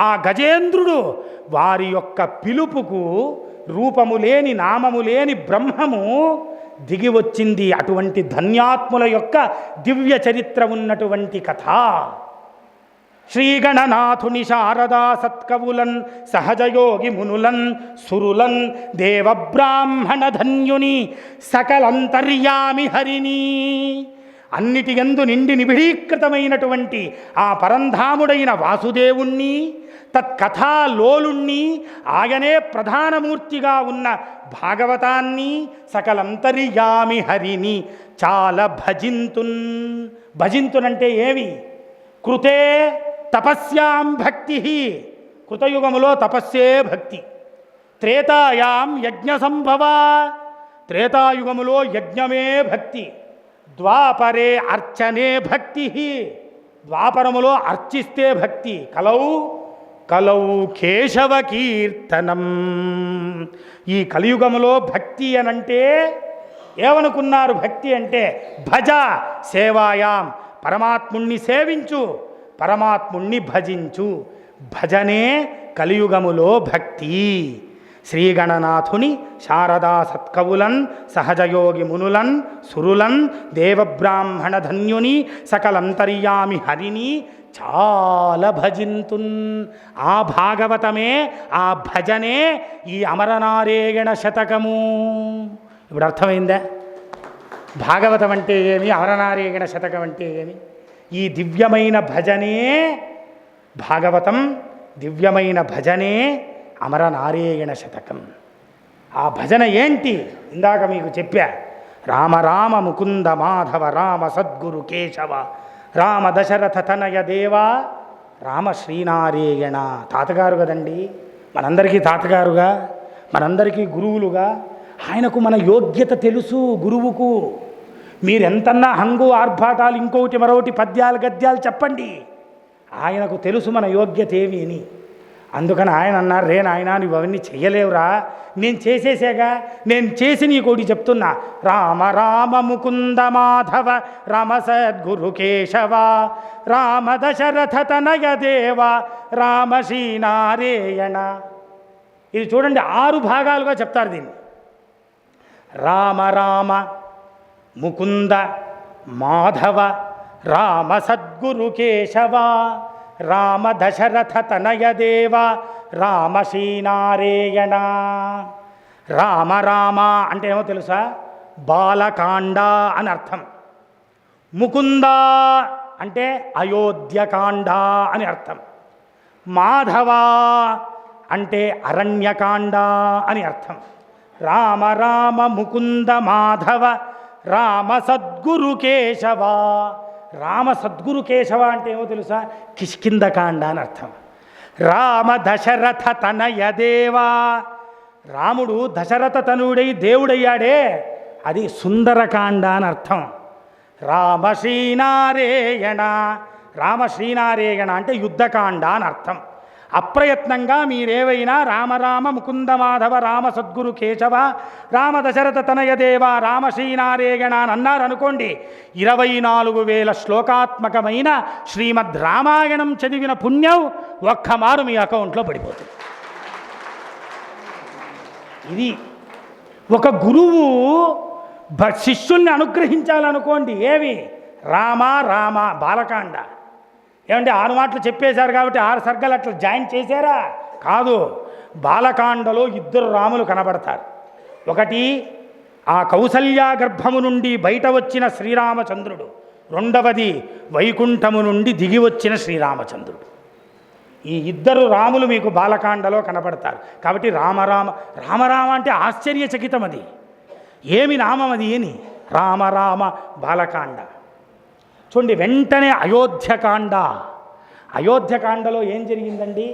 ఆ గజేంద్రుడు, వారి యొక్క పిలుపుకు రూపము లేని నామము లేని బ్రహ్మము దిగి వచ్చింది. అటువంటి ధన్యాత్ముల యొక్క దివ్య చరిత్ర ఉన్నటువంటి కథ. శ్రీగణనాథుని శారదా సత్కవులన్ సహజయోగి మునులన్ సురులన్ దేవబ్రాహ్మణ ధన్యుని సకలంతర్యామి హరిని. అన్నిటి యందు నిండి నిబిడీకృతమైనటువంటి ఆ పరంధాముడైన వాసుదేవుణ్ణి, తత్కథాలోలుణ్ణి, ఆయనే ప్రధానమూర్తిగా ఉన్న భాగవతాన్ని, సకలంతర్యామి హరిని చాలా భజింతున్. భజింతునంటే ఏమి? కృతే తపస్యాం భక్తి. కృతయుగములో తపస్సే భక్తి. త్రేతాయాం యజ్ఞ సంభవ. త్రేతాయుగములో యజ్ఞమే భక్తి. ద్వాపరే అర్చనే భక్తి. ద్వాపరములో అర్చిస్తే భక్తి. కలౌ కలౌ కేశవ కీర్తనం. ఈ కలియుగములో భక్తి అనంటే ఏమనుకున్నారు? భక్తి అంటే భజ సేవాయాం, పరమాత్ముణ్ణి సేవించు, పరమాత్ముణ్ణి భజించు. భజనే కలియుగములో భక్తి. శ్రీగణనాథుని శారదా సత్కవులన్ సహజయోగి మునులన్ సురులన్ దేవబ్రాహ్మణ ధన్యుని సకలంతర్యామి హరిని చాలా భజింతున్. ఆ భాగవతమే, ఆ భజనే ఈ అమరనారాయణ శతకము. ఇప్పుడు అర్థమైందా? భాగవతం అంటే ఏమి, అమరనారాయణ శతకం అంటే ఏమి? ఈ దివ్యమైన భజనే భాగవతం, దివ్యమైన భజనే అమరనారాయణ శతకం. ఆ భజన ఏంటి? ఇందాక మీకు చెప్పా. రామ రామ ముకుంద మాధవ రామ సద్గురు కేశవ రామ దశరథ తనయ దేవా రామ శ్రీనారాయణ. తాతగారు కదండి, మనందరికీ తాతగారుగా, మనందరికీ గురువులుగా. ఆయనకు మన యోగ్యత తెలుసు. గురువుకు మీరెంతన్నా హంగు ఆర్భాటాలు ఇంకొకటి మరొకటి పద్యాలు గద్యాలు చెప్పండి, ఆయనకు తెలుసు మన యోగ్యత ఏమి అని. అందుకని ఆయన అన్నారు, రే నాయనా నువ్వు అవన్నీ చెయ్యలేవురా, నేను చేసేసాగా, నేను చేసి నీకోటి చెప్తున్నా. రామ రామ ముకుంద మాధవ రామ సద్గురు కేశవ రామ దశరథ తనయ దేవ రామ శ్రీనారాయణ. ఇది చూడండి, 6 భాగాలుగా చెప్తారు దీన్ని. రామ రామ ముకుంద మాధవ రామ సద్గురు కేశవ రామ దశరథ తనయ దేవ రామ శ్రీనారాయణ. రామ రామ అంటే ఏమో తెలుసా? బాలకాండ అని అర్థం. ముకుంద అంటే అయోధ్యకాండ అని అర్థం. మాధవ అంటే అరణ్యకాండ అని అర్థం. రామ రామ ముకుంద మాధవ రామ సద్గురు కేశవ. రామ సద్గురు కేశవ అంటే ఏమో తెలుసా? కిష్కింధకాండ అని అర్థం. రామ దశరథ తనయ దేవా. రాముడు దశరథ తనుడై దేవుడయ్యాడే, అది సుందరకాండ అని అర్థం. రామ శ్రీనారాయణ. రామ శ్రీనారాయణ అంటే యుద్ధకాండ అని అర్థం. అప్రయత్నంగా మీరేవైనా రామరామ ముకుంద మాధవ రామ సద్గురు కేశవ రామ దశరథ తనయదేవ రామ శ్రీనారేగణ అని అన్నారనుకోండి, 24,000 శ్లోకాత్మకమైన శ్రీమద్ రామాయణం చదివిన పుణ్యం ఒక్కమారు మీ అకౌంట్లో పడిపోతుంది. ఇది ఒక గురువు శిష్యుల్ని అనుగ్రహించాలనుకోండి, ఏవి రామ రామ బాలకాండ ఏమంటే 6 మాటలు చెప్పేశారు కాబట్టి 6 సర్గలు అట్లా జాయిన్ చేశారా? కాదు. బాలకాండలో 2 రాములు కనబడతారు. ఒకటి ఆ కౌసల్యా గర్భము నుండి బయట వచ్చిన శ్రీరామచంద్రుడు, రెండవది వైకుంఠము నుండి దిగి వచ్చిన శ్రీరామచంద్రుడు. ఈ 2 రాములు మీకు బాలకాండలో కనపడతారు. కాబట్టి రామరామ రామరామ అంటే ఆశ్చర్యచకితం. అది ఏమి నామం అది అని రామ రామ బాలకాండ. చూడండి, వెంటనే అయోధ్యకాండ. అయోధ్యకాండలో ఏం జరిగిందండి?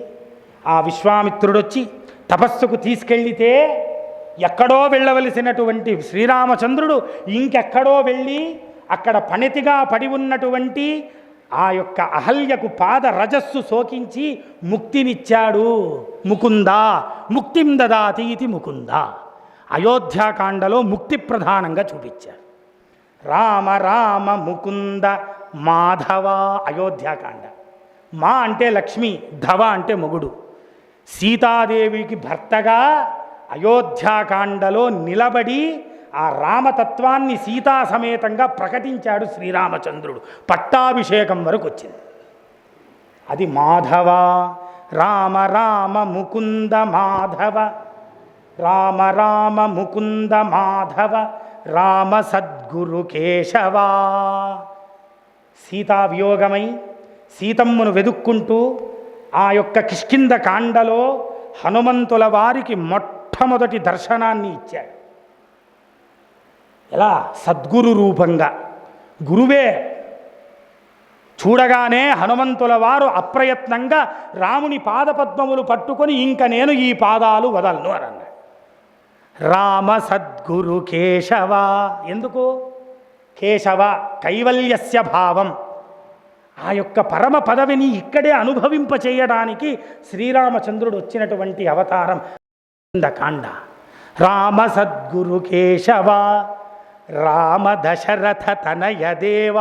ఆ విశ్వామిత్రుడు వచ్చి తపస్సుకు తీసుకెళ్లితే ఎక్కడో వెళ్ళవలసినటువంటి శ్రీరామచంద్రుడు ఇంకెక్కడో వెళ్ళి అక్కడ పణితిగా పడి ఉన్నటువంటి ఆ యొక్క అహల్యకు పాద రజస్సు సోకించి ముక్తినిచ్చాడు. ముకుంద ముక్తిం దదాతి ఇది ముకుంద. అయోధ్యాకాండలో ముక్తి ప్రధానంగా చూపించారు. రామ రామ ముకుంద మాధవ అయోధ్యాకాండ. మా అంటే లక్ష్మి, ధవ అంటే మొగుడు. సీతాదేవికి భర్తగా అయోధ్యాకాండలో నిలబడి ఆ రామతత్వాన్ని సీతా సమేతంగా ప్రకటించాడు శ్రీరామచంద్రుడు. పట్టాభిషేకం వరకు వచ్చింది. అది మాధవ. రామ రామ ముకుంద మాధవ, రామ రామ ముకుంద మాధవ, రామ సద్గురు కేశవా. సీతా వియోగమై సీతమ్మను వెదుక్కుంటూ ఆ యొక్క కిష్కింద కాండలో హనుమంతుల వారికి మొట్టమొదటి దర్శనాన్ని ఇచ్చాడు. ఎలా? సద్గురు రూపంగా. గురువే. చూడగానే హనుమంతుల వారు అప్రయత్నంగా రాముని పాదపద్మములు పట్టుకొని ఇంక నేను ఈ పాదాలు వదలను అని అన్నాడు. రామ సద్గురు కేశవ. ఎందుకు కేశవ? కైవల్యస్య భావం. ఆ యొక్క పరమ పదవిని ఇక్కడే అనుభవింపచేయడానికి శ్రీరామచంద్రుడు వచ్చినటువంటి అవతారం కాండ. రామ సద్గురు కేశవ, రామ దశరథ తనయదేవ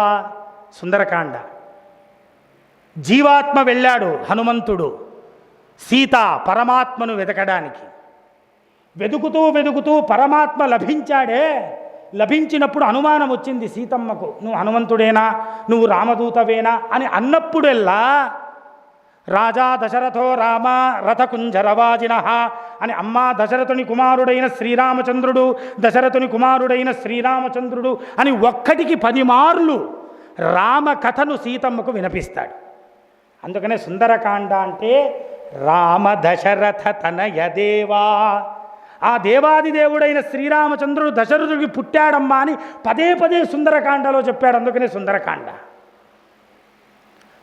సుందరకాండ. జీవాత్మ వెళ్ళాడు హనుమంతుడు సీత పరమాత్మను వెతకడానికి. వెతుకుతూ వెతుకుతూ పరమాత్మ లభించాడే. లభించినప్పుడు అనుమానం వచ్చింది సీతమ్మకు, నువ్వు హనుమంతుడేనా, నువ్వు రామదూతవేనా అని అన్నప్పుడెల్లా రాజా దశరథో రామ రథకుంజరవాజిన అని అమ్మా దశరథుని కుమారుడైన శ్రీరామచంద్రుడు, దశరథుని కుమారుడైన శ్రీరామచంద్రుడు అని ఒక్కటికి 10 మార్లు రామ కథను సీతమ్మకు వినిపిస్తాడు. అందుకనే సుందరకాండ అంటే రామ దశరథ తనయదేవా. ఆ దేవాదిదేవుడైన శ్రీరామచంద్రుడు దశరథుడికి పుట్టాడమ్మా అని పదే పదే సుందరకాండలో చెప్పాడు. అందుకనే సుందరకాండ.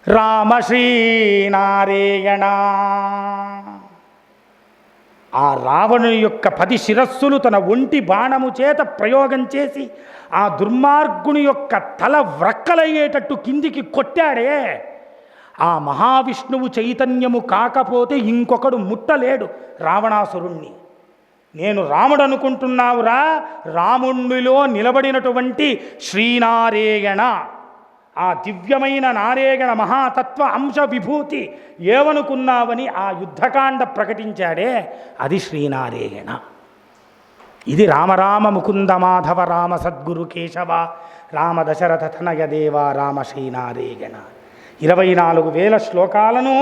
రామ శ్రీనారాయణ. ఆ రావణుని యొక్క 10 శిరస్సులు తన ఒంటి బాణము చేత ప్రయోగం చేసి ఆ దుర్మార్గుని యొక్క తల వ్రక్కలయ్యేటట్టు కిందికి కొట్టాడే. ఆ మహావిష్ణువు చైతన్యము కాకపోతే ఇంకొకడు ముట్టలేడు రావణాసురుణ్ణి. నేను రాముడు అనుకుంటున్నావురా, రాముణ్ణిలో నిలబడినటువంటి శ్రీనారాయణ, ఆ దివ్యమైన నారాయణ మహాతత్వ అంశ విభూతి ఏమనుకున్నావని ఆ యుద్ధకాండ ప్రకటించాడే, అది శ్రీనారాయణ. ఇది రామరామ ముకుంద మాధవ రామ సద్గురు కేశవ రామ దశరథ తనయదేవ రామ శ్రీనారాయణ. 24,000 శ్లోకాలను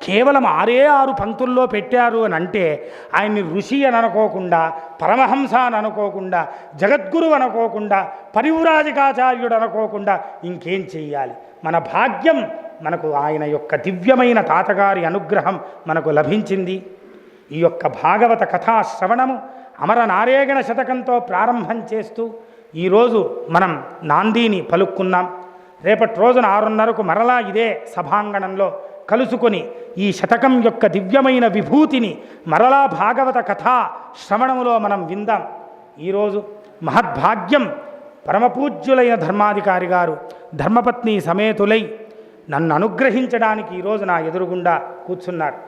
కేవలం 6 పంక్తుల్లో పెట్టారు అని అంటే ఆయన్ని ఋషి అని అనుకోకుండా, పరమహంస అని అనుకోకుండా, జగద్గురు అనుకోకుండా, పరివ్రాజకాచార్యుడు అనుకోకుండా ఇంకేం చెయ్యాలి? మన భాగ్యం, మనకు ఆయన యొక్క దివ్యమైన తాతగారి అనుగ్రహం మనకు లభించింది. ఈ యొక్క భాగవత కథా శ్రవణము అమర నారాయణ శతకంతో ప్రారంభం చేస్తూ ఈరోజు మనం నాందీని పలుక్కున్నాం. రేపటి రోజున 6:30కు మరలా ఇదే సభాంగణంలో కలుసుకొని ఈ శతకం యొక్క దివ్యమైన విభూతిని మరలా భాగవత కథా శ్రవణములో మనం విందాం. ఈరోజు మహద్భాగ్యం పరమపూజ్యులైన ధర్మాధికారి గారు ధర్మపత్ని సమేతులై నన్ను అనుగ్రహించడానికి ఈరోజు నా ఎదురుగుండా కూర్చున్నారు.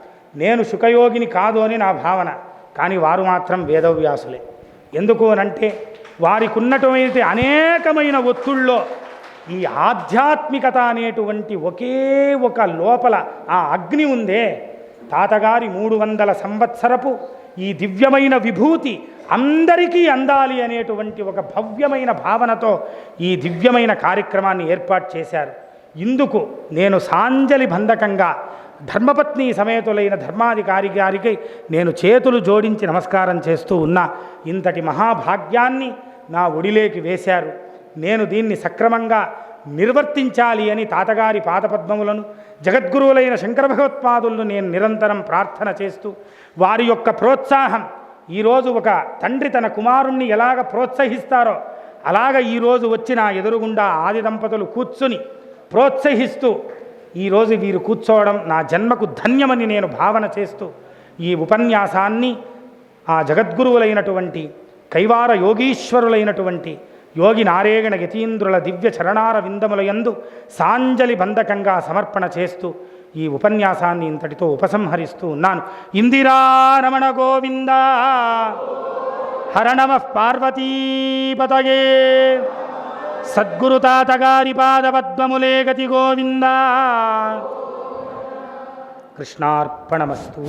నేను శుకయోగిని కాదు అని నా భావన. కానీ వారు మాత్రం వేదవ్యాసులే. ఎందుకు అనంటే వారికి ఉన్నటువంటి అనేకమైన ఒత్తుల్లో ఈ ఆధ్యాత్మికత అనేటువంటి ఒకే ఒక లోపల ఆ అగ్ని ఉందే. తాతగారి 300 సంవత్సరపు ఈ దివ్యమైన విభూతి అందరికీ అందాలి అనేటువంటి ఒక భవ్యమైన భావనతో ఈ దివ్యమైన కార్యక్రమాన్ని ఏర్పాటు చేశారు. ఇందుకు నేను సాంజలి బంధకంగా ధర్మపత్ని సమేతులైన ధర్మాధికారి గారికి నేను చేతులు జోడించి నమస్కారం చేస్తూ ఉన్నా. ఇంతటి మహాభాగ్యాన్ని నా ఒడిలేకి వేశారు. నేను దీన్ని సక్రమంగా నిర్వర్తించాలి అని తాతగారి పాదపద్మములను జగద్గురువులైన శంకర భగవత్పాదులను నేను నిరంతరం ప్రార్థన చేస్తూ వారి యొక్క ప్రోత్సాహం, ఈరోజు ఒక తండ్రి తన కుమారుణ్ణి ఎలాగ ప్రోత్సహిస్తారో అలాగ ఈరోజు వచ్చిన ఎదురుగుండా ఆది దంపతులు కూర్చుని ప్రోత్సహిస్తూ ఈరోజు వీరు కూర్చోవడం నా జన్మకు ధన్యమని నేను భావన చేస్తూ ఈ ఉపన్యాసాన్ని ఆ జగద్గురువులైనటువంటి కైవార యోగీశ్వరులైనటువంటి యోగి నారేగణ యతీంద్రుల దివ్య చరణార విందములయందు సాంజలి బంధకంగా సమర్పణ చేస్తూ ఈ ఉపన్యాసాన్ని ఇంతటితో ఉపసంహరిస్తూ ఉన్నాను. ఇందిరారమణ గోవింద హర నమః పార్వతీపతయే. సద్గురు తాతగారి పాదపద్మములే గతి గోవింద. కృష్ణార్పణమస్తు.